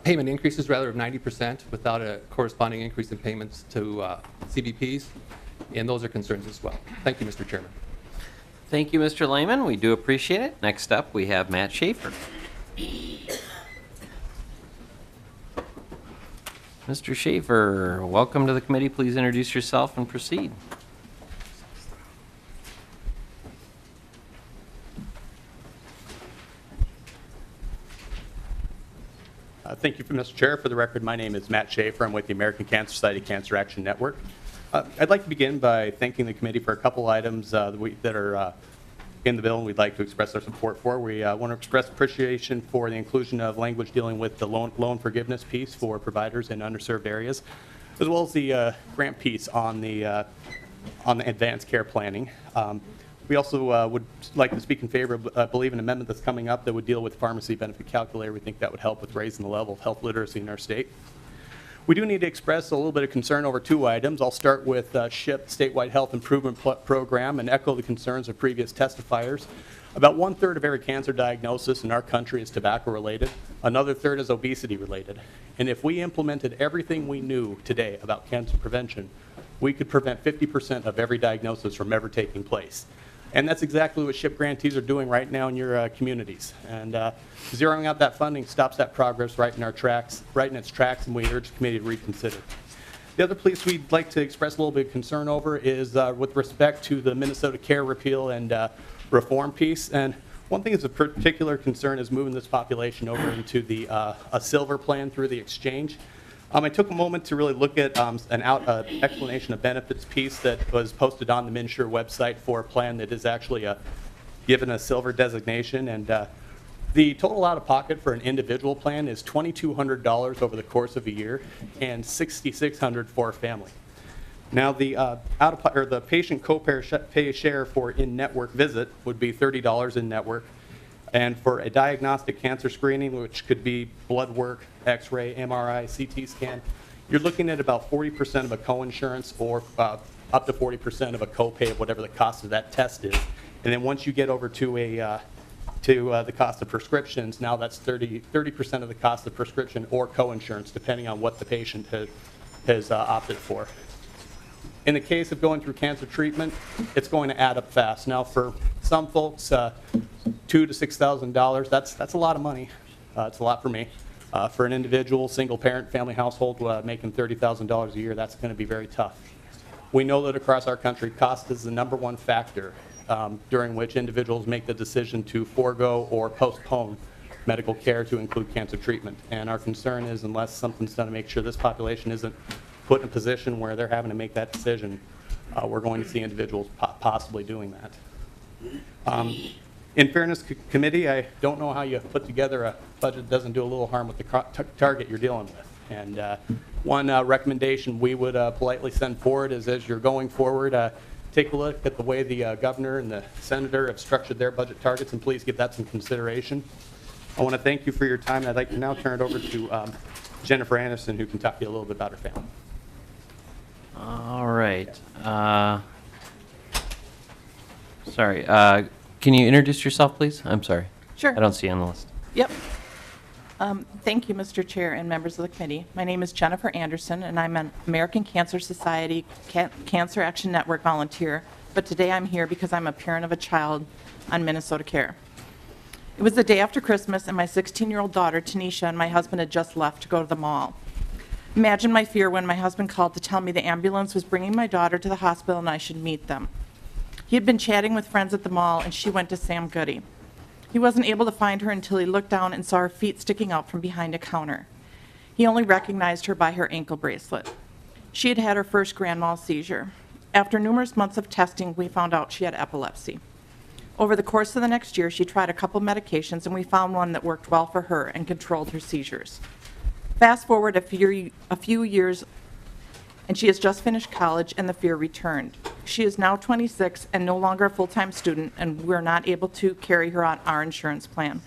payment increases rather of 90% without a corresponding increase in payments to CBPs, and those are concerns as well. Thank you, Mr. Chairman. Thank you, Mr. Lehman. We do appreciate it. Next up, we have Matt Schaefer. Mr. Schaefer, welcome to the committee. Please introduce yourself and proceed. Thank you, Mr. Chair. For the record, my name is Matt Schaefer. I'm with the American Cancer Society Cancer Action Network. I'd like to begin by thanking the committee for a couple items that are in the bill and we'd like to express our support for. We want to express appreciation for the inclusion of language dealing with the loan forgiveness piece for providers in underserved areas, as well as the grant piece on the advanced care planning. We also would like to speak in favor of, I believe, an amendment that's coming up that would deal with pharmacy benefit calculator. We think that would help with raising the level of health literacy in our state. We do need to express a little bit of concern over two items. I'll start with SHIP, Statewide Health Improvement Program, and echo the concerns of previous testifiers. About 1/3 of every cancer diagnosis in our country is tobacco-related. Another third is obesity-related. And if we implemented everything we knew today about cancer prevention, we could prevent 50% of every diagnosis from ever taking place. And that's exactly what SHIP grantees are doing right now in your communities. And zeroing out that funding stops that progress right in its tracks, and we urge the committee to reconsider. The other piece we'd like to express a little bit of concern over is with respect to the Minnesota Care repeal and reform piece. And one thing that's of particular concern is moving this population over into the a silver plan through the exchange. I took a moment to really look at an explanation of benefits piece that was posted on the MNsure website for a plan that is actually given a silver designation. And the total out-of-pocket for an individual plan is $2,200 over the course of a year and $6,600 for a family. Now, the the patient co-pay share for in-network visit would be $30 in-network. And for a diagnostic cancer screening, which could be blood work, X-ray, MRI, CT scan, you're looking at about 40% of a coinsurance or up to 40% of a copay of whatever the cost of that test is. And then once you get over to the cost of prescriptions, now that's 30% of the cost of prescription or coinsurance, depending on what the patient has opted for. In the case of going through cancer treatment, it's going to add up fast. Now, for some folks, $2,000 to $6,000, that's a lot of money. It's a lot for me. For an individual, single-parent, family household making $30,000 a year, that's going to be very tough. We know that across our country, cost is the #1 factor during which individuals make the decision to forego or postpone medical care to include cancer treatment. And our concern is, unless something's done to make sure this population isn't put in a position where they're having to make that decision, we're going to see individuals possibly doing that. In fairness, committee, I don't know how you put together a budget that doesn't do a little harm with the target you're dealing with. And one recommendation we would politely send forward is, as you're going forward, take a look at the way the governor and the senator have structured their budget targets, and please give that some consideration. I want to thank you for your time, and I'd like to now turn it over to Jennifer Anderson, who can talk to you a little bit about her family. All right. Sorry. Can you introduce yourself, please? I'm sorry. Sure. I don't see you on the list. Yep. Thank you, Mr. Chair and members of the committee. My name is Jennifer Anderson, and I'm an American Cancer Society Cancer Action Network volunteer, but today I'm here because I'm a parent of a child on Minnesota Care. It was the day after Christmas, and my 16-year-old daughter, Tanisha, and my husband had just left to go to the mall. Imagine my fear when my husband called to tell me the ambulance was bringing my daughter to the hospital and I should meet them. He had been chatting with friends at the mall, and she went to Sam Goody. He wasn't able to find her until he looked down and saw her feet sticking out from behind a counter. He only recognized her by her ankle bracelet. She had had her first grand mal seizure. After numerous months of testing, we found out she had epilepsy. Over the course of the next year, she tried a couple medications, and we found one that worked well for her and controlled her seizures. Fast forward a few years, and she has just finished college, and the fear returned. She is now 26 and no longer a full-time student, and we're not able to carry her on our insurance plan.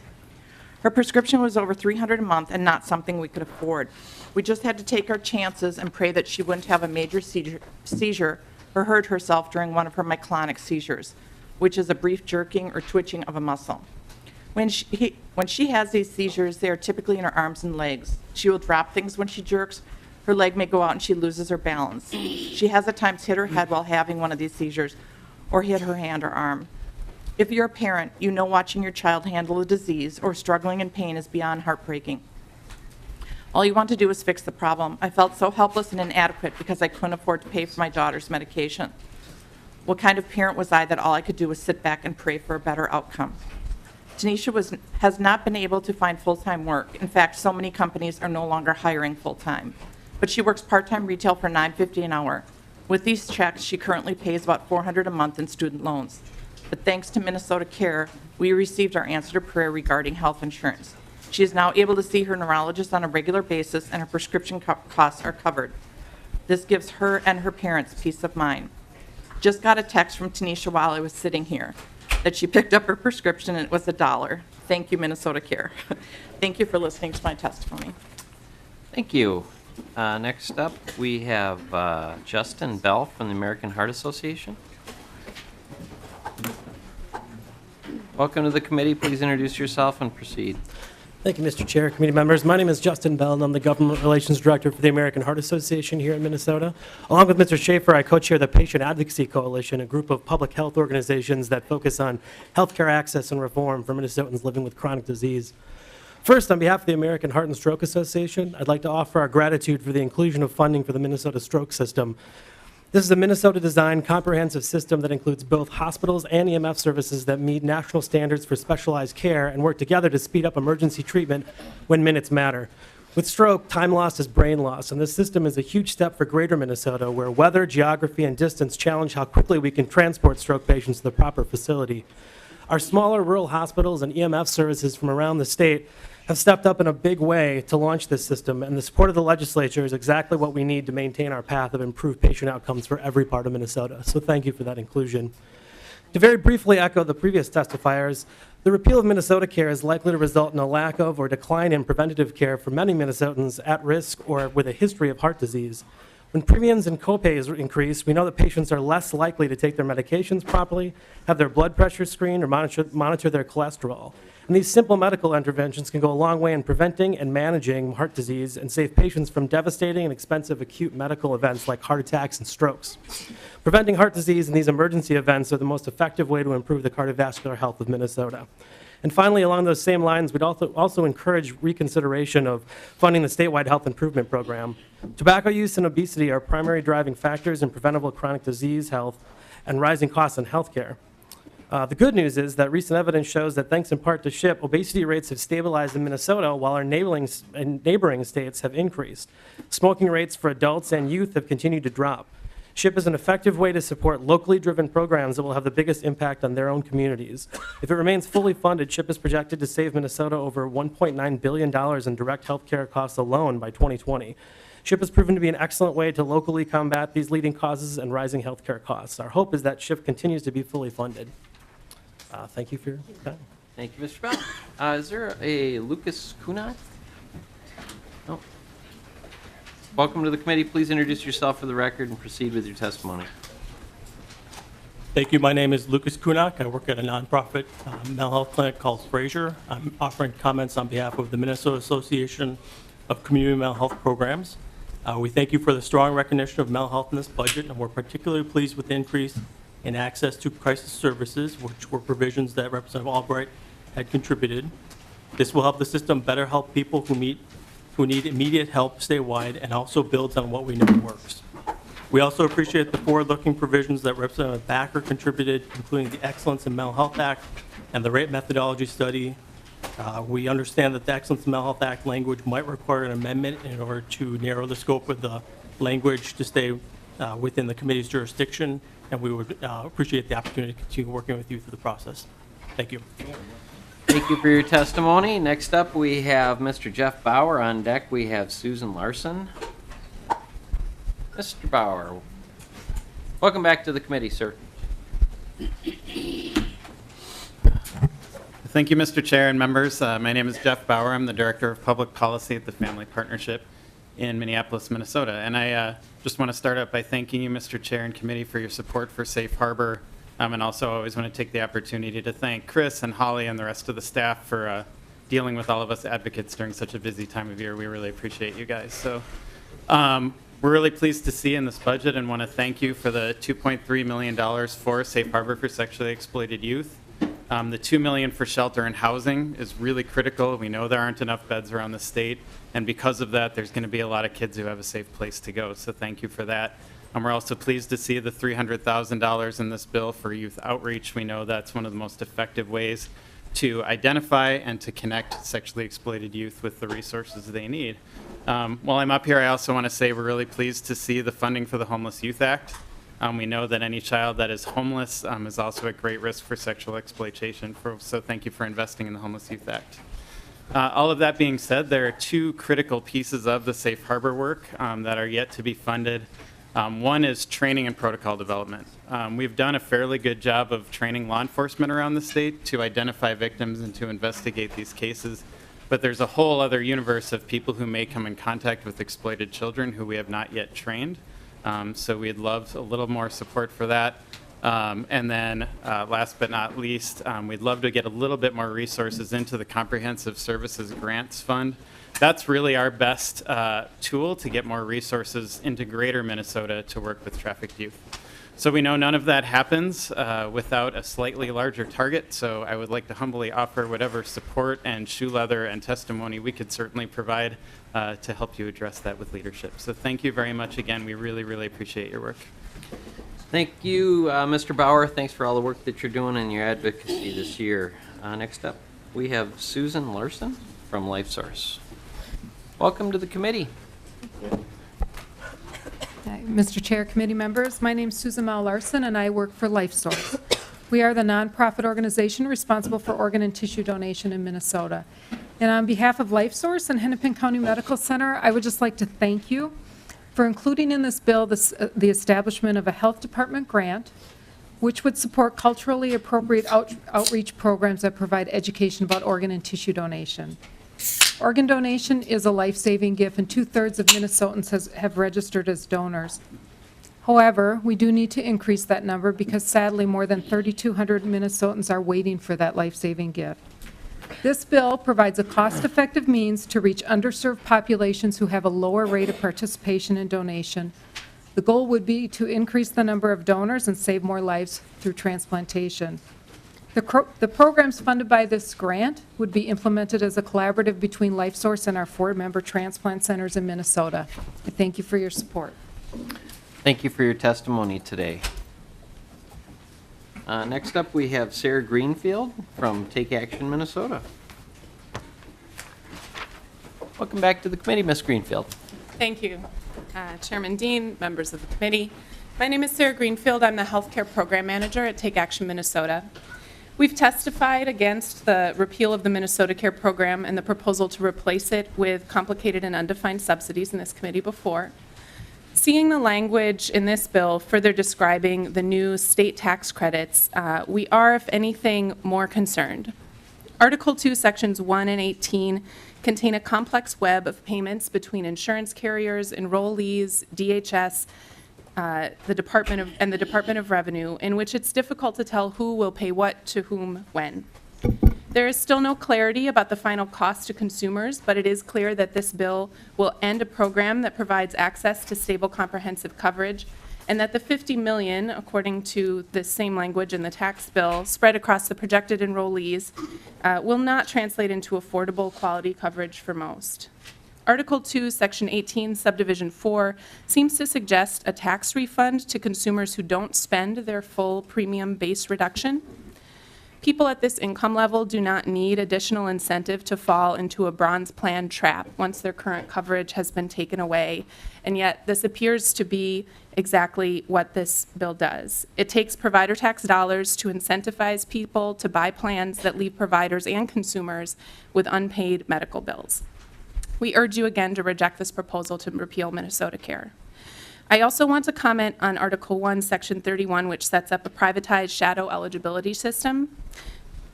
Her prescription was over $300 a month and not something we could afford. We just had to take our chances and pray that she wouldn't have a major seizure or hurt herself during one of her myoclonic seizures, which is a brief jerking or twitching of a muscle. When she has these seizures, they are typically in her arms and legs. She will drop things when she jerks. Her leg may go out and she loses her balance. She has at times hit her head while having one of these seizures or hit her hand or arm. If you're a parent, you know watching your child handle a disease or struggling in pain is beyond heartbreaking. All you want to do is fix the problem. I felt so helpless and inadequate because I couldn't afford to pay for my daughter's medication. What kind of parent was I that all I could do was sit back and pray for a better outcome? Tanisha has not been able to find full-time work. In fact, so many companies are no longer hiring full-time. But she works part-time retail for $9.50 an hour. With these checks, she currently pays about $400 a month in student loans. But thanks to Minnesota Care, we received our answer to prayer regarding health insurance. She is now able to see her neurologist on a regular basis, and her prescription costs are covered. This gives her and her parents peace of mind. Just got a text from Tanisha while I was sitting here that she picked up her prescription and it was $1. Thank you, Minnesota Care. Thank you for listening to my testimony. Thank you. Next up, we have Justin Bell from the American Heart Association. Welcome to the committee. Please introduce yourself and proceed. Thank you, Mr. Chair, committee members. My name is Justin Bell, and I'm the Government Relations Director for the American Heart Association here in Minnesota. Along with Mr. Schaefer, I co-chair the Patient Advocacy Coalition, a group of public health organizations that focus on healthcare access and reform for Minnesotans living with chronic disease. First, on behalf of the American Heart and Stroke Association, I'd like to offer our gratitude for the inclusion of funding for the Minnesota Stroke System. This is a Minnesota-designed comprehensive system that includes both hospitals and EMF services that meet national standards for specialized care and work together to speed up emergency treatment when minutes matter. With stroke, time lost is brain loss, and this system is a huge step for greater Minnesota, where weather, geography, and distance challenge how quickly we can transport stroke patients to the proper facility. Our smaller rural hospitals and EMF services from around the state have stepped up in a big way to launch this system, and the support of the legislature is exactly what we need to maintain our path of improved patient outcomes for every part of Minnesota. So thank you for that inclusion. To very briefly echo the previous testifiers, the repeal of Minnesota Care is likely to result in a lack of or decline in preventative care for many Minnesotans at risk or with a history of heart disease. When premiums and copays increase, we know that patients are less likely to take their medications properly, have their blood pressure screened, or monitor their cholesterol. And these simple medical interventions can go a long way in preventing and managing heart disease and save patients from devastating and expensive acute medical events like heart attacks and strokes. Preventing heart disease and these emergency events are the most effective way to improve the cardiovascular health of Minnesota. And finally, along those same lines, we'd also encourage reconsideration of funding the statewide health improvement program. Tobacco use and obesity are primary driving factors in preventable chronic disease, health, and rising costs in healthcare. The good news is that recent evidence shows that thanks in part to SHIP, obesity rates have stabilized in Minnesota while our neighboring states have increased. Smoking rates for adults and youth have continued to drop. SHIP is an effective way to support locally driven programs that will have the biggest impact on their own communities. If it remains fully funded, SHIP is projected to save Minnesota over $1.9 billion in direct health care costs alone by 2020. SHIP has proven to be an excellent way to locally combat these leading causes and rising health care costs. Our hope is that SHIP continues to be fully funded. Thank you for your time. Thank you, Mr. Bell. Is there a Lucas Kunat? No. Welcome to the committee. Please introduce yourself for the record and proceed with your testimony. Thank you. My name is Lucas Kunak. I work at a nonprofit mental health clinic called Fraser. I'm offering comments on behalf of the Minnesota Association of Community Mental Health Programs. We thank you for the strong recognition of mental health in this budget, and we're particularly pleased with the increase in access to crisis services, which were provisions that Representative Albright had contributed. This will help the system better help people who need immediate help statewide, and also builds on what we know works. We also appreciate the forward-looking provisions that Representative Backer contributed, including the Excellence in Mental Health Act and the rate methodology study. We understand that the Excellence in Mental Health Act language might require an amendment in order to narrow the scope of the language to stay within the committee's jurisdiction, and we would appreciate the opportunity to continue working with you through the process. Thank you. Thank you for your testimony. Next up, we have Mr. Jeff Bauer. On deck, we have Susan Larson. Mr. Bauer, welcome back to the committee, sir. Thank you, Mr. Chair and members. My name is Jeff Bauer. I'm the Director of Public Policy at the Family Partnership in Minneapolis, Minnesota. And I just want to start out by thanking you, Mr. Chair and committee, for your support for Safe Harbor. And also I always want to take the opportunity to thank Chris and Holly and the rest of the staff for dealing with all of us advocates during such a busy time of year. We really appreciate you guys. So we're really pleased to see in this budget and want to thank you for the $2.3 million for Safe Harbor for sexually exploited youth. The $2 million for shelter and housing is really critical. We know there aren't enough beds around the state, and because of that, there's going to be a lot of kids who have a safe place to go. So thank you for that. We're also pleased to see the $300,000 in this bill for youth outreach. We know that's one of the most effective ways to identify and to connect sexually exploited youth with the resources they need. While I'm up here, I also want to say we're really pleased to see the funding for the Homeless Youth Act. We know that any child that is homeless is also at great risk for sexual exploitation, so thank you for investing in the Homeless Youth Act. All of that being said, there are two critical pieces of the safe harbor work that are yet to be funded. One is training and protocol development. We've done a fairly good job of training law enforcement around the state to identify victims and to investigate these cases, but there's a whole other universe of people who may come in contact with exploited children who we have not yet trained. So we'd love a little more support for that. And then last but not least, we'd love to get a little bit more resources into the Comprehensive Services Grants Fund. That's really our best tool to get more resources into greater Minnesota to work with trafficked youth. So we know none of that happens without a slightly larger target, so I would like to humbly offer whatever support and shoe leather and testimony we could certainly provide to help you address that with leadership. So thank you very much again. We really, really appreciate your work. Thank you, Mr. Bauer. Thanks for all the work that you're doing and your advocacy this year. Next up, we have Susan Larson from LifeSource. Welcome to the committee. Hi, Mr. Chair, committee members, my name is Susan Mal Larson and I work for LifeSource. We are the nonprofit organization responsible for organ and tissue donation in Minnesota. And on behalf of LifeSource and Hennepin County Medical Center, I would just like to thank you for including in this bill the establishment of a health department grant, which would support culturally appropriate outreach programs that provide education about organ and tissue donation. Organ donation is a life-saving gift, and 2/3 of Minnesotans have registered as donors. However, we do need to increase that number because sadly more than 3,200 Minnesotans are waiting for that life-saving gift. This bill provides a cost-effective means to reach underserved populations who have a lower rate of participation in donation. The goal would be to increase the number of donors and save more lives through transplantation. The programs funded by this grant would be implemented as a collaborative between LifeSource and our 4-member transplant centers in Minnesota. I thank you for your support. Thank you for your testimony today. Next up, we have Sarah Greenfield from Take Action Minnesota. Welcome back to the committee, Ms. Greenfield. Thank you, Chairman Dean, members of the committee. My name is Sarah Greenfield. I'm the Healthcare Program Manager at Take Action Minnesota. We've testified against the repeal of the Minnesota Care Program and the proposal to replace it with complicated and undefined subsidies in this committee before. Seeing the language in this bill further describing the new state tax credits, we are, if anything, more concerned. Article 2, Sections 1 and 18 contain a complex web of payments between insurance carriers, enrollees, DHS, the Department of Revenue, in which it's difficult to tell who will pay what to whom when. There is still no clarity about the final cost to consumers, but it is clear that this bill will end a program that provides access to stable comprehensive coverage, and that the $50 million, according to the same language in the tax bill, spread across the projected enrollees, will not translate into affordable quality coverage for most. Article 2, Section 18, Subdivision 4 seems to suggest a tax refund to consumers who don't spend their full premium base reduction. People at this income level do not need additional incentive to fall into a bronze plan trap once their current coverage has been taken away, and yet this appears to be exactly what this bill does. It takes provider tax dollars to incentivize people to buy plans that leave providers and consumers with unpaid medical bills. We urge you again to reject this proposal to repeal Minnesota Care. I also want to comment on Article 1, Section 31, which sets up a privatized shadow eligibility system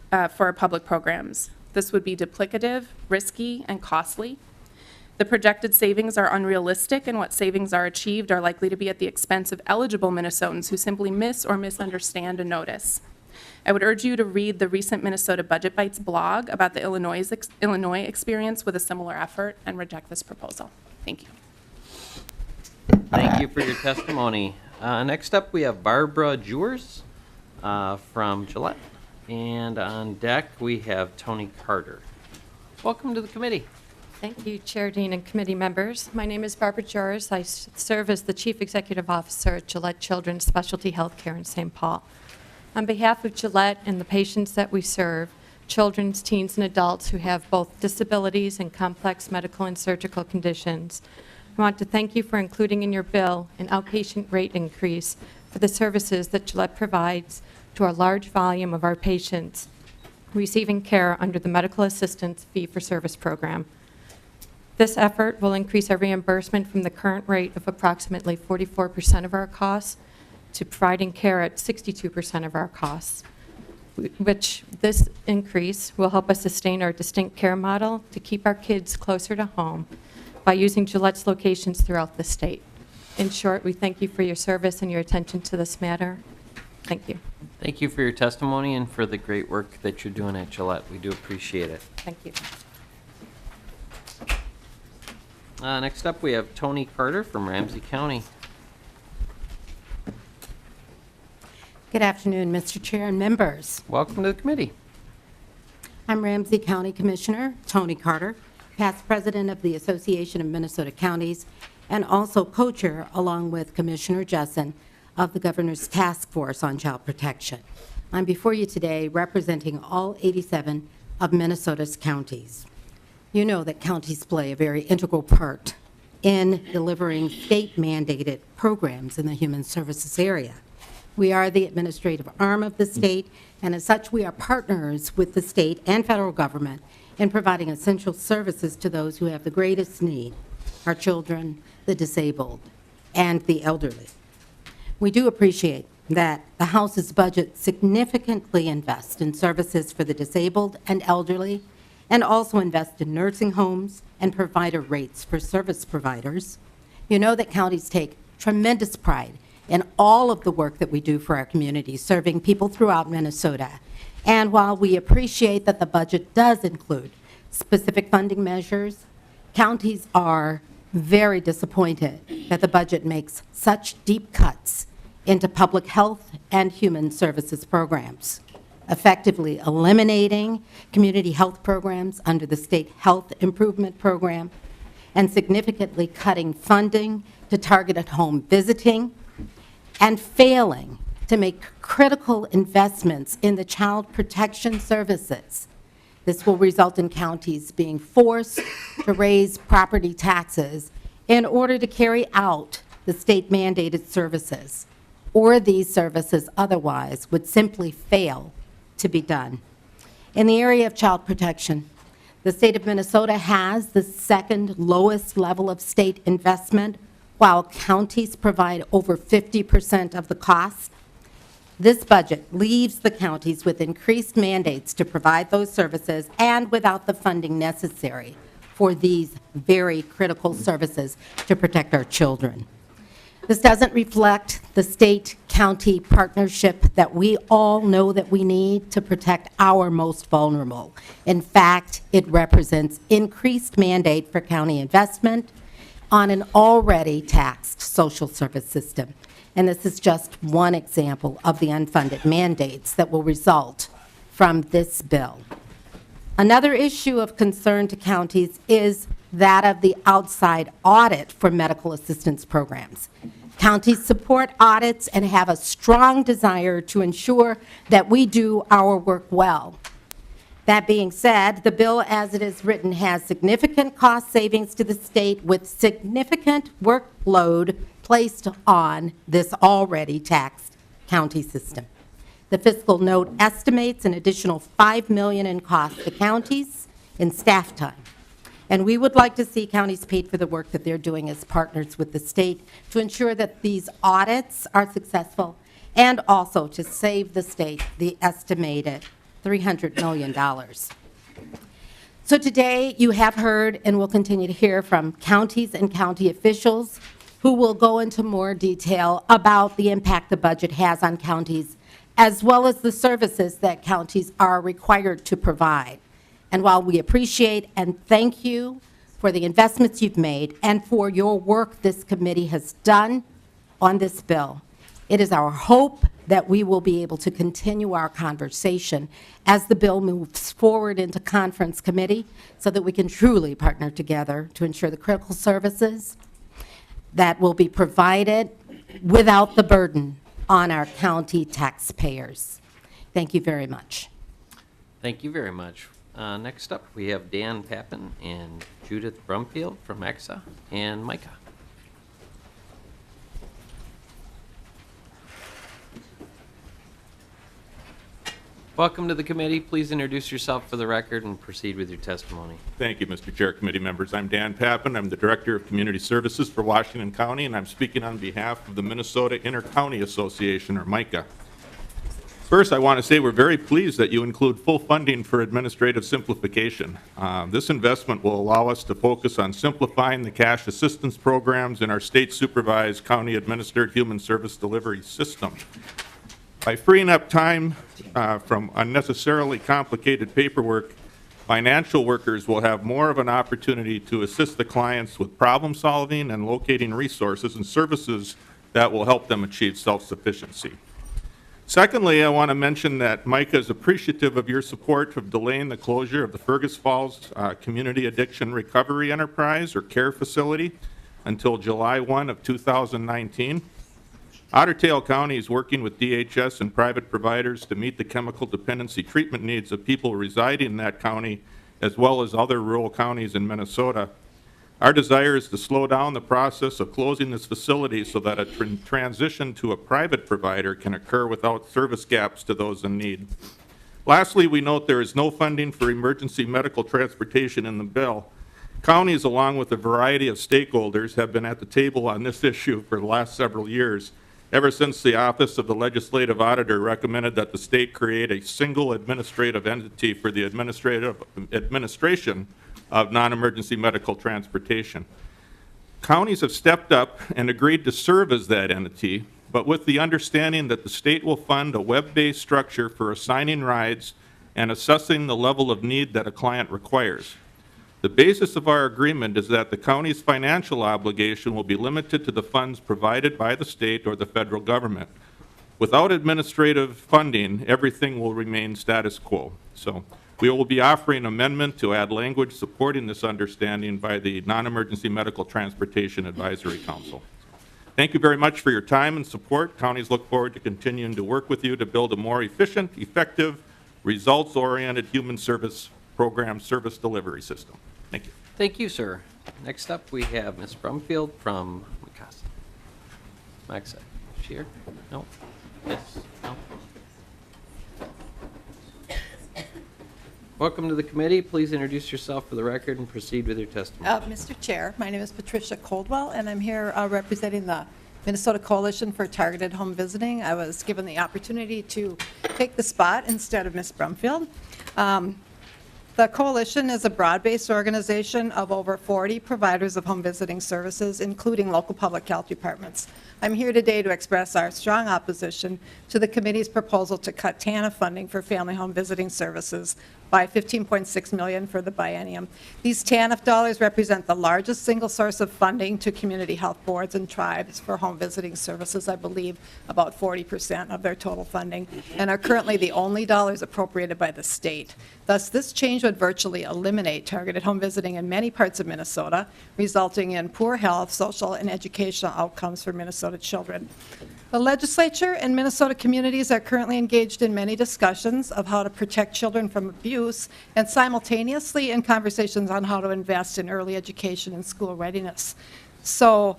for our public programs. This would be duplicative, risky, and costly. The projected savings are unrealistic, and what savings are achieved are likely to be at the expense of eligible Minnesotans who simply miss or misunderstand a notice. I would urge you to read the recent Minnesota Budget Bites blog about the Illinois experience with a similar effort and reject this proposal. Thank you. Thank you for your testimony. Next up, we have Barbara Jewers from Gillette. And on deck, we have Tony Carter. Welcome to the committee. Thank you, Chair Dean and committee members. My name is Barbara Jewers. I serve as the Chief Executive Officer at Gillette Children's Specialty Healthcare in St. Paul. On behalf of Gillette and the patients that we serve, children, teens, and adults who have both disabilities and complex medical and surgical conditions. I want to thank you for including in your bill an outpatient rate increase for the services that Gillette provides to a large volume of our patients receiving care under the Medical Assistance Fee-for-Service Program. This effort will increase our reimbursement from the current rate of approximately 44% of our costs to providing care at 62% of our costs, which this increase will help us sustain our distinct care model to keep our kids closer to home by using Gillette's locations throughout the state. In short, we thank you for your service and your attention to this matter. Thank you. Thank you for your testimony and for the great work that you're doing at Gillette. We do appreciate it. Thank you. Next up, we have Tony Carter from Ramsey County. Good afternoon, Mr. Chair and members. Welcome to the committee. I'm Ramsey County Commissioner Tony Carter, past president of the Association of Minnesota Counties, and also co-chair, along with Commissioner Jessen, of the Governor's Task Force on Child Protection. I'm before you today representing all 87 of Minnesota's counties. You know that counties play a very integral part in delivering state-mandated programs in the human services area. We are the administrative arm of the state, and as such, we are partners with the state and federal government in providing essential services to those who have the greatest need, our children, the disabled, and the elderly. We do appreciate that the House's budget significantly invests in services for the disabled and elderly, and also invest in nursing homes and provider rates for service providers. You know that counties take tremendous pride in all of the work that we do for our community, serving people throughout Minnesota. And while we appreciate that the budget does include specific funding measures, counties are very disappointed that the budget makes such deep cuts into public health and human services programs, effectively eliminating community health programs under the State Health Improvement Program, and significantly cutting funding to targeted home visiting, and failing to make critical investments in the child protection services. This will result in counties being forced to raise property taxes in order to carry out the state-mandated services, or these services otherwise would simply fail to be done. In the area of child protection, the state of Minnesota has the second lowest level of state investment, while counties provide over 50% of the cost. This budget leaves the counties with increased mandates to provide those services and without the funding necessary for these very critical services to protect our children. This doesn't reflect the state-county partnership that we all know that we need to protect our most vulnerable. In fact, it represents increased mandate for county investment on an already taxed social service system. And this is just one example of the unfunded mandates that will result from this bill. Another issue of concern to counties is that of the outside audit for medical assistance programs. Counties support audits and have a strong desire to ensure that we do our work well. That being said, the bill as it is written has significant cost savings to the state with significant workload placed on this already taxed county system. The fiscal note estimates an additional $5 million in cost to counties in staff time. And we would like to see counties paid for the work that they're doing as partners with the state to ensure that these audits are successful and also to save the state the estimated $300 million. So today you have heard and will continue to hear from counties and county officials who will go into more detail about the impact the budget has on counties, as well as the services that counties are required to provide. And while we appreciate and thank you for the investments you've made and for your work this committee has done on this bill, it is our hope that we will be able to continue our conversation as the bill moves forward into conference committee so that we can truly partner together to ensure the critical services that will be provided without the burden on our county taxpayers. Thank you very much. Thank you very much. Next up, we have Dan Pappen and Judith Brumfield from EXA and Micah. Welcome to the committee. Please introduce yourself for the record and proceed with your testimony. Thank you, Mr. Chair, committee members. I'm Dan Pappen. I'm the Director of Community Services for Washington County, and I'm speaking on behalf of the Minnesota Inter-County Association, or MICA. First, I want to say we're very pleased that you include full funding for administrative simplification. This investment will allow us to focus on simplifying the cash assistance programs in our state-supervised, county-administered human service delivery system. By freeing up time from unnecessarily complicated paperwork, financial workers will have more of an opportunity to assist the clients with problem solving and locating resources and services that will help them achieve self-sufficiency. Secondly, I want to mention that MICA is appreciative of your support of delaying the closure of the Fergus Falls Community Addiction Recovery Enterprise, or CARE facility, until July 1 of 2019. Otter Tail County is working with DHS and private providers to meet the chemical dependency treatment needs of people residing in that county, as well as other rural counties in Minnesota. Our desire is to slow down the process of closing this facility so that a transition to a private provider can occur without service gaps to those in need. Lastly, we note there is no funding for emergency medical transportation in the bill. Counties, along with a variety of stakeholders, have been at the table on this issue for the last several years, ever since the Office of the Legislative Auditor recommended that the state create a single administrative entity for the administration of non-emergency medical transportation. Counties have stepped up and agreed to serve as that entity, but with the understanding that the state will fund a web-based structure for assigning rides and assessing the level of need that a client requires. The basis of our agreement is that the county's financial obligation will be limited to the funds provided by the state or the federal government. Without administrative funding, everything will remain status quo. So we will be offering an amendment to add language supporting this understanding by the Non-Emergency Medical Transportation Advisory Council. Thank you very much for your time and support. Counties look forward to continuing to work with you to build a more efficient, effective, results-oriented human service program service delivery system. Thank you. Thank you, sir. Next up, we have Ms. Brumfield from Mikasa. Maxa, is she here? No? Yes? No? Welcome to the committee. Please introduce yourself for the record and proceed with your testimony. Mr. Chair, my name is Patricia Coldwell, and I'm here representing the Minnesota Coalition for Targeted Home Visiting. I was given the opportunity to take the spot instead of Ms. Brumfield. The coalition is a broad-based organization of over 40 providers of home visiting services, including local public health departments. I'm here today to express our strong opposition to the committee's proposal to cut TANF funding for family home visiting services by $15.6 million for the biennium. These TANF dollars represent the largest single source of funding to community health boards and tribes for home visiting services, I believe about 40% of their total funding, and are currently the only dollars appropriated by the state. Thus, this change would virtually eliminate targeted home visiting in many parts of Minnesota, resulting in poor health, social, and educational outcomes for Minnesota children. The legislature and Minnesota communities are currently engaged in many discussions of how to protect children from abuse and simultaneously in conversations on how to invest in early education and school readiness. So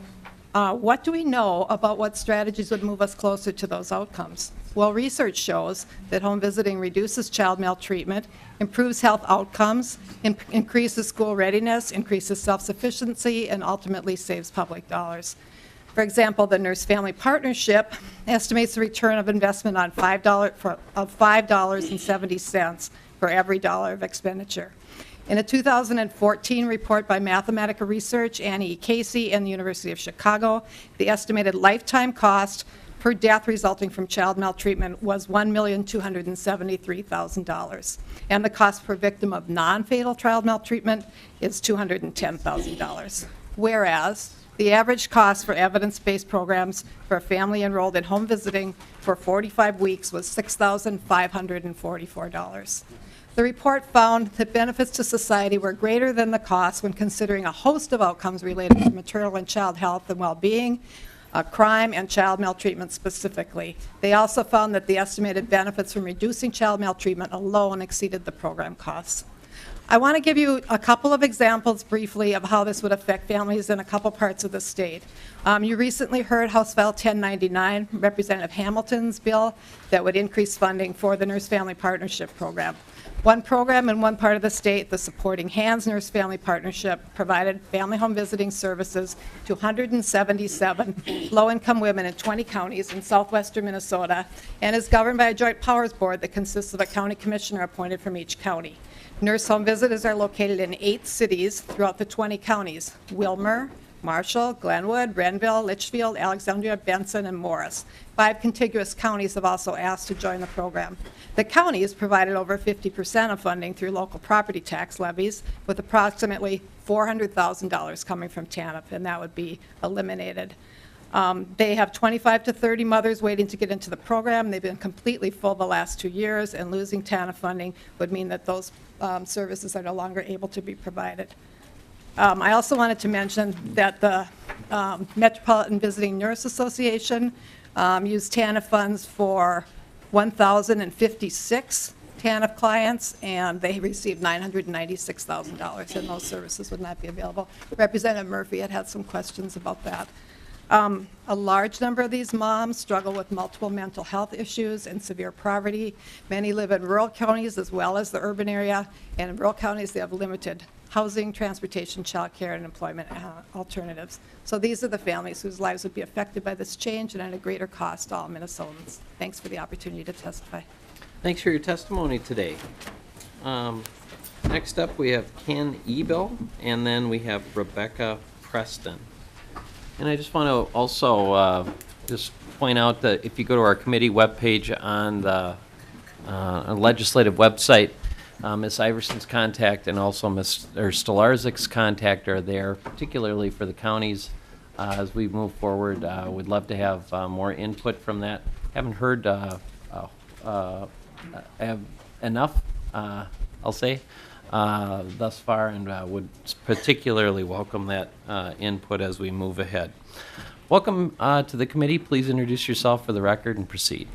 what do we know about what strategies would move us closer to those outcomes? Well, research shows that home visiting reduces child maltreatment, improves health outcomes, increases school readiness, increases self-sufficiency, and ultimately saves public dollars. For example, the Nurse Family Partnership estimates the return of investment on $5.70 for every dollar of expenditure. In a 2014 report by Mathematica Research, Annie E. Casey, and the University of Chicago, the estimated lifetime cost per death resulting from child maltreatment was $1,273,000. And the cost per victim of non-fatal child maltreatment is $210,000. Whereas the average cost for evidence-based programs for a family enrolled in home visiting for 45 weeks was $6,544. The report found that benefits to society were greater than the cost when considering a host of outcomes related to maternal and child health and well-being, crime and child maltreatment specifically. They also found that the estimated benefits from reducing child maltreatment alone exceeded the program costs. I want to give you a couple of examples briefly of how this would affect families in a couple parts of the state. You recently heard House File 1099, Representative Hamilton's bill that would increase funding for the Nurse-Family Partnership Program. One program in one part of the state, the Supporting Hands Nurse-Family Partnership, provided family home visiting services to 177 low-income women in 20 counties in southwestern Minnesota and is governed by a joint powers board that consists of a county commissioner appointed from each county. Nurse home visitors are located in 8 cities throughout the 20 counties: Wilmer, Marshall, Glenwood, Renville, Litchfield, Alexandria, Benson, and Morris. 5 contiguous counties have also asked to join the program. The counties provided over 50% of funding through local property tax levies, with approximately $400,000 coming from TANF, and that would be eliminated. They have 25 to 30 mothers waiting to get into the program. They've been completely full the last 2 years, and losing TANF funding would mean that those services are no longer able to be provided. I also wanted to mention that the Metropolitan Visiting Nurse Association used TANF funds for 1,056 TANF clients, and they received $996,000, and those services would not be available. Representative Murphy had some questions about that. A large number of these moms struggle with multiple mental health issues and severe poverty. Many live in rural counties as well as the urban area, and in rural counties they have limited housing, transportation, child care, and employment alternatives. So these are the families whose lives would be affected by this change and at a greater cost to all Minnesotans. Thanks for the opportunity to testify. Thanks for your testimony today. Next up, we have Ken Ebel, and then we have Rebecca Preston. And I just want to also just point out that if you go to our committee webpage on the legislative website, Ms. Iverson's contact and also Mr. Stolarzik's contact are there, particularly for the counties. As we move forward, we'd love to have more input from that. Haven't heard enough, I'll say, thus far, and would particularly welcome that input as we move ahead. Welcome to the committee. Please introduce yourself for the record and proceed.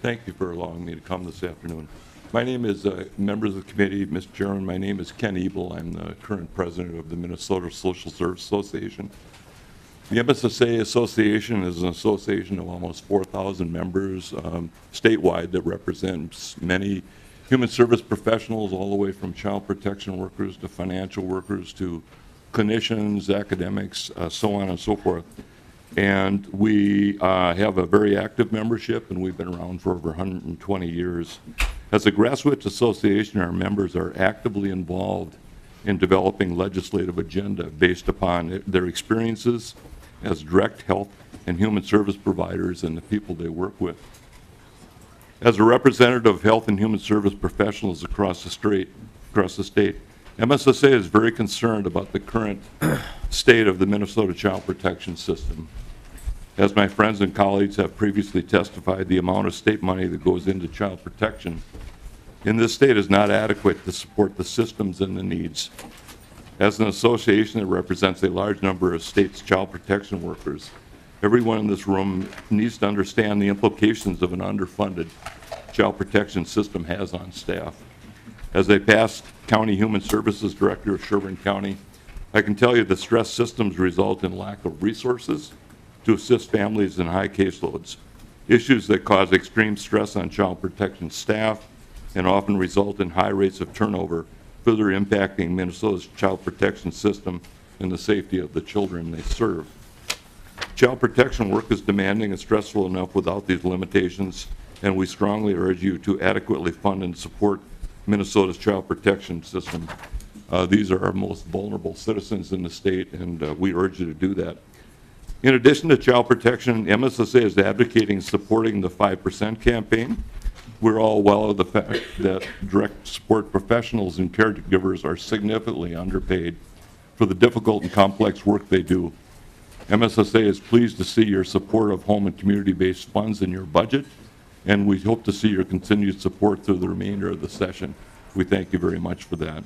Thank you for allowing me to come this afternoon. My name is, members of the committee, Mr. Chairman, my name is Ken Ebel. I'm the current president of the Minnesota Social Service Association. The MSSA Association is an association of almost 4,000 members statewide that represents many human service professionals, all the way from child protection workers to financial workers to clinicians, academics, so on and so forth. And we have a very active membership, and we've been around for over 120 years. As a grassroots association, our members are actively involved in developing legislative agenda based upon their experiences as direct health and human service providers and the people they work with. As a representative of health and human service professionals across the state, MSSA is very concerned about the current state of the Minnesota child protection system. As my friends and colleagues have previously testified, the amount of state money that goes into child protection in this state is not adequate to support the systems and the needs. As an association that represents a large number of states' child protection workers, everyone in this room needs to understand the implications of an underfunded child protection system has on staff. As a past county human services director of Sherburne County, I can tell you that stress systems result in lack of resources to assist families in high caseloads, issues that cause extreme stress on child protection staff and often result in high rates of turnover, further impacting Minnesota's child protection system and the safety of the children they serve. Child protection work is demanding and stressful enough without these limitations, and we strongly urge you to adequately fund and support Minnesota's child protection system. These are our most vulnerable citizens in the state, and we urge you to do that. In addition to child protection, MSSA is advocating and supporting the 5% campaign. We're all well of the fact that direct support professionals and caregivers are significantly underpaid for the difficult and complex work they do. MSSA is pleased to see your support of home and community-based funds in your budget, and we hope to see your continued support through the remainder of the session. We thank you very much for that.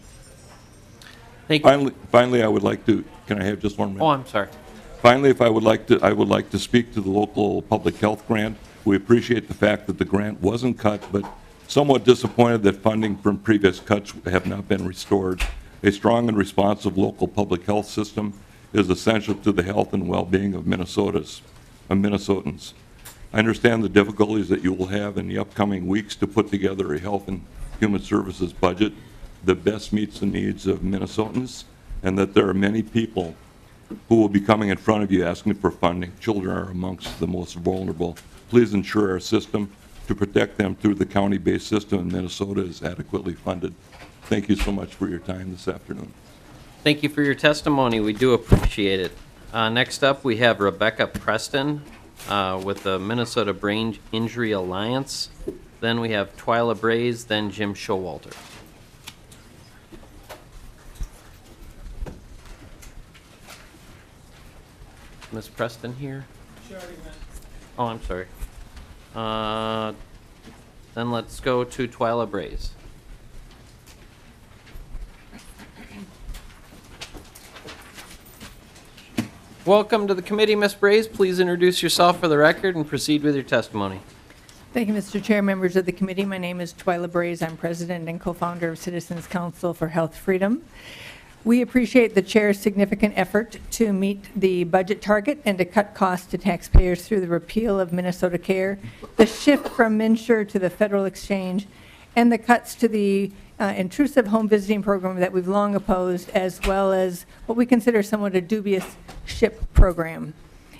Thank you. Finally, I would like to, can I have just 1 minute? Oh, I'm sorry. Finally, I would like to speak to the local public health grant. We appreciate the fact that the grant wasn't cut, but somewhat disappointed that funding from previous cuts have not been restored. A strong and responsive local public health system is essential to the health and well-being of Minnesotans. I understand the difficulties that you will have in the upcoming weeks to put together a health and human services budget that best meets the needs of Minnesotans, and that there are many people who will be coming in front of you asking for funding. Children are amongst the most vulnerable. Please ensure our system to protect them through the county-based system in Minnesota is adequately funded. Thank you so much for your time this afternoon. Thank you for your testimony. We do appreciate it. Next up, we have Rebecca Preston with the Minnesota Brain Injury Alliance. Then we have Twyla Braze, then Jim Showalter. Ms. Preston here? Oh, I'm sorry. Then let's go to Twyla Braze. Welcome to the committee, Ms. Braze. Please introduce yourself for the record and proceed with your testimony. Thank you, Mr. Chair, members of the committee. My name is Twyla Braze. I'm president and co-founder of Citizens Council for Health Freedom. We appreciate the chair's significant effort to meet the budget target and to cut costs to taxpayers through the repeal of Minnesota Care, the shift from MNsure to the federal exchange, and the cuts to the intrusive home visiting program that we've long opposed, as well as what we consider somewhat a dubious SHIP program.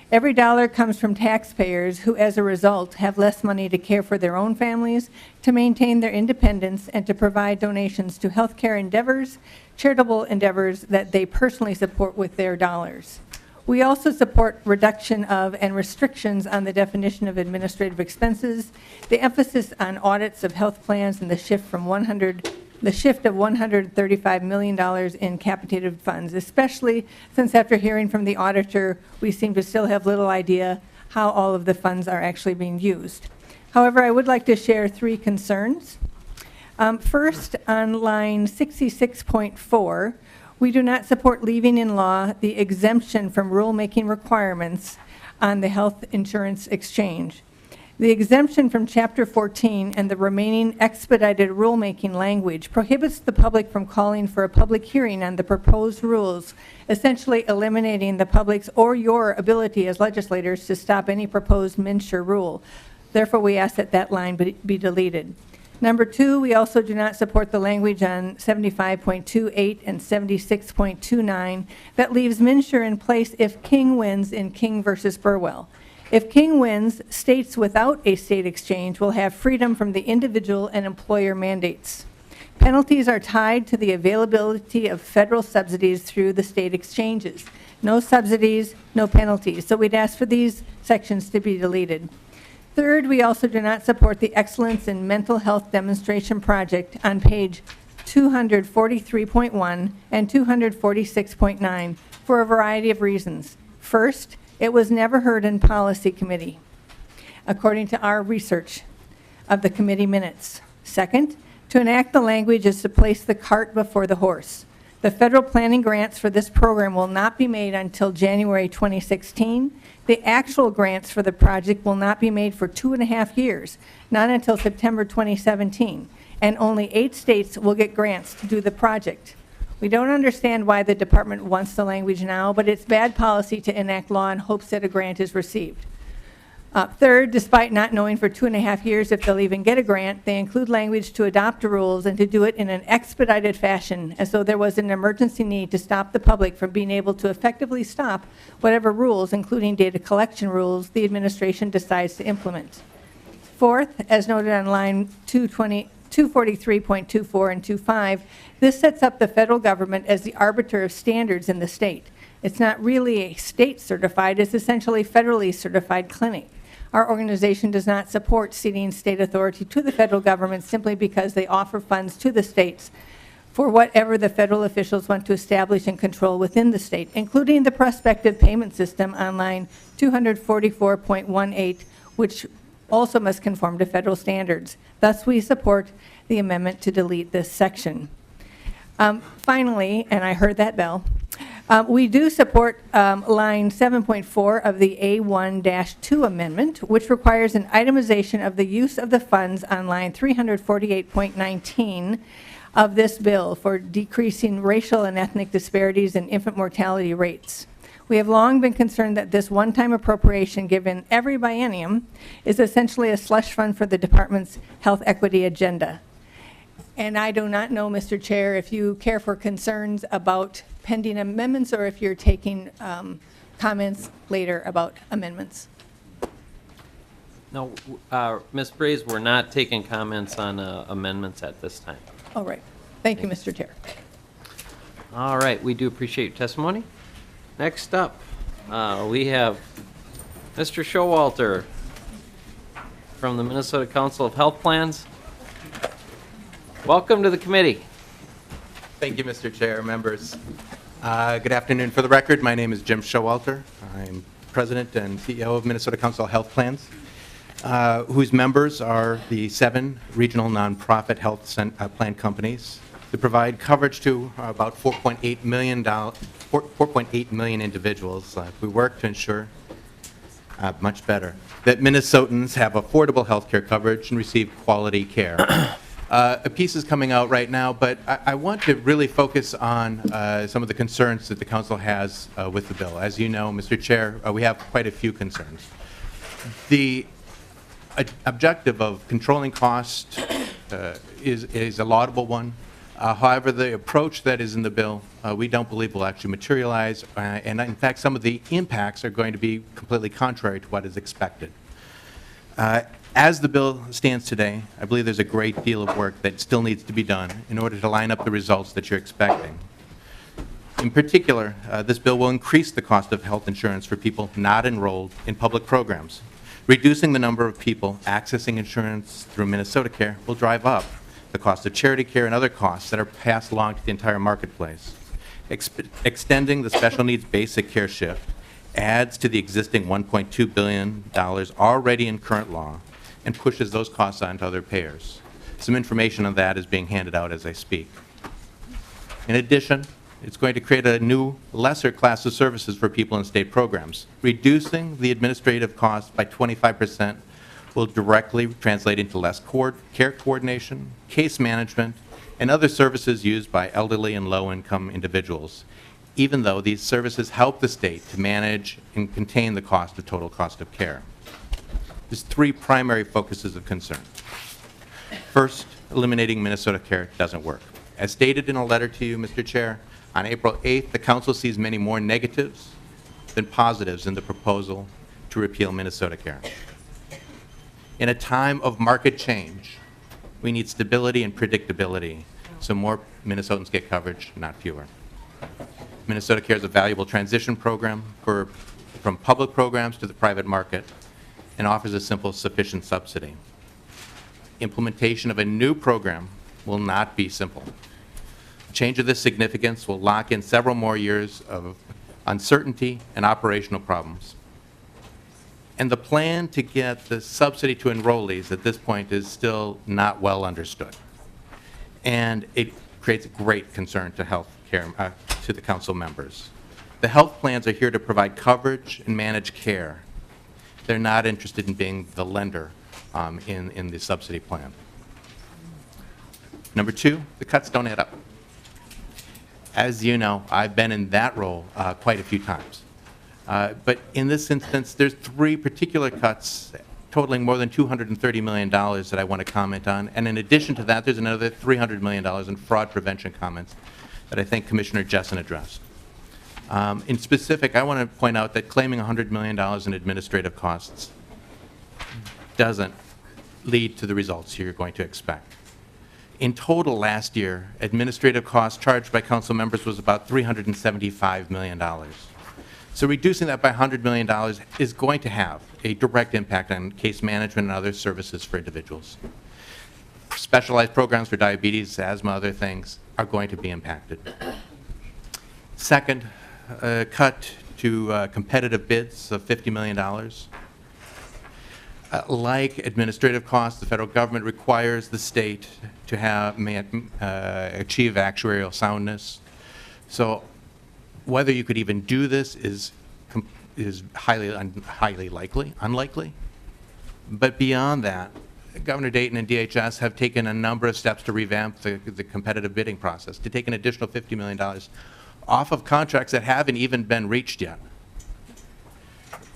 Every dollar comes from taxpayers who, as a result, have less money to care for their own families, to maintain their independence, and to provide donations to healthcare endeavors, charitable endeavors that they personally support with their dollars. We also support reduction of and restrictions on the definition of administrative expenses, the emphasis on audits of health plans, and the shift of $135 million in capitated funds, especially since after hearing from the auditor, we seem to still have little idea how all of the funds are actually being used. However, I would like to share three concerns. First, on line 66.4, we do not support leaving in law the exemption from rulemaking requirements on the health insurance exchange. The exemption from Chapter 14 and the remaining expedited rulemaking language prohibits the public from calling for a public hearing on the proposed rules, essentially eliminating the public's or your ability as legislators to stop any proposed MNsure rule. Therefore, we ask that that line be deleted. Number two, we also do not support the language on 75.28 and 76.29 that leaves MNsure in place if King wins in King versus Burwell. If King wins, states without a state exchange will have freedom from the individual and employer mandates. Penalties are tied to the availability of federal subsidies through the state exchanges. No subsidies, no penalties. So we'd ask for these sections to be deleted. Third, we also do not support the Excellence in Mental Health Demonstration Project on page 243.1 and 246.9 for a variety of reasons. First, it was never heard in policy committee, according to our research of the committee minutes. Second, to enact the language is to place the cart before the horse. The federal planning grants for this program will not be made until January 2016. The actual grants for the project will not be made for 2.5 years, not until September 2017, and only 8 states will get grants to do the project. We don't understand why the department wants the language now, but it's bad policy to enact law in hopes that a grant is received. Third, despite not knowing for 2.5 years if they'll even get a grant, they include language to adopt the rules and to do it in an expedited fashion, as though there was an emergency need to stop the public from being able to effectively stop whatever rules, including data collection rules, the administration decides to implement. Fourth, as noted on line 243.24 and 25, this sets up the federal government as the arbiter of standards in the state. It's not really a state certified, it's essentially federally certified clinic. Our organization does not support ceding state authority to the federal government simply because they offer funds to the states for whatever the federal officials want to establish and control within the state, including the prospective payment system on line 244.18, which also must conform to federal standards. Thus, we support the amendment to delete this section. Finally, and I heard that bell, We do support line 7.4 of the A1-2 amendment, which requires an itemization of the use of the funds on line 348.19 of this bill for decreasing racial and ethnic disparities in infant mortality rates. We have long been concerned that this one-time appropriation given every biennium is essentially a slush fund for the department's health equity agenda. And I do not know, Mr. Chair, if you care for concerns about pending amendments or if you're taking comments later about amendments. No, Ms. Braze, we're not taking comments on amendments at this time. All right. Thank you, Mr. Chair. All right, we do appreciate your testimony. Next up, we have Mr. Showalter from the Minnesota Council of Health Plans. Welcome to the committee. Thank you, Mr. Chair, members. Good afternoon. For the record, my name is Jim Showalter. I'm President and CEO of Minnesota Council of Health Plans, whose members are the 7 regional nonprofit health plan companies that provide coverage to about 4.8 million individuals. We work to ensure much better that Minnesotans have affordable health care coverage and receive quality care. A piece is coming out right now, but I want to really focus on some of the concerns that the council has with the bill. As you know, Mr. Chair, we have quite a few concerns. The objective of controlling cost is a laudable one. However, the approach that is in the bill, we don't believe will actually materialize, and in fact, some of the impacts are going to be completely contrary to what is expected. As the bill stands today, I believe there's a great deal of work that still needs to be done in order to line up the results that you're expecting. In particular, this bill will increase the cost of health insurance for people not enrolled in public programs. Reducing the number of people accessing insurance through Minnesota Care will drive up the cost of charity care and other costs that are passed along to the entire marketplace. Extending the special needs basic care shift adds to the existing $1.2 billion already in current law and pushes those costs on to other payers. Some information on that is being handed out as I speak. In addition, it's going to create a new, lesser class of services for people in state programs. Reducing the administrative costs by 25% will directly translate into less care coordination, case management, and other services used by elderly and low-income individuals, even though these services help the state to manage and contain the total cost of care. There's 3 primary focuses of concern. First, eliminating Minnesota Care doesn't work. As stated in a letter to you, Mr. Chair, on April 8th, the council sees many more negatives than positives in the proposal to repeal Minnesota Care. In a time of market change, we need stability and predictability so more Minnesotans get coverage, not fewer. Minnesota Care is a valuable transition program from public programs to the private market and offers a simple, sufficient subsidy. Implementation of a new program will not be simple. Change of this significance will lock in several more years of uncertainty and operational problems. And the plan to get the subsidy to enrollees at this point is still not well understood. And it creates a great concern to health care, to the council members. The health plans are here to provide coverage and manage care. They're not interested in being the lender in the subsidy plan. Number 2, the cuts don't add up. As you know, I've been in that role quite a few times. But in this instance, there's 3 particular cuts totaling more than $230 million that I want to comment on. And in addition to that, there's another $300 million in fraud prevention comments that I think Commissioner Jessen addressed. In specific, I want to point out that claiming $100 million in administrative costs doesn't lead to the results you're going to expect. In total last year, administrative costs charged by council members was about $375 million. So reducing that by $100 million is going to have a direct impact on case management and other services for individuals. Specialized programs for diabetes, asthma, other things are going to be impacted. Second, a cut to competitive bids of $50 million. Like administrative costs, the federal government requires the state to have achieve actuarial soundness. So Whether you could even do this is highly unlikely. But beyond that, Governor Dayton and DHS have taken a number of steps to revamp the competitive bidding process, to take an additional $50 million off of contracts that haven't even been reached yet.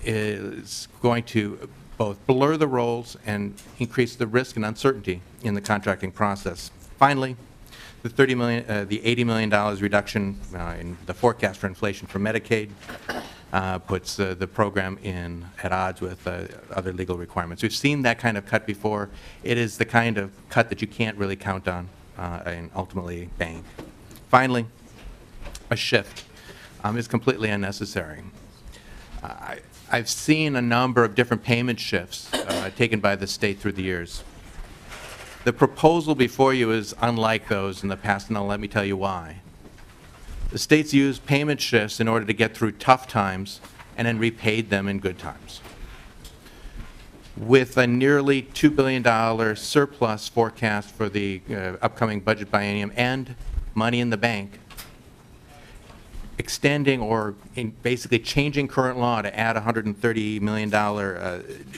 Is going to both blur the roles and increase the risk and uncertainty in the contracting process. Finally, the $80 million reduction in the forecast for inflation for Medicaid puts the program at odds with other legal requirements. We've seen that kind of cut before. It is the kind of cut that you can't really count on and ultimately bank. Finally, a shift is completely unnecessary. I've seen a number of different payment shifts taken by the state through the years. The proposal before you is unlike those in the past, and let me tell you why. The states used payment shifts in order to get through tough times and then repaid them in good times. With a nearly $2 billion surplus forecast for the upcoming budget biennium and money in the bank, extending or basically changing current law to add a $130 million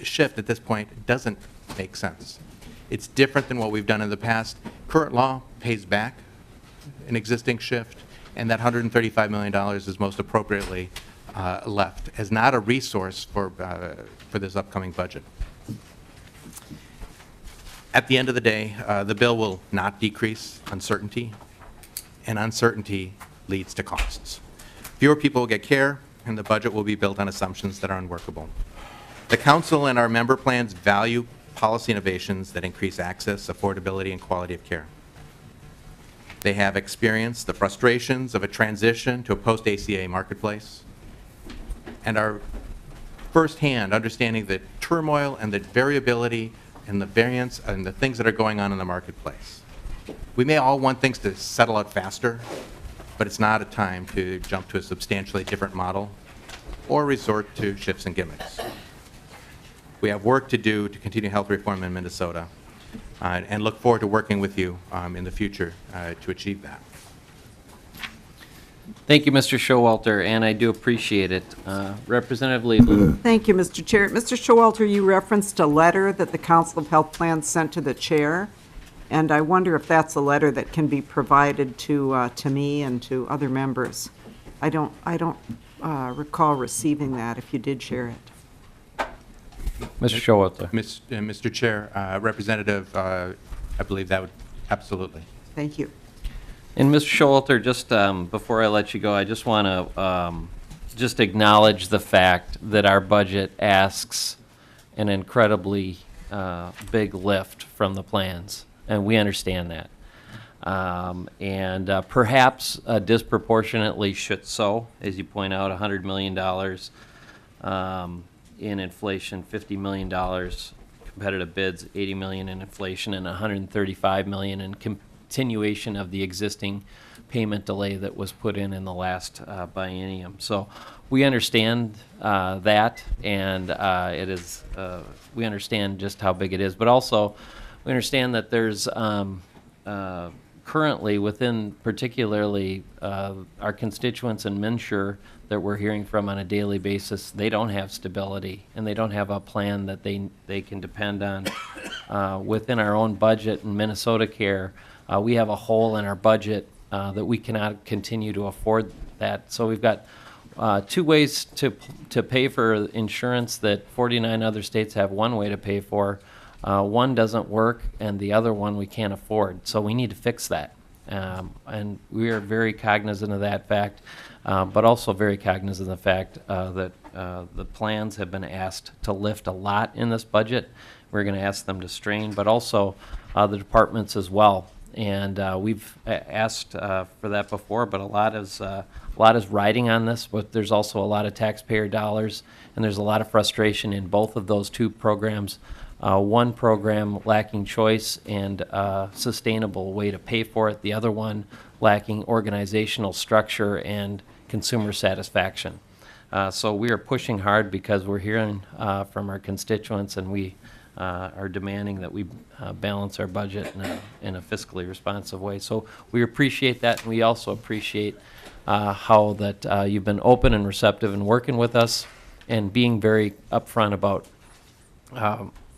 shift at this point doesn't make sense. It's different than what we've done in the past. Current law pays back an existing shift, and that $135 million is most appropriately left as not a resource for this upcoming budget. At the end of the day, the bill will not decrease uncertainty, and uncertainty leads to costs. Fewer people will get care, and the budget will be built on assumptions that are unworkable. The Council and our member plans value policy innovations that increase access, affordability, and quality of care. They have experienced the frustrations of a transition to a post-ACA marketplace and are firsthand understanding the turmoil and the variability and the variance and the things that are going on in the marketplace. We may all want things to settle out faster, but it's not a time to jump to a substantially different model or resort to shifts and gimmicks. We have work to do to continue health reform in Minnesota and look forward to working with you in the future to achieve that. Thank you, Mr. Showalter, and I do appreciate it. Representative Lieber. Thank you, Mr. Chair. Mr. Showalter, you referenced a letter that the Council of Health Plans sent to the chair, and I wonder if that's a letter that can be provided to me and to other members. I don't recall receiving that. If you did share it. Mr. Showalter. Mr. Chair, Representative, I believe that would absolutely. Thank you. And Mr. Showalter, just before I let you go, I just want to just acknowledge the fact that our budget asks an incredibly big lift from the plans, and we understand that. And perhaps disproportionately should so, as you point out, $100 million in inflation, $50 million competitive bids, $80 million in inflation, and $135 million in continuation of the existing payment delay that was put in the last biennium. So we understand that, and it is we understand just how big it is, but also we understand that there's currently within particularly our constituents in Minsure that we're hearing from on a daily basis, they don't have stability and they don't have a plan that they can depend on. Within our own budget in Minnesota Care, we have a hole in our budget that we cannot continue to afford that. So we've got two ways to pay for insurance that 49 other states have one way to pay for. One doesn't work, and the other one we can't afford. So we need to fix that. And we are very cognizant of that fact, but also very cognizant of the fact that the plans have been asked to lift a lot in this budget. We're going to ask them to strain, but also the departments as well. And we've asked for that before, but a lot is riding on this. But there's also a lot of taxpayer dollars, and there's a lot of frustration in both of those two programs. One program lacking choice and sustainable way to pay for it. The other one lacking organizational structure and consumer satisfaction. So we are pushing hard because we're hearing from our constituents, and we are demanding that we balance our budget in a fiscally responsive way. So we appreciate that, and we also appreciate how that you've been open and receptive and working with us and being very upfront about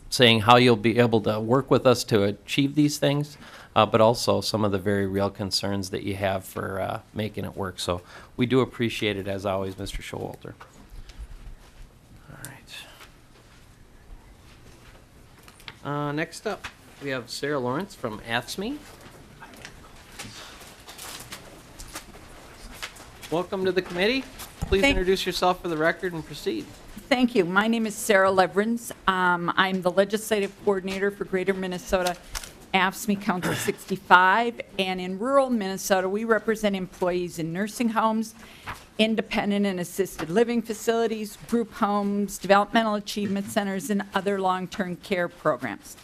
saying how you'll be able to work with us to achieve these things, but also some of the very real concerns that you have for making it work. So we do appreciate it, as always, Mr. Showalter. All right. Next up, we have Sarah Lawrence from AFSCME. Welcome to the committee. Please introduce yourself for the record and proceed. Thank you. My name is Sarah Leverins. I'm the legislative coordinator for Greater Minnesota AFSCME County 65. And in rural Minnesota, we represent employees in nursing homes, independent and assisted living facilities, group homes, developmental achievement centers, and other long-term care programs.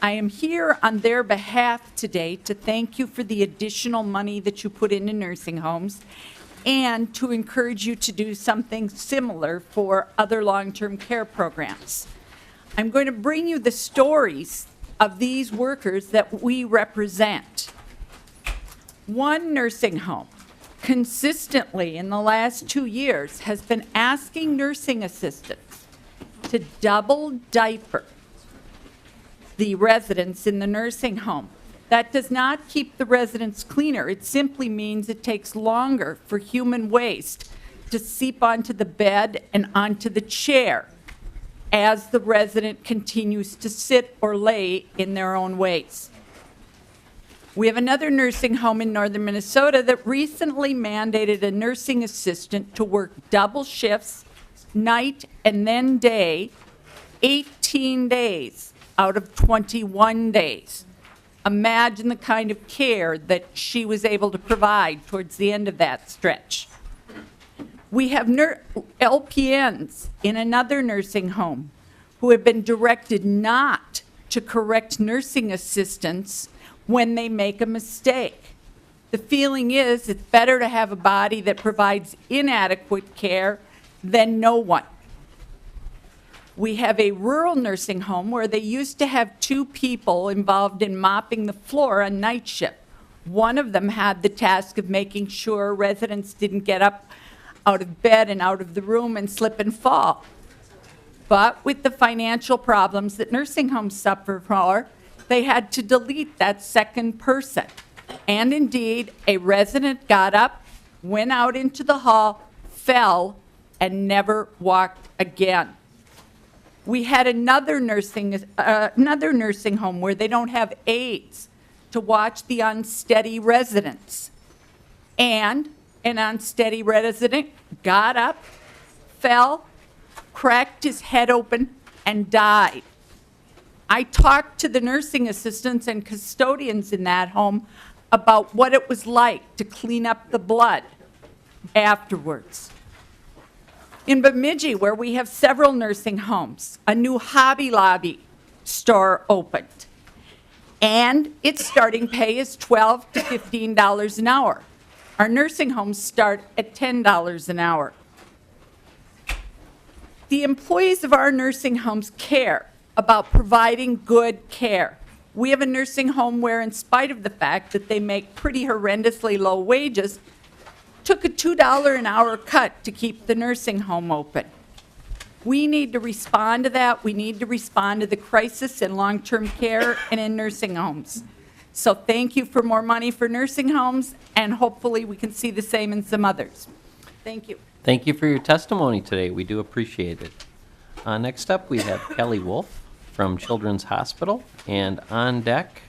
I am here on their behalf today to thank you for the additional money that you put into nursing homes and to encourage you to do something similar for other long-term care programs. I'm going to bring you the stories of these workers that we represent. One nursing home consistently in the last 2 years has been asking nursing assistants to double diaper the residents in the nursing home. That does not keep the residents cleaner. It simply means it takes longer for human waste to seep onto the bed and onto the chair as the resident continues to sit or lay in their own waste. We have another nursing home in northern Minnesota that recently mandated a nursing assistant to work double shifts, night and then day, 18 days out of 21 days. Imagine the kind of care that she was able to provide towards the end of that stretch. We have LPNs in another nursing home who have been directed not to correct nursing assistants when they make a mistake. The feeling is it's better to have a body that provides inadequate care than no one. We have a rural nursing home where they used to have 2 people involved in mopping the floor on night shift. One of them had the task of making sure residents didn't get up out of bed and out of the room and slip and fall. But with the financial problems that nursing homes suffer from, they had to delete that second person. And indeed, a resident got up, went out into the hall, fell, and never walked again. We had another nursing home where they don't have aides to watch the unsteady residents. And an unsteady resident got up, fell, cracked his head open, and died. I talked to the nursing assistants and custodians in that home about what it was like to clean up the blood afterwards. In Bemidji, where we have several nursing homes, a new Hobby Lobby store opened. And its starting pay is $12 to $15 an hour. Our nursing homes start at $10 an hour. The employees of our nursing homes care about providing good care. We have a nursing home where, in spite of the fact that they make pretty horrendously low wages, took a $2 an hour cut to keep the nursing home open. We need to respond to that. We need to respond to the crisis in long-term care and in nursing homes. So thank you for more money for nursing homes, and hopefully we can see the same in some others. Thank you. Thank you for your testimony today. We do appreciate it. Next up, we have Kelly Wolf from Children's Hospital, and on deck,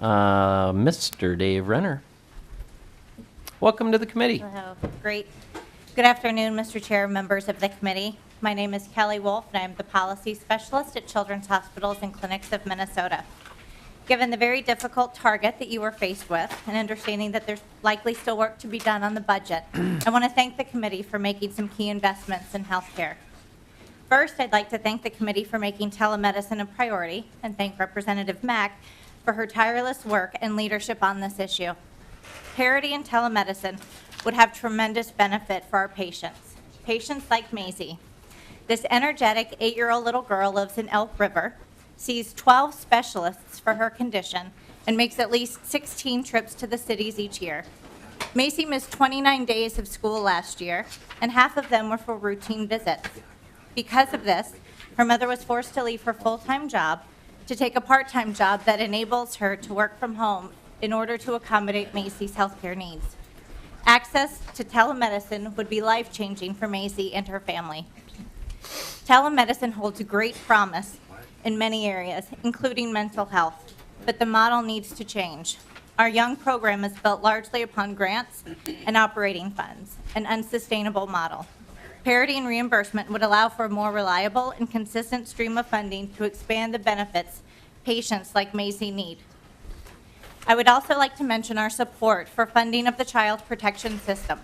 Mr. Dave Renner. Welcome to the committee. Hello. Great. Good afternoon, Mr. Chair, members of the committee. My name is Kelly Wolf, and I'm the policy specialist at Children's Hospitals and Clinics of Minnesota. Given the very difficult target that you were faced with, and understanding that there's likely still work to be done on the budget, I want to thank the committee for making some key investments in healthcare. First, I'd like to thank the committee for making telemedicine a priority, and thank Representative Mack for her tireless work and leadership on this issue. Parity in telemedicine would have tremendous benefit for our patients. Patients like Maisie. This energetic 8-year-old little girl lives in Elk River, sees 12 specialists for her condition, and makes at least 16 trips to the cities each year. Macy missed 29 days of school last year, and half of them were for routine visits. Because of this, her mother was forced to leave her full-time job to take a part-time job that enables her to work from home in order to accommodate Macy's healthcare needs. Access to telemedicine would be life-changing for Macy and her family. Telemedicine holds great promise in many areas, including mental health, but the model needs to change. Our young program is built largely upon grants and operating funds, an unsustainable model. Parity and reimbursement would allow for a more reliable and consistent stream of funding to expand the benefits patients like Macy need. I would also like to mention our support for funding of the Child Protection System.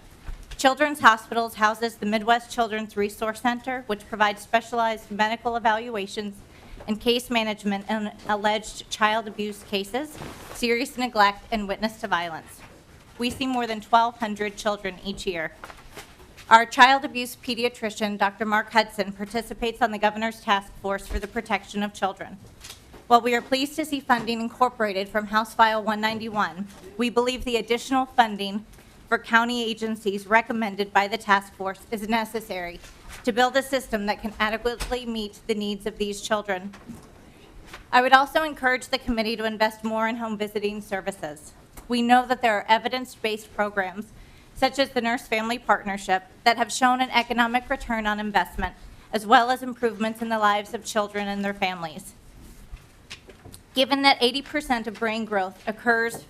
Children's Hospitals houses the Midwest Children's Resource Center, which provides specialized medical evaluations and case management in alleged child abuse cases, serious neglect, and witness to violence. We see more than 1,200 children each year. Our child abuse pediatrician, Dr. Mark Hudson, participates on the Governor's Task Force for the Protection of Children. While we are pleased to see funding incorporated from House File 191, we believe the additional funding for county agencies recommended by the task force is necessary to build a system that can adequately meet the needs of these children. I would also encourage the committee to invest more in home visiting services. We know that there are evidence-based programs, such as the Nurse Family Partnership, that have shown an economic return on investment, as well as improvements in the lives of children and their families. Given that 80% of brain growth occurs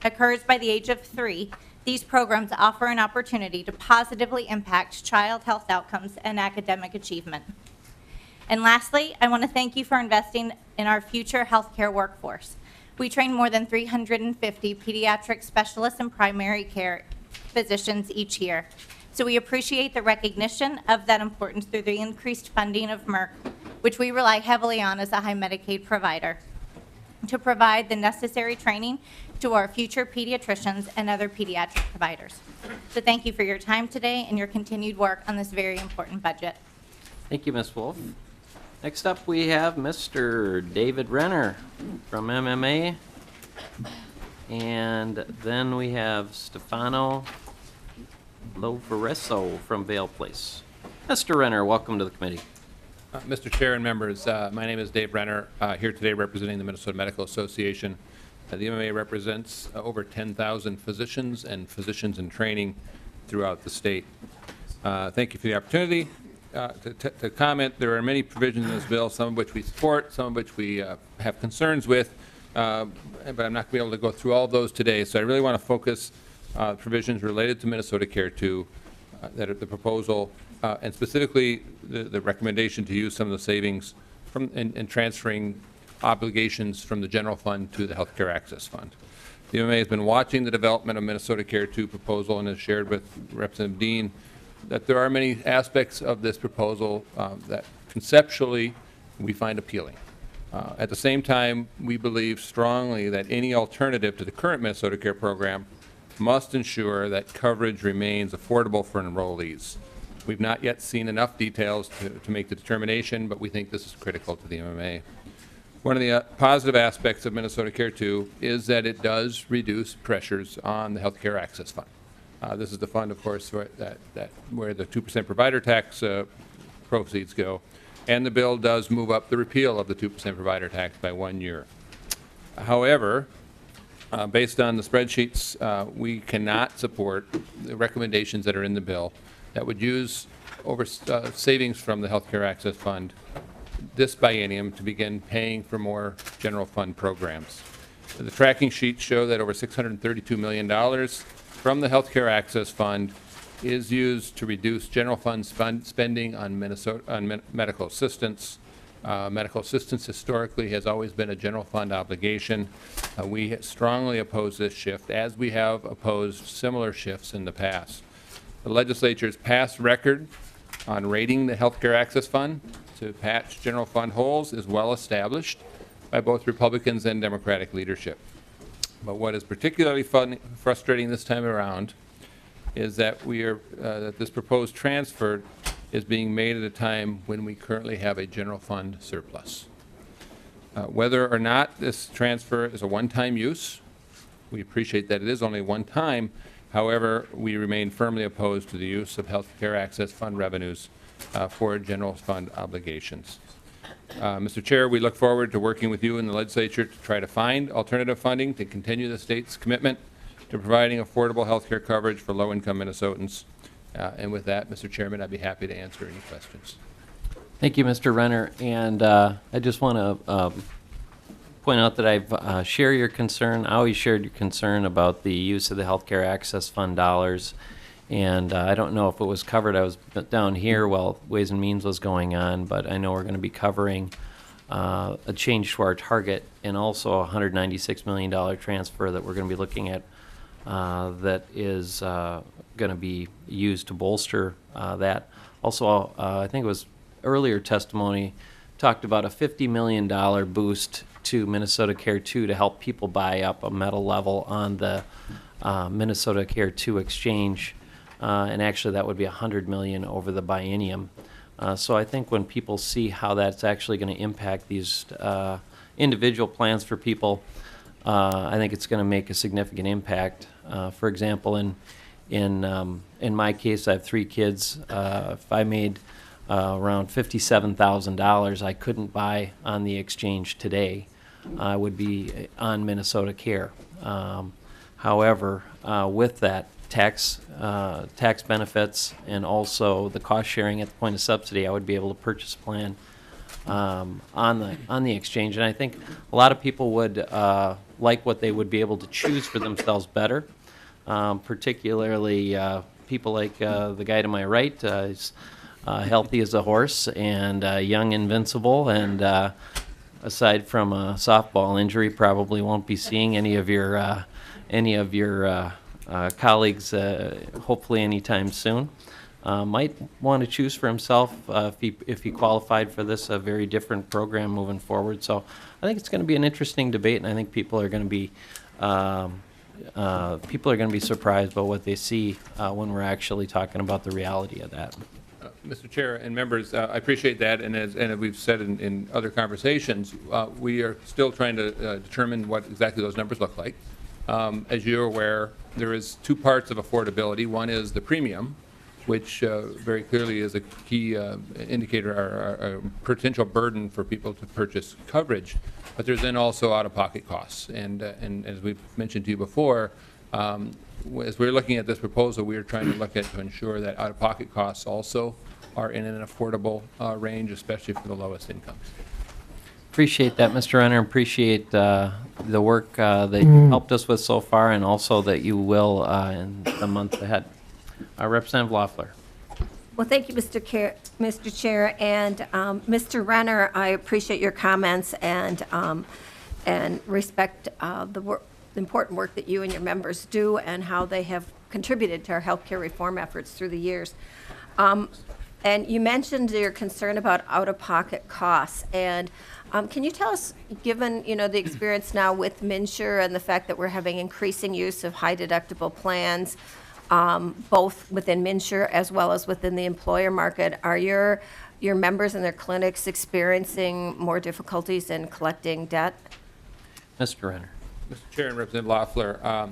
by the age of 3, these programs offer an opportunity to positively impact child health outcomes and academic achievement. And lastly, I want to thank you for investing in our future healthcare workforce. We train more than 350 pediatric specialists and primary care physicians each year. So we appreciate the recognition of that importance through the increased funding of Merck, which we rely heavily on as a high Medicaid provider, to provide the necessary training to our future pediatricians and other pediatric providers. So thank you for your time today and your continued work on this very important budget. Thank you, Ms. Wolf. Next up, we have Mr. David Renner from MMA. And then we have Stefano Lovaresso from Vale Place. Mr. Renner, welcome to the committee. Mr. Chair and members, my name is Dave Renner, here today representing the Minnesota Medical Association. The MMA represents over 10,000 physicians and physicians in training throughout the state. Thank you for the opportunity to comment. There are many provisions in this bill, some of which we support, some of which we have concerns with, but I'm not going to be able to go through all of those today. So I really want to focus provisions related to Minnesota Care 2, that are the proposal, and specifically the recommendation to use some of the savings from in transferring obligations from the general fund to the Healthcare Access Fund. The MMA has been watching the development of Minnesota Care 2 proposal and has shared with Representative Dean that there are many aspects of this proposal that conceptually we find appealing. At the same time, we believe strongly that any alternative to the current Minnesota Care program must ensure that coverage remains affordable for enrollees. We've not yet seen enough details to make the determination, but we think this is critical to the MMA. One of the positive aspects of Minnesota Care 2 is that it does reduce pressures on the Healthcare Access Fund. This is the fund, of course, where the 2% provider tax proceeds go, and the bill does move up the repeal of the 2% provider tax by 1 year. However, based on the spreadsheets, we cannot support the recommendations that are in the bill that would use savings from the Healthcare Access Fund this biennium to begin paying for more general fund programs. The tracking sheets show that over $632 million from the Healthcare Access Fund is used to reduce general fund spending on medical assistance. Medical assistance historically has always been a general fund obligation. We strongly oppose this shift, as we have opposed similar shifts in the past. The legislature's past record on rating the Healthcare Access Fund to patch general fund holes is well established by both Republicans and Democratic leadership. But what is particularly frustrating this time around is that that this proposed transfer is being made at a time when we currently have a general fund surplus. Whether or not this transfer is a one-time use, we appreciate that it is only one time. However, we remain firmly opposed to the use of health care access fund revenues for general fund obligations. Mr. Chair, we look forward to working with you in the legislature to try to find alternative funding to continue the state's commitment to providing affordable health care coverage for low-income Minnesotans. And with that, Mr. Chairman, I'd be happy to answer any questions. Thank you, Mr. Renner. And I just want to point out that I've shared your concern. I always shared your concern about the use of the Healthcare Access Fund dollars. And I don't know if it was covered. I was down here while Ways and Means was going on, but I know we're going to be covering a change to our target and also a $196 million transfer that we're going to be looking at that is going to be used to bolster that. Also, I think it was earlier testimony talked about a $50 million boost to Minnesota Care 2 to help people buy up a metal level on the Minnesota Care 2 exchange. And actually that would be $100 million over the biennium. So I think when people see how that's actually going to impact these individual plans for people, I think it's going to make a significant impact. For example, in my case, I have 3 kids. If I made around $57,000, I couldn't buy on the exchange today. I would be on Minnesota Care. However, with that tax benefits and also the cost sharing at the point of subsidy, I would be able to purchase a plan on the exchange. And I think a lot of people would like what they would be able to choose for themselves better, particularly people like the guy to my right. He's healthy as a horse and young, invincible, and aside from a softball injury, probably won't be seeing any of your colleagues hopefully anytime soon. Might want to choose for himself if he qualified for this very different program moving forward. So I think it's going to be an interesting debate, and I think people are going to be surprised by what they see when we're actually talking about the reality of that. Mr. Chair and members, I appreciate that, and as we've said in other conversations, we are still trying to determine what exactly those numbers look like. As you're aware, there is 2 parts of affordability. One is the premium, which very clearly is a key indicator or a potential burden for people to purchase coverage. But there's then also out-of-pocket costs. And as we've mentioned to you before, as we're looking at this proposal, we are trying to look at to ensure that out-of-pocket costs also are in an affordable range, especially for the lowest incomes. Appreciate that, Mr. Renner. Appreciate the work that you helped us with so far, and also that you will in the month ahead. Representative Loeffler. Well, thank you, Mr. Chair, and Mr. Renner. I appreciate your comments and respect the important work that you and your members do and how they have contributed to our healthcare reform efforts through the years. And you mentioned your concern about out-of-pocket costs, and can you tell us, given the experience now with MNsure and the fact that we're having increasing use of high deductible plans, both within MNsure as well as within the employer market, are your members and their clinics experiencing more difficulties in collecting debt? Mr. Renner. Mr. Chair and Representative Loeffler,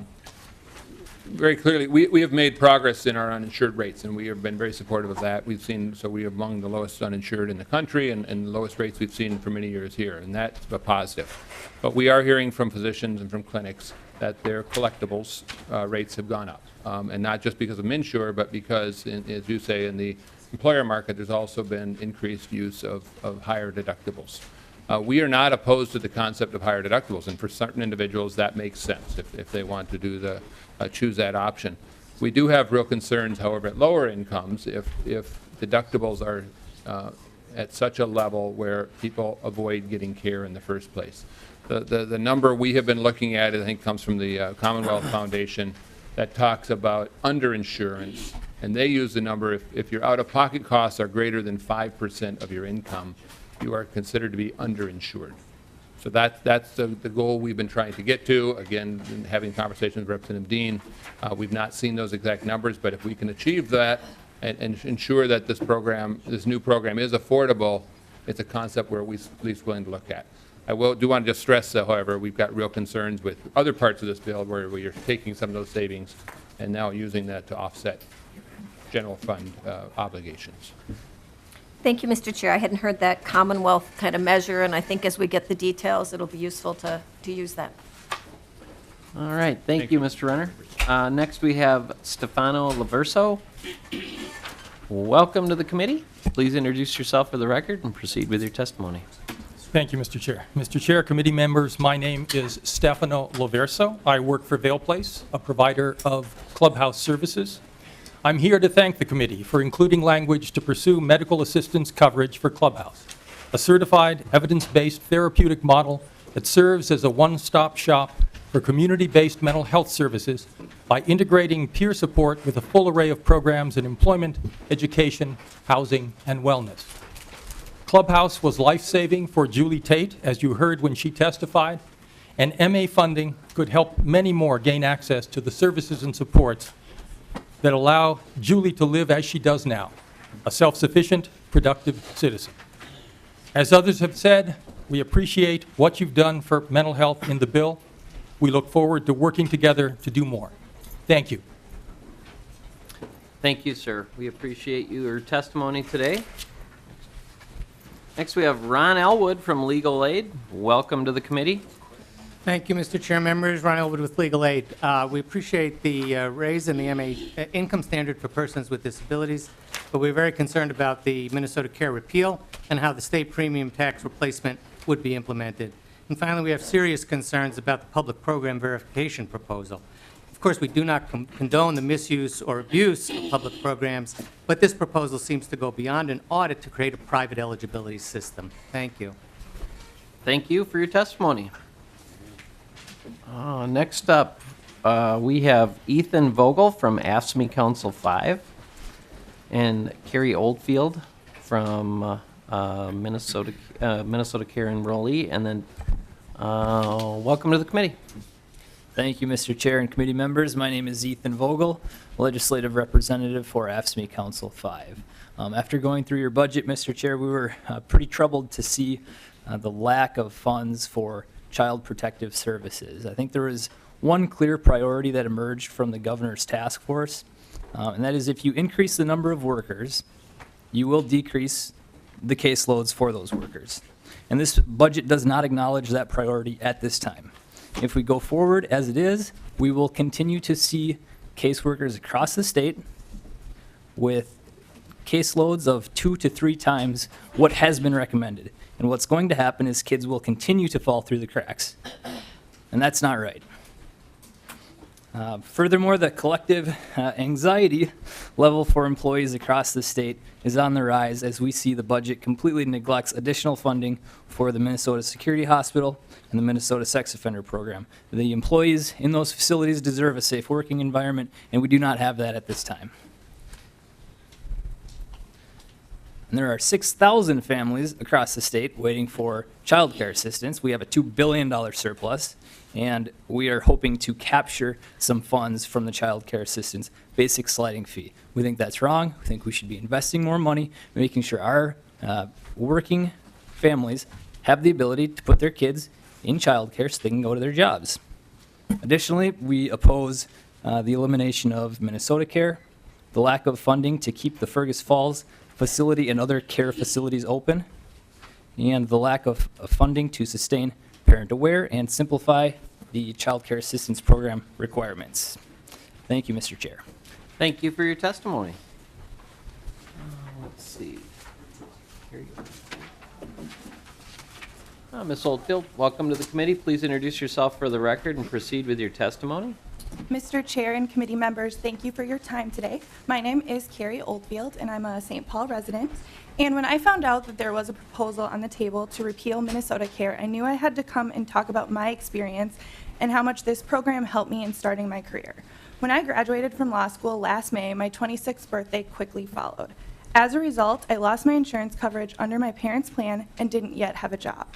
very clearly, we have made progress in our uninsured rates, and we have been very supportive of that. We've seen, so we are among the lowest uninsured in the country, and the lowest rates we've seen for many years here, and that's a positive. But we are hearing from physicians and from clinics that their collectibles rates have gone up, and not just because of MNsure, but because, as you say, in the employer market, there's also been increased use of higher deductibles. We are not opposed to the concept of higher deductibles, and for certain individuals that makes sense if they want to do choose that option. We do have real concerns, however, at lower incomes if deductibles are at such a level where people avoid getting care in the first place. The number we have been looking at, I think, comes from the Commonwealth Foundation that talks about underinsurance, and they use the number if your out-of-pocket costs are greater than 5% of your income, you are considered to be underinsured. So that's the goal we've been trying to get to. Again, having conversations with Representative Dean, we've not seen those exact numbers, but if we can achieve that, and ensure that this program, this new program is affordable, it's a concept we're at least willing to look at. I do want to just stress, however, we've got real concerns with other parts of this bill where we are taking some of those savings and now using that to offset general fund obligations. Thank you, Mr. Chair. I hadn't heard that Commonwealth kind of measure, and I think as we get the details, it'll be useful to use that. All right, thank you, Mr. Renner. Next, we have Stefano Laverso. Welcome to the committee. Please introduce yourself for the record and proceed with your testimony. Thank you, Mr. Chair. Mr. Chair, committee members, my name is Stefano Laverso. I work for Vail Place, a provider of clubhouse services. I'm here to thank the committee for including language to pursue medical assistance coverage for Clubhouse, a certified, evidence-based therapeutic model that serves as a one-stop shop for community-based mental health services by integrating peer support with a full array of programs in employment, education, housing, and wellness. Clubhouse was life-saving for Julie Tate, as you heard when she testified, and MA funding could help many more gain access to the services and supports that allow Julie to live as she does now, a self-sufficient, productive citizen. As others have said, we appreciate what you've done for mental health in the bill. We look forward to working together to do more. Thank you. Thank you, sir. We appreciate your testimony today. Next, we have Ron Elwood from Legal Aid. Welcome to the committee. Thank you, Mr. Chair. Members, Ron Elwood with Legal Aid. We appreciate the raise in the MA income standard for persons with disabilities, but we're very concerned about the Minnesota Care repeal and how the state premium tax replacement would be implemented. And finally, we have serious concerns about the public program verification proposal. Of course, we do not condone the misuse or abuse of public programs, but this proposal seems to go beyond an audit to create a private eligibility system. Thank you. Thank you for your testimony. Next up, we have Ethan Vogel from AFSCME Council 5 and Carrie Oldfield from Minnesota Care Enrollee, and then welcome to the committee. Thank you, Mr. Chair and committee members. My name is Ethan Vogel, legislative representative for AFSCME Council 5. After going through your budget, Mr. Chair, we were pretty troubled to see the lack of funds for child protective services. I think there was one clear priority that emerged from the governor's task force, and that is if you increase the number of workers, you will decrease the caseloads for those workers. And this budget does not acknowledge that priority at this time. If we go forward as it is, we will continue to see caseworkers across the state with caseloads of 2 to 3 times what has been recommended. And what's going to happen is kids will continue to fall through the cracks. And that's not right. Furthermore, the collective anxiety level for employees across the state is on the rise as we see the budget completely neglects additional funding for the Minnesota Security Hospital and the Minnesota Sex Offender Program. The employees in those facilities deserve a safe working environment, and we do not have that at this time. And there are 6,000 families across the state waiting for child care assistance. We have a $2 billion surplus, and we are hoping to capture some funds from the child care assistance basic sliding fee. We think that's wrong. We think we should be investing more money, making sure our working families have the ability to put their kids in child care so they can go to their jobs. Additionally, we oppose the elimination of Minnesota Care, the lack of funding to keep the Fergus Falls facility and other care facilities open, and the lack of funding to sustain Parent Aware and simplify the child care assistance program requirements. Thank you, Mr. Chair. Thank you for your testimony. Let's see. Here you go. Ms. Oldfield, welcome to the committee. Please introduce yourself for the record and proceed with your testimony. Mr. Chair and committee members, thank you for your time today. My name is Carrie Oldfield, and I'm a St. Paul resident. And when I found out that there was a proposal on the table to repeal Minnesota Care, I knew I had to come and talk about my experience and how much this program helped me in starting my career. When I graduated from law school last May, my 26th birthday quickly followed. As a result, I lost my insurance coverage under my parents' plan and didn't yet have a job.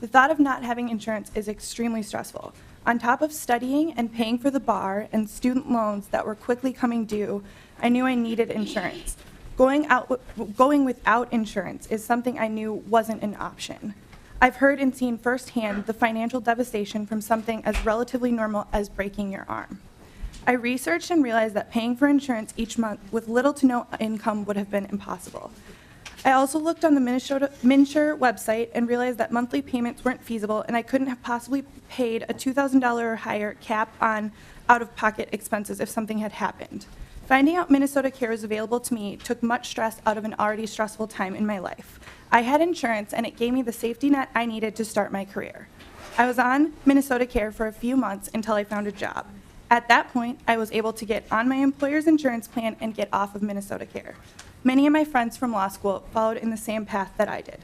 The thought of not having insurance is extremely stressful. On top of studying and paying for the bar and student loans that were quickly coming due, I knew I needed insurance. Going without insurance is something I knew wasn't an option. I've heard and seen firsthand the financial devastation from something as relatively normal as breaking your arm. I researched and realized that paying for insurance each month with little to no income would have been impossible. I also looked on the MNsure website and realized that monthly payments weren't feasible, and I couldn't have possibly paid a $2,000 or higher cap on out-of-pocket expenses if something had happened. Finding out Minnesota Care was available to me took much stress out of an already stressful time in my life. I had insurance, and it gave me the safety net I needed to start my career. I was on Minnesota Care for a few months until I found a job. At that point, I was able to get on my employer's insurance plan and get off of Minnesota Care. Many of my friends from law school followed in the same path that I did.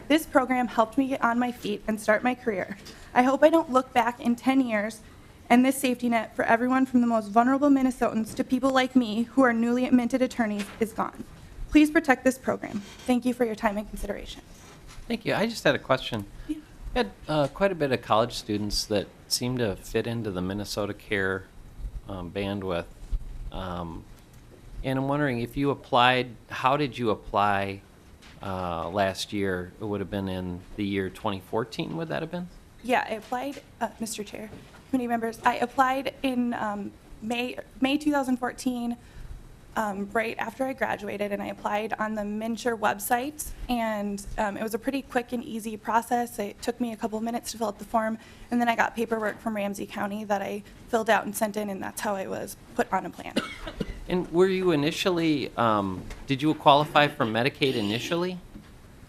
This program helped me get on my feet and start my career. I hope I don't look back in 10 years and this safety net for everyone from the most vulnerable Minnesotans to people like me who are newly minted attorneys is gone. Please protect this program. Thank you for your time and consideration. Thank you. I just had a question. You had quite a bit of college students that seem to fit into the Minnesota Care bandwidth. And I'm wondering if you applied, how did you apply last year? It would have been in the year 2014, would that have been? Yeah, I applied, Mr. Chair, committee members, I applied in May 2014, right after I graduated, and I applied on the MNsure website, and it was a pretty quick and easy process. It took me a couple minutes to fill out the form, and then I got paperwork from Ramsey County that I filled out and sent in, and that's how I was put on a plan. And were you initially, did you qualify for Medicaid initially?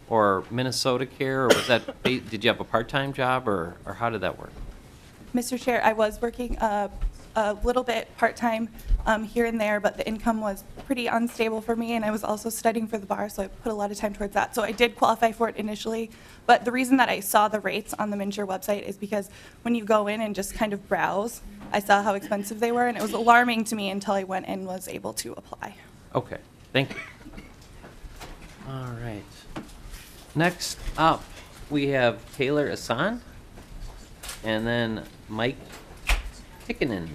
Or Minnesota Care, or was that, did you have a part-time job, or how did that work? Mr. Chair, I was working a little bit part-time here and there, but the income was pretty unstable for me, and I was also studying for the bar, so I put a lot of time towards that. So I did qualify for it initially, but the reason that I saw the rates on the MNsure website is because when you go in and just kind of browse, I saw how expensive they were, and it was alarming to me until I went and was able to apply. Okay, thank you. All right. Next up, we have Taylor Asan, and then Mike Tikkinen.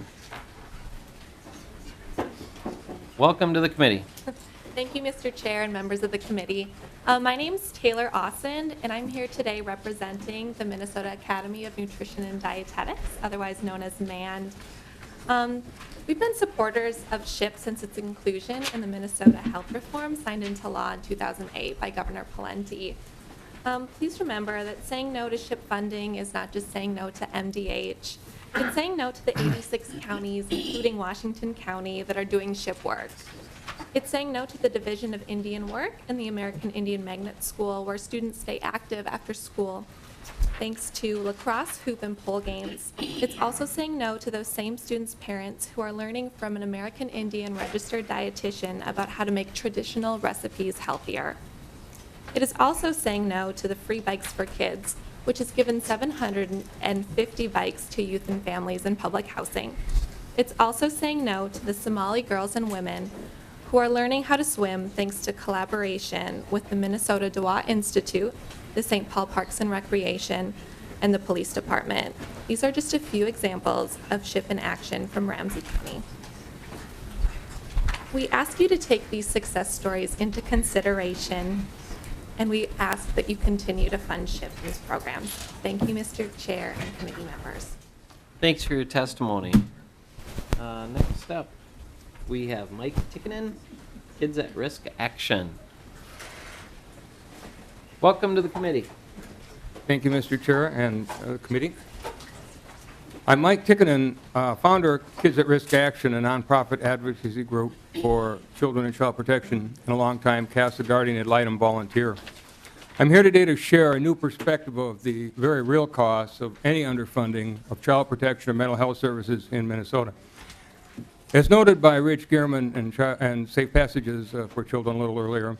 Welcome to the committee. Thank you, Mr. Chair and members of the committee. My name is Taylor Austin, and I'm here today representing the Minnesota Academy of Nutrition and Dietetics, otherwise known as MAND. We've been supporters of SHIP since its inclusion in the Minnesota health reform signed into law in 2008 by Governor Pawlenty. Please remember that saying no to SHIP funding is not just saying no to MDH. It's saying no to the 86 counties, including Washington County, that are doing SHIP work. It's saying no to the Division of Indian Work and the American Indian Magnet School, where students stay active after school, thanks to lacrosse, hoop, and pole games. It's also saying no to those same students' parents who are learning from an American Indian registered dietitian about how to make traditional recipes healthier. It is also saying no to the free Bikes for Kids, which has given 750 bikes to youth and families in public housing. It's also saying no to the Somali girls and women who are learning how to swim thanks to collaboration with the Minnesota Dewalt Institute, the St. Paul Parks and Recreation, and the police department. These are just a few examples of SHIP in action from Ramsey County. We ask you to take these success stories into consideration, and we ask that you continue to fund SHIP in these programs. Thank you, Mr. Chair and committee members. Thanks for your testimony. Next up, we have Mike Tikkinen, Kids at Risk Action. Welcome to the committee. Thank you, Mr. Chair and committee. I'm Mike Tikkinen, founder of Kids at Risk Action, a nonprofit advocacy group for children and child protection, and a longtime CASA Guardian ad litem volunteer. I'm here today to share a new perspective of the very real costs of any underfunding of child protection or mental health services in Minnesota. As noted by Rich Gehrman and Safe Passages for Children a little earlier,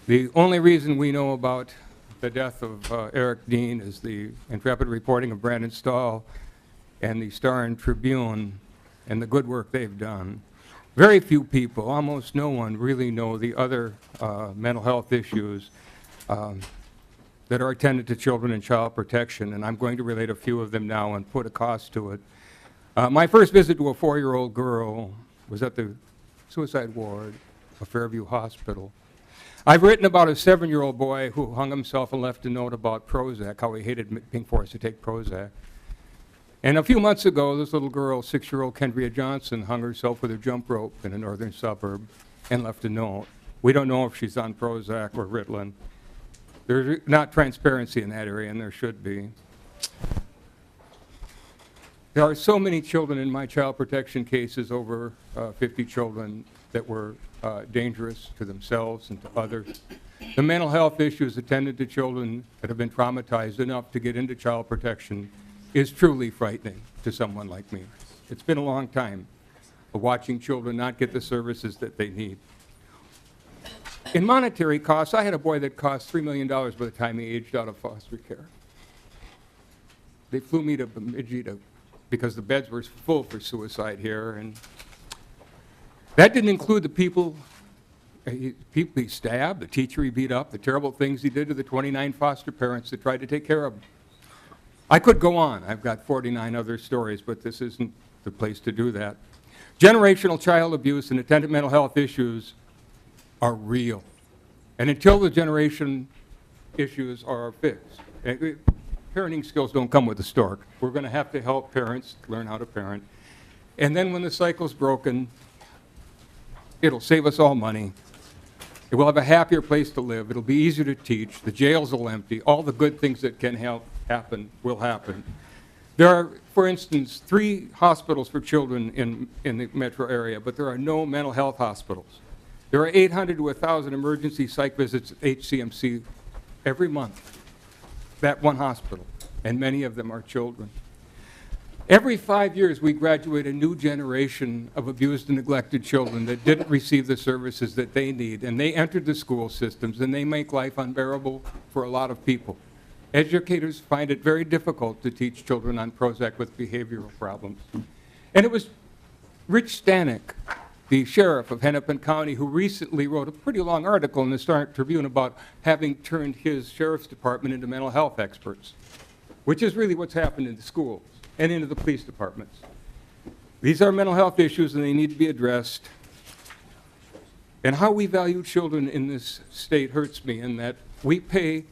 the only reason we know about the death of Eric Dean is the intrepid reporting of Brandon Stahl and the Star and Tribune and the good work they've done. Very few people, almost no one, really know the other mental health issues that are attended to children and child protection, and I'm going to relate a few of them now and put a cost to it. My first visit to a 4-year-old girl was at the suicide ward of Fairview Hospital I've written about a 7-year-old boy who hung himself and left a note about Prozac, how he hated being forced to take Prozac. And a few months ago, this little girl, 6-year-old Kendria Johnson, hung herself with a jump rope in a northern suburb and left a note. We don't know if she's on Prozac or Ritalin. There's not transparency in that area, and there should be. There are so many children in my child protection cases, over 50 children, that were dangerous to themselves and to others. The mental health issues attended to children that have been traumatized enough to get into child protection is truly frightening to someone like me. It's been a long time of watching children not get the services that they need. In monetary costs, I had a boy that cost $3 million by the time he aged out of foster care. They flew me to Bemidji because the beds were full for suicide here, and that didn't include the people he stabbed, the teacher he beat up, the terrible things he did to the 29 foster parents that tried to take care of him. I could go on. I've got 49 other stories, but this isn't the place to do that. Generational child abuse and attendant mental health issues are real. And until the generation issues are fixed, parenting skills don't come with a stork. We're going to have to help parents learn how to parent. And then when the cycle's broken, it'll save us all money. We'll have a happier place to live. It'll be easier to teach. The jails will empty. All the good things that can happen will happen. There are, for instance, 3 hospitals for children in the metro area, but there are no mental health hospitals. There are 800 to 1,000 emergency psych visits at HCMC every month, that one hospital, and many of them are children. Every 5 years, we graduate a new generation of abused and neglected children that didn't receive the services that they need, and they entered the school systems, and they make life unbearable for a lot of people. Educators find it very difficult to teach children on Prozac with behavioral problems. And it was Rich Stanek, the sheriff of Hennepin County, who recently wrote a pretty long article in the Star Tribune about having turned his sheriff's department into mental health experts, which is really what's happened in the schools and into the police departments. These are mental health issues, and they need to be addressed. And how we value children in this state hurts me, in that we pay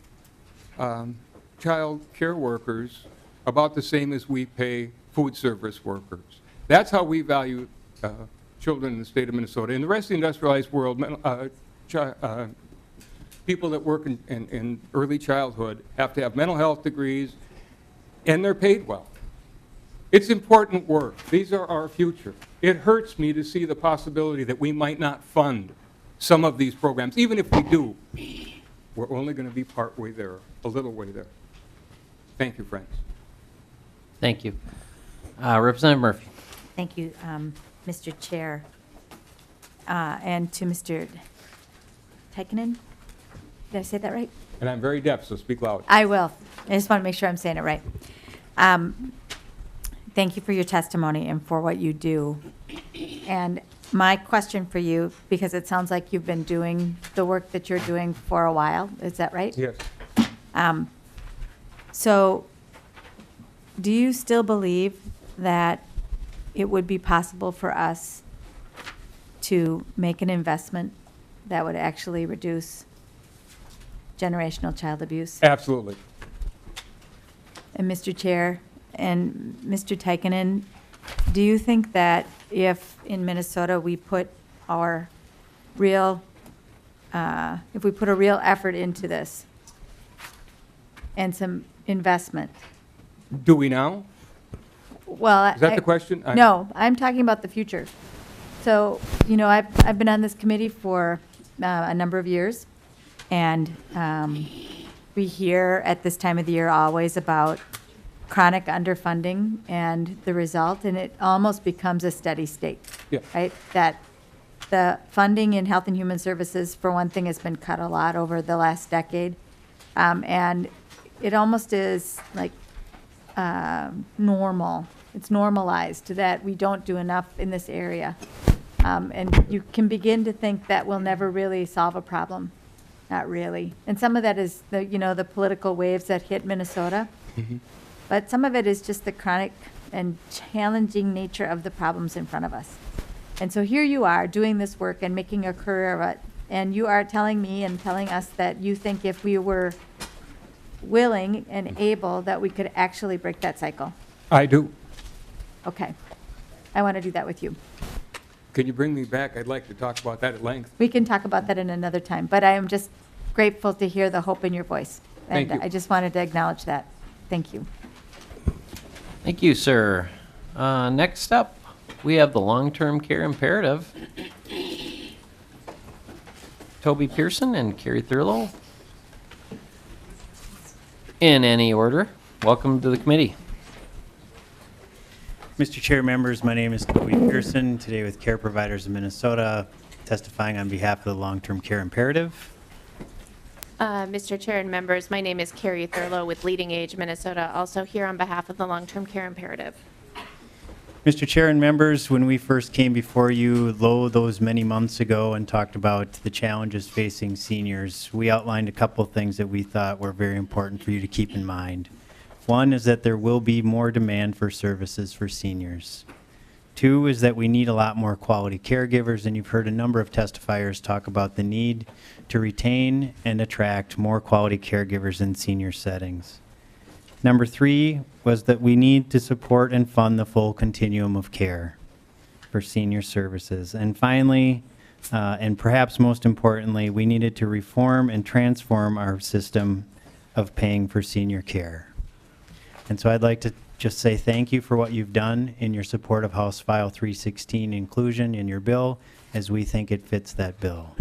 child care workers about the same as we pay food service workers. That's how we value children in the state of Minnesota. In the rest of the industrialized world, people that work in early childhood have to have mental health degrees, and they're paid well. It's important work. These are our future. It hurts me to see the possibility that we might not fund some of these programs. Even if we do, we're only going to be part way there, a little way there. Thank you, friends. Thank you. Representative Murphy. Thank you, Mr. Chair. And to Mr. Teikkinen. Did I say that right? And I'm very deaf, so speak loud. I will. I just want to make sure I'm saying it right. Thank you for your testimony and for what you do. And my question for you, because it sounds like you've been doing the work that you're doing for a while, is that right? Yes. So do you still believe that it would be possible for us to make an investment that would actually reduce generational child abuse? Absolutely. And Mr. Chair and Mr. Teikkinen, do you think that if in Minnesota we put our real, if we put a real effort into this and some investment? Do we now? Well, Is that the question? No, I'm talking about the future. So, you know, I've been on this committee for a number of years, and we hear at this time of the year always about chronic underfunding and the result, and it almost becomes a steady state, yeah. right? That the funding in Health and Human Services, for one thing, has been cut a lot over the last decade, and it almost is like normal. It's normalized that we don't do enough in this area, and you can begin to think that we'll never really solve a problem. Not really. And some of that is the, you know, the political waves that hit Minnesota. Mm-hmm. But some of it is just the chronic and challenging nature of the problems in front of us. And so here you are doing this work and making a career of it And you are telling me and telling us that you think if we were willing and able, that we could actually break that cycle. I do. Okay. I want to do that with you. Can you bring me back? I'd like to talk about that at length. We can talk about that in another time, but I am just grateful to hear the hope in your voice. Thank And you. I just wanted to acknowledge that. Thank you. Thank you, sir. Next up, we have the long-term care imperative. Toby Pearson and Carrie Thurlow. In any order, welcome to the committee. Mr. Chair, members, my name is Toby Pearson, today with Care Providers of Minnesota, testifying on behalf of the long-term care imperative. Mr. Chair and members, my name is Carrie Thurlow with Leading Age Minnesota, also here on behalf of the long-term care imperative. Mr. Chair and members, when we first came before you, those many months ago, and talked about the challenges facing seniors, we outlined a couple things that we thought were very important for you to keep in mind. One is that there will be more demand for services for seniors. Two is that we need a lot more quality caregivers, and you've heard a number of testifiers talk about the need to retain and attract more quality caregivers in senior settings. Number three was that we need to support and fund the full continuum of care for senior services. And finally, and perhaps most importantly, we needed to reform and transform our system of paying for senior care. And so I'd like to just say thank you for what you've done in your support of House File 316 inclusion in your bill, as we think it fits that bill.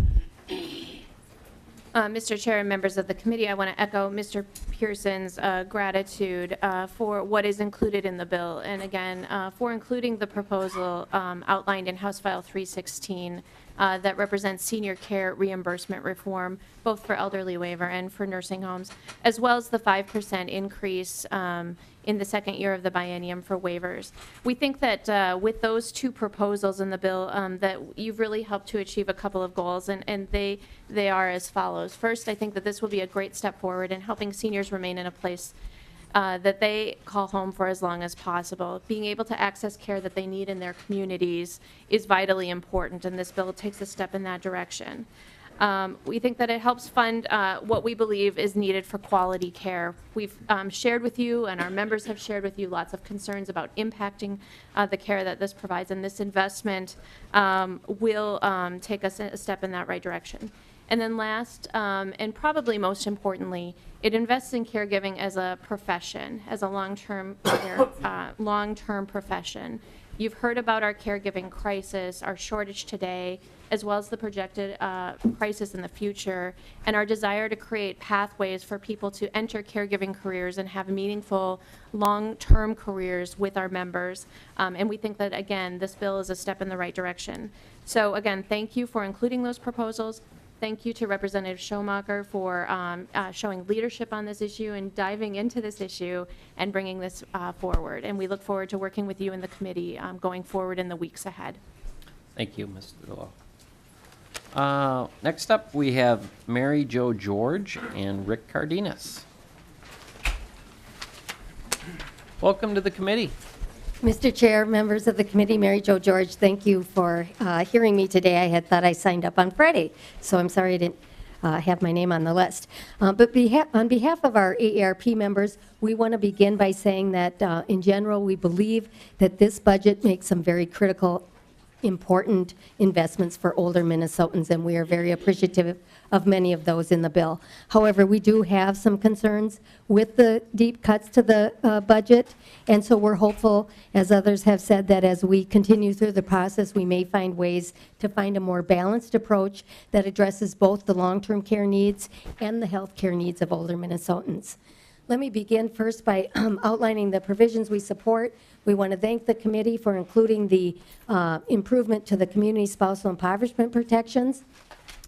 Mr. Chair and members of the committee, I want to echo Mr. Pearson's gratitude for what is included in the bill, and again, for including the proposal outlined in House File 316 that represents senior care reimbursement reform, both for elderly waiver and for nursing homes, as well as the 5% increase in the second year of the biennium for waivers. We think that with those two proposals in the bill, that you've really helped to achieve a couple of goals, and they are as follows. First, I think that this will be a great step forward in helping seniors remain in a place that they call home for as long as possible. Being able to access care that they need in their communities is vitally important, and this bill takes a step in that direction. We think that it helps fund what we believe is needed for quality care. We've shared with you, and our members have shared with you, lots of concerns about impacting the care that this provides, and this investment will take us a step in that right direction. And then last, and probably most importantly, it invests in caregiving as a profession, as a long-term profession. You've heard about our caregiving crisis, our shortage today, as well as the projected crisis in the future, and our desire to create pathways for people to enter caregiving careers and have meaningful long-term careers with our members. And we think that, again, this bill is a step in the right direction. So again, thank you for including those proposals. Thank you to Representative Schomacher for showing leadership on this issue and diving into this issue and bringing this forward. And we look forward to working with you in the committee going forward in the weeks ahead. Thank you, Ms. Thurlow. Next up, we have Mary Jo George and Rick Cardenas. Welcome to the committee. Mr. Chair, members of the committee, Mary Jo George, thank you for hearing me today. I had thought I signed up on Friday, so I'm sorry I didn't have my name on the list. But on behalf of our AARP members, we want to begin by saying that in general, we believe that this budget makes some very critical, important investments for older Minnesotans, and we are very appreciative of many of those in the bill. However, we do have some concerns with the deep cuts to the budget, and so we're hopeful, as others have said, that as we continue through the process, we may find ways to find a more balanced approach that addresses both the long-term care needs and the health care needs of older Minnesotans. Let me begin first by outlining the provisions we support. We want to thank the committee for including the improvement to the community spousal impoverishment protections.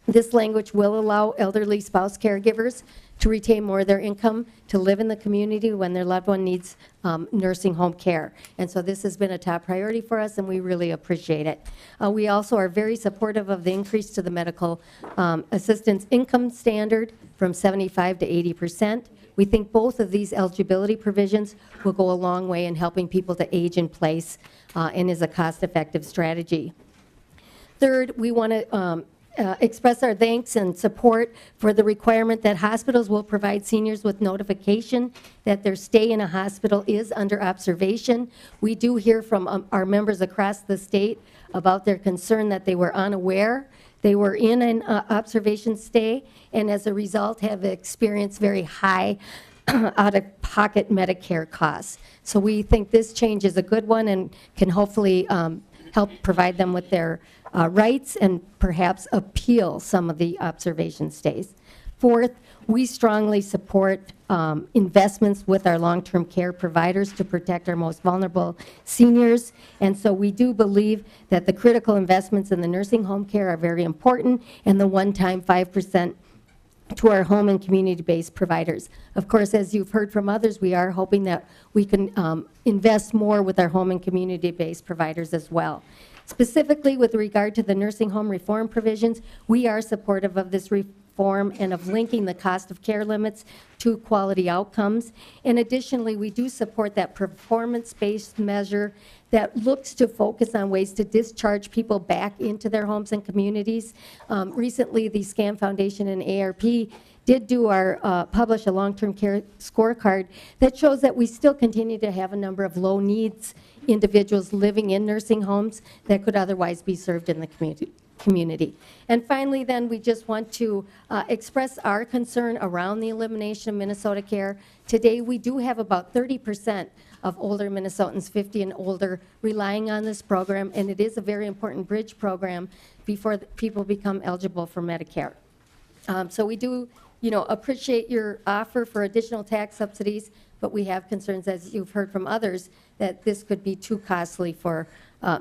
This language will allow elderly spouse caregivers to retain more of their income to live in the community when their loved one needs nursing home care. And so this has been a top priority for us, and we really appreciate it. We also are very supportive of the increase to the medical assistance income standard from 75 to 80%. We think both of these eligibility provisions will go a long way in helping people to age in place and is a cost-effective strategy. Third, we want to express our thanks and support for the requirement that hospitals will provide seniors with notification that their stay in a hospital is under observation. We do hear from our members across the state about their concern that they were unaware they were in an observation stay, and as a result have experienced very high out-of-pocket Medicare costs. So we think this change is a good one and can hopefully help provide them with their rights and perhaps appeal some of the observation stays. Fourth, we strongly support investments with our long-term care providers to protect our most vulnerable seniors. And so we do believe that the critical investments in the nursing home care are very important, and the one-time 5% to our home and community-based providers. Of course, as you've heard from others, we are hoping that we can invest more with our home and community-based providers as well. Specifically with regard to the nursing home reform provisions, we are supportive of this reform and of linking the cost of care limits to quality outcomes. And additionally, we do support that performance-based measure that looks to focus on ways to discharge people back into their homes and communities. Recently, the SCAM Foundation and ARP did publish a long-term care scorecard that shows that we still continue to have a number of low needs individuals living in nursing homes that could otherwise be served in the community. And finally, then, we just want to express our concern around the elimination of Minnesota Care. Today, we do have about 30% of older Minnesotans, 50 and older, relying on this program, and it is a very important bridge program before people become eligible for Medicare. So we do, appreciate your offer for additional tax subsidies, but we have concerns, as you've heard from others, that this could be too costly for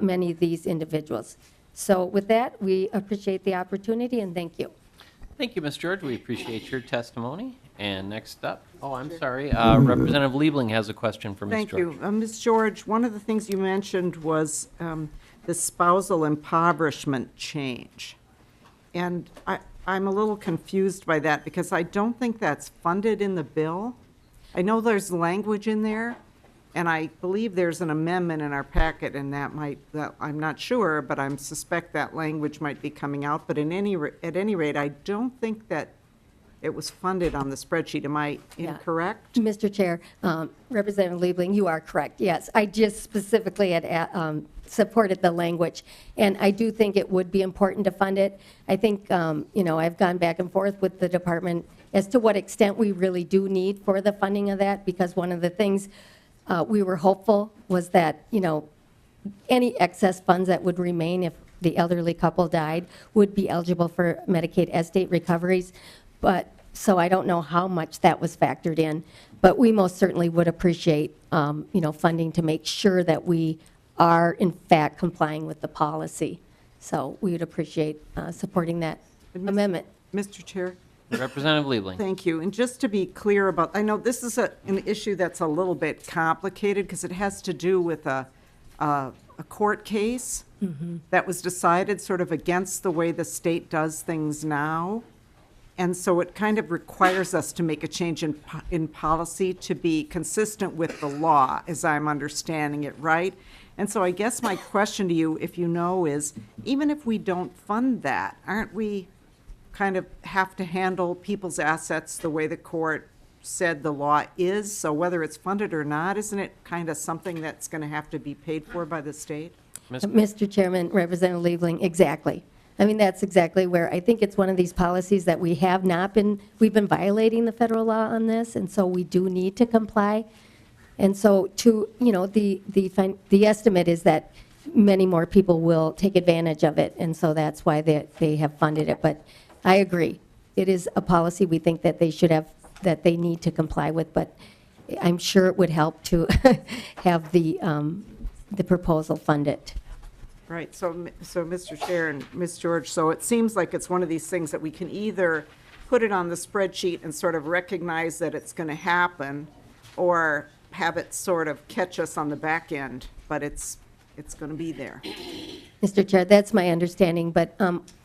many of these individuals. So with that, we appreciate the opportunity, and thank you. Thank you, Ms. George. We appreciate your testimony. And next up, I'm sorry, Representative Liebling has a question for Ms. George. Thank you. Ms. George, one of the things you mentioned was the spousal impoverishment change. And I'm a little confused by that because I don't think that's funded in the bill. I know there's language in there, and I believe there's an amendment in our packet, and I'm not sure, but I suspect that language might be coming out. But at any rate, I don't think that it was funded on the spreadsheet. Am I incorrect? Mr. Chair, Representative Liebling, you are correct. Yes, I just specifically had supported the language, and I do think it would be important to fund it. I think, I've gone back and forth with the department as to what extent we really do need for the funding of that, because one of the things we were hopeful was that, any excess funds that would remain if the elderly couple died would be eligible for Medicaid estate recoveries. But so I don't know how much that was factored in, but we most certainly would appreciate, funding to make sure that we are in fact complying with the policy. So we would appreciate supporting that amendment. Mr. Chair? Representative Liebling. Thank you. And just to be clear about, I know this is an issue that's a little bit complicated because it has to do with a court case that was decided sort of against the way the state does things now. And so it kind of requires us to make a change in policy to be consistent with the law, as I'm understanding it, right? And so I guess my question to you, if you know, is even if we don't fund that, aren't we kind of have to handle people's assets the way the court said the law is? So whether it's funded or not, isn't it kind of something that's going to have to be paid for by the state? Mr. Chairman, Representative Liebling, exactly. I mean, that's exactly where I think it's one of these policies that we've been violating the federal law on this, and so we do need to comply. And so the estimate is that many more people will take advantage of it, and so that's why they have funded it. But I agree. It is a policy we think that they need to comply with, but I'm sure it would help to have the proposal funded. Right. So Mr. Chair and Ms. George, so it seems like it's one of these things that we can either put it on the spreadsheet and sort of recognize that it's going to happen, or have it sort of catch us on the back end, but it's going to be there. Mr. Chair, that's my understanding, but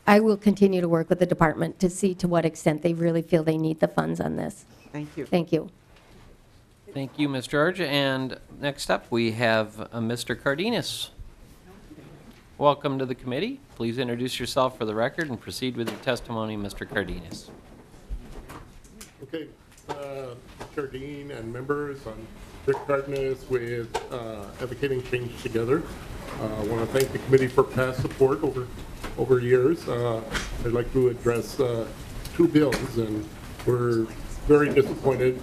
I will continue to work with the department to see to what extent they really feel they need the funds on this. Thank you. Thank you. Thank you, Ms. George. And next up, we have Mr. Cardenas. Welcome to the committee. Please introduce yourself for the record and proceed with your testimony, Mr. Cardenas. Okay, Chair Dean and members, I'm Rick Cardenas with Advocating Change Together. I want to thank the committee for past support over years. I'd like to address two bills, and we're very disappointed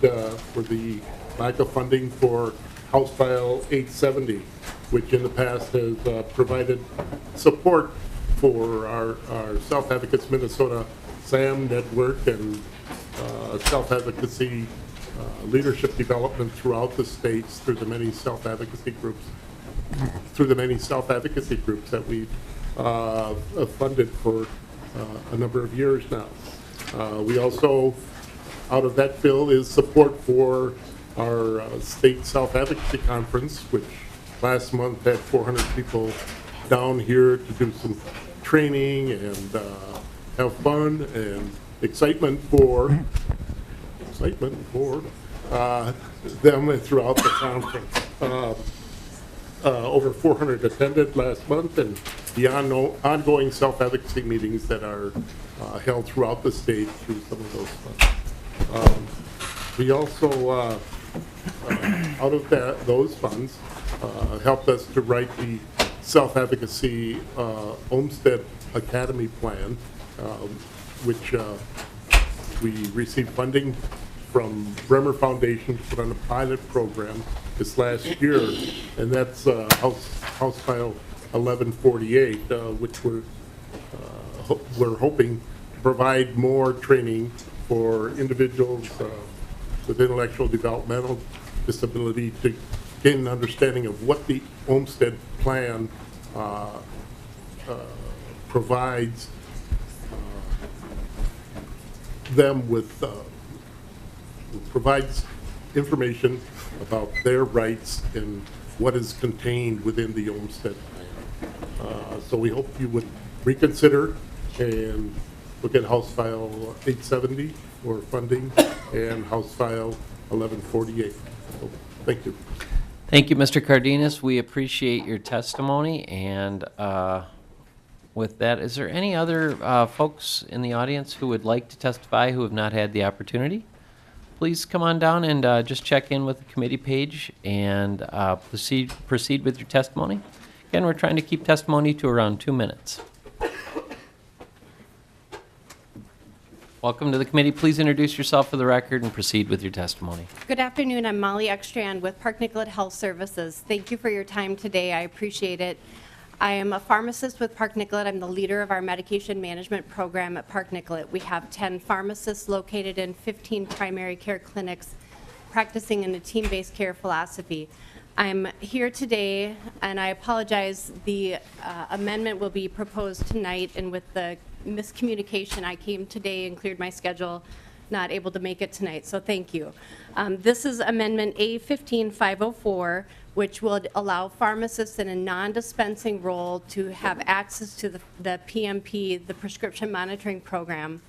for the lack of funding for House File 870, which in the past has provided support for our Self Advocates Minnesota SAM network and self-advocacy leadership development throughout the states through the many self-advocacy groups that we've funded for a number of years now. We also, out of that bill, is support for our state self-advocacy conference, which last month had 400 people down here to do some training and have fun and excitement for them throughout the conference. Over 400 attended last month, and the ongoing self-advocacy meetings that are held throughout the state through some of those funds. We also, out of those funds, helped us to write the self-advocacy Olmsted Academy plan, which we received funding from Bremer Foundation to put on a pilot program this last year, and that's House File 1148, which we're hoping to provide more training for individuals with intellectual developmental disability to gain an understanding of what the Olmsted plan provides them with, provides information about their rights and what is contained within the Olmsted plan. So we hope you would reconsider and look at House File 870 for funding and House File 1148. So, thank you. Thank you, Mr. Cardenas. We appreciate your testimony, and with that, is there any other folks in the audience who would like to testify who have not had the opportunity? Please come on down and just check in with the committee page and proceed with your testimony. Again, we're trying to keep testimony to around 2 minutes. Welcome to the committee. Please introduce yourself for the record and proceed with your testimony. Good afternoon. I'm Molly Ekstrand with Park Nicollet Health Services. Thank you for your time today. I appreciate it. I am a pharmacist with Park Nicollet. I'm the leader of our medication management program at Park Nicollet. We have 10 pharmacists located in 15 primary care clinics practicing in a team-based care philosophy. I'm here today, and I apologize, the amendment will be proposed tonight, and with the miscommunication, I came today and cleared my schedule, not able to make it tonight, so thank you. This is Amendment A15504, which would allow pharmacists in a non-dispensing role to have access to the PMP, the Prescription Monitoring Program.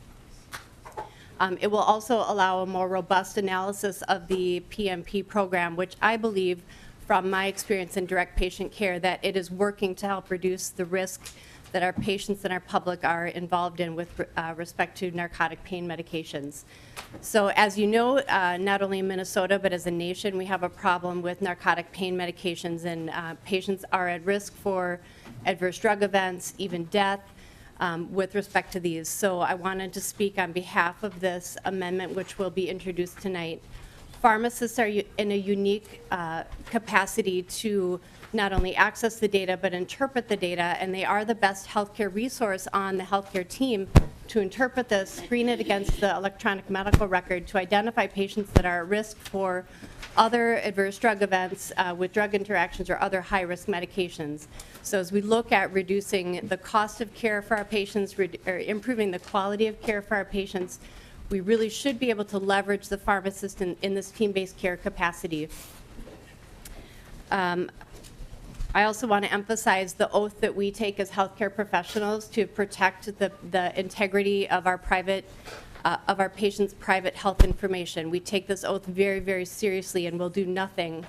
It will also allow a more robust analysis of the PMP program, which I believe, from my experience in direct patient care, that it is working to help reduce the risk that our patients and our public are involved in with respect to narcotic pain medications. So as you know, not only in Minnesota, but as a nation, we have a problem with narcotic pain medications, and patients are at risk for adverse drug events, even death, with respect to these. So I wanted to speak on behalf of this amendment, which will be introduced tonight. Pharmacists are in a unique capacity to not only access the data, but interpret the data, and they are the best healthcare resource on the healthcare team to interpret this, screen it against the electronic medical record to identify patients that are at risk for other adverse drug events with drug interactions or other high-risk medications. So as we look at reducing the cost of care for our patients, or improving the quality of care for our patients, we really should be able to leverage the pharmacist in this team-based care capacity. I also want to emphasize the oath that we take as healthcare professionals to protect the integrity of our patients' private health information. We take this oath very, very seriously, and will do nothing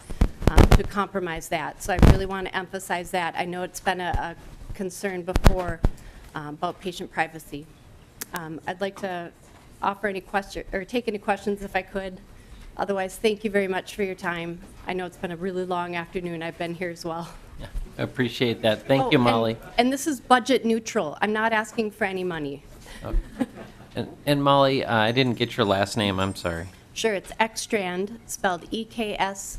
to compromise that. So I really want to emphasize that. I know it's been a concern before about patient privacy. I'd like to offer any question or take any questions if I could. Otherwise, thank you very much for your time. I know it's been a really long afternoon. I've been here as well. I appreciate that. Thank you, Molly. And this is budget neutral. I'm not asking for any money. And Molly, I didn't get your last name. I'm sorry. Sure, it's Ekstrand, spelled Ekstrand.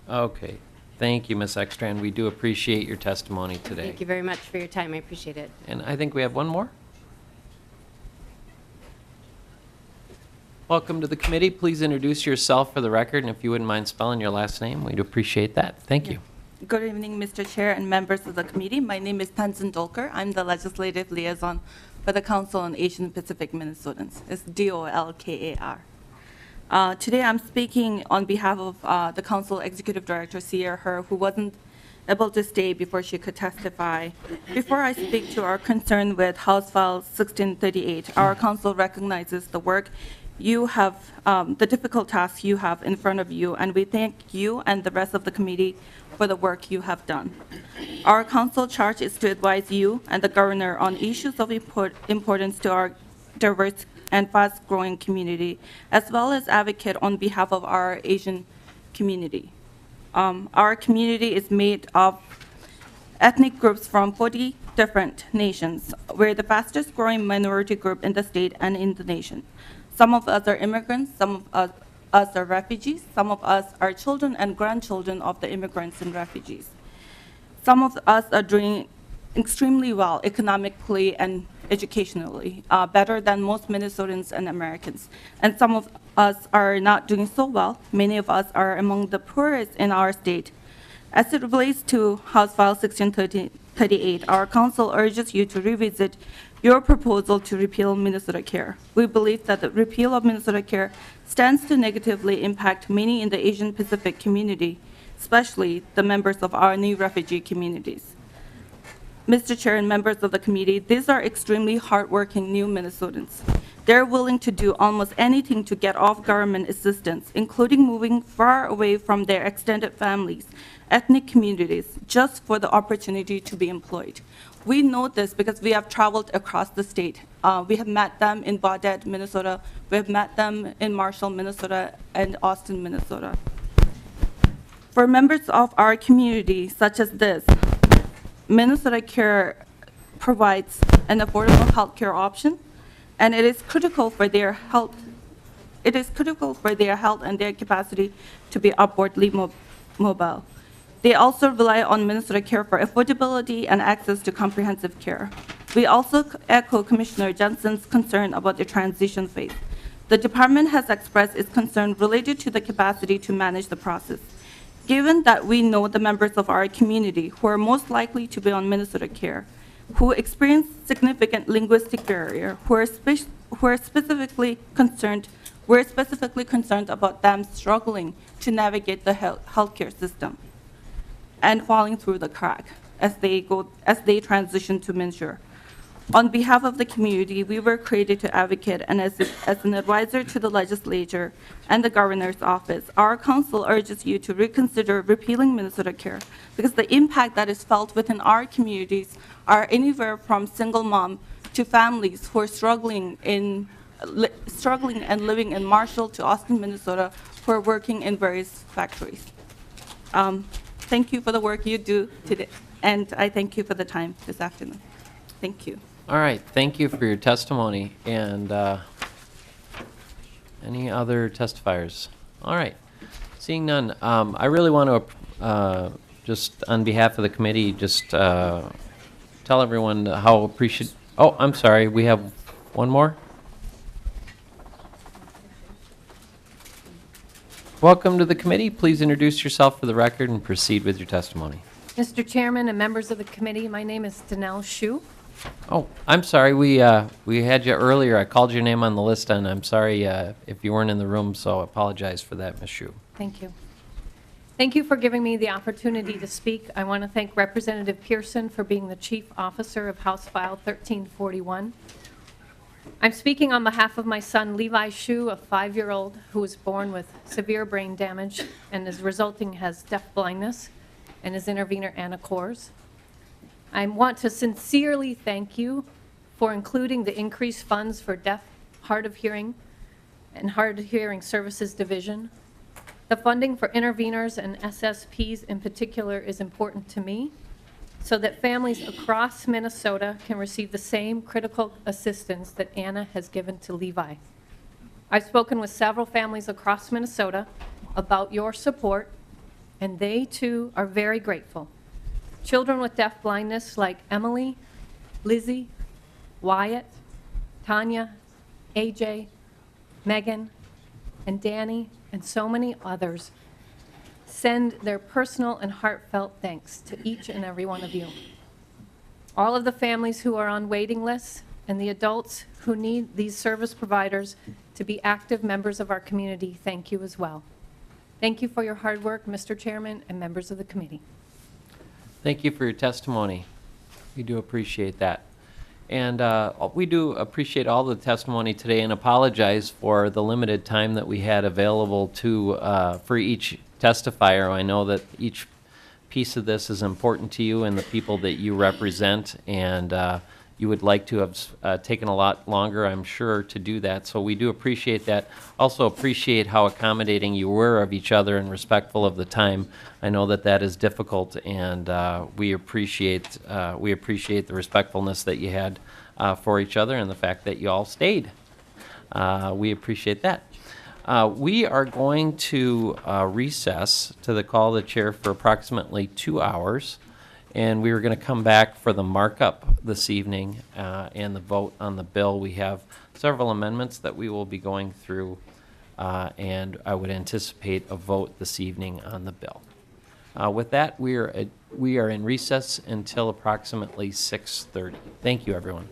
Okay. Thank you, Ms. Ekstrand. We do appreciate your testimony today. Thank you very much for your time. I appreciate it. And I think we have one more. Welcome to the committee. Please introduce yourself for the record, and if you wouldn't mind spelling your last name, we'd appreciate that. Thank you. Good evening, Mr. Chair and members of the committee. My name is Tansin Dolker. I'm the legislative liaison for the Council on Asian Pacific Minnesotans. It's DOLKAR. Today I'm speaking on behalf of the Council Executive Director, Sierra Her, who wasn't able to stay before she could testify. Before I speak to our concern with House File 1638, our Council recognizes the work you have, the difficult tasks you have in front of you, and we thank you and the rest of the committee for the work you have done. Our council charge is to advise you and the governor on issues of importance to our diverse and fast-growing community, as well as advocate on behalf of our Asian community. Our community is made of ethnic groups from 40 different nations. We're the fastest growing minority group in the state and in the nation. Some of us are immigrants, some of us are refugees, some of us are children and grandchildren of the immigrants and refugees. Some of us are doing extremely well economically and educationally, better than most Minnesotans and Americans. And some of us are not doing so well. Many of us are among the poorest in our state. As it relates to House File 1638, our council urges you to revisit your proposal to repeal Minnesota Care. We believe that the repeal of Minnesota Care stands to negatively impact many in the Asian Pacific community, especially the members of our new refugee communities. Mr. Chair and members of the committee, these are extremely hardworking new Minnesotans. They're willing to do almost anything to get off government assistance, including moving far away from their extended families, ethnic communities, just for the opportunity to be employed. We know this because we have traveled across the state. We have met them in Baudette, Minnesota. We have met them in Marshall, Minnesota, and Austin, Minnesota. For members of our community, such as this, Minnesota Care provides an affordable health care option, and it is critical for their health. It is critical for their health and their capacity to be upwardly mobile. They also rely on Minnesota Care for affordability and access to comprehensive care. We also echo Commissioner Jensen's concern about the transition phase. The department has expressed its concern related to the capacity to manage the process. Given that we know the members of our community who are most likely to be on Minnesota Care, who experience significant linguistic barrier, we're specifically concerned about them struggling to navigate the healthcare system and falling through the crack as they transition to MNsure. On behalf of the community, we were created to advocate, and as an advisor to the legislature and the governor's office, our council urges you to reconsider repealing Minnesota Care, because the impact that is felt within our communities are anywhere from single mom to families who are struggling and living in Marshall to Austin, Minnesota, who are working in various factories. Thank you for the work you do today, and I thank you for the time this afternoon. Thank you. All right. Thank you for your testimony. And any other testifiers? All right. Seeing none, I really want to, just on behalf of the committee, just tell everyone how appreciative. Oh, I'm sorry. We have one more. Welcome to the committee. Please introduce yourself for the record and proceed with your testimony. Mr. Chairman and members of the committee, my name is Danelle Shu. Oh, I'm sorry. We had you earlier. I called your name on the list, and I'm sorry if you weren't in the room, so I apologize for that, Ms. Shu. Thank you. Thank you for giving me the opportunity to speak. I want to thank Representative Pearson for being the Chief Officer of House File 1341. I'm speaking on behalf of my son, Levi Shu, a 5-year-old who was born with severe brain damage and has deaf blindness, and his intervener, Anna Kors. I want to sincerely thank you for including the increased funds for deaf, hard of hearing, and hard of hearing services division. The funding for interveners and SSPs in particular is important to me so that families across Minnesota can receive the same critical assistance that Anna has given to Levi. I've spoken with several families across Minnesota about your support, and they too are very grateful. Children with deaf blindness like Emily, Lizzie, Wyatt, Tanya, AJ, Megan, and Danny, and so many others send their personal and heartfelt thanks to each and every one of you. All of the families who are on waiting lists and the adults who need these service providers to be active members of our community, thank you as well. Thank you for your hard work, Mr. Chairman and members of the committee. Thank you for your testimony. We do appreciate that. And we do appreciate all the testimony today and apologize for the limited time that we had available for each testifier. I know that each piece of this is important to you and the people that you represent, and you would like to have taken a lot longer, I'm sure, to do that. So we do appreciate that. Also appreciate how accommodating you were of each other and respectful of the time. I know that that is difficult, and we appreciate the respectfulness that you had for each other and the fact that you all stayed. We appreciate that. We are going to recess to the call of the chair for approximately 2 hours. And we are going to come back for the markup this evening and the vote on the bill. We have several amendments that we will be going through, and I would anticipate a vote this evening on the bill. With that, we are in recess until approximately 6:30. Thank you, everyone.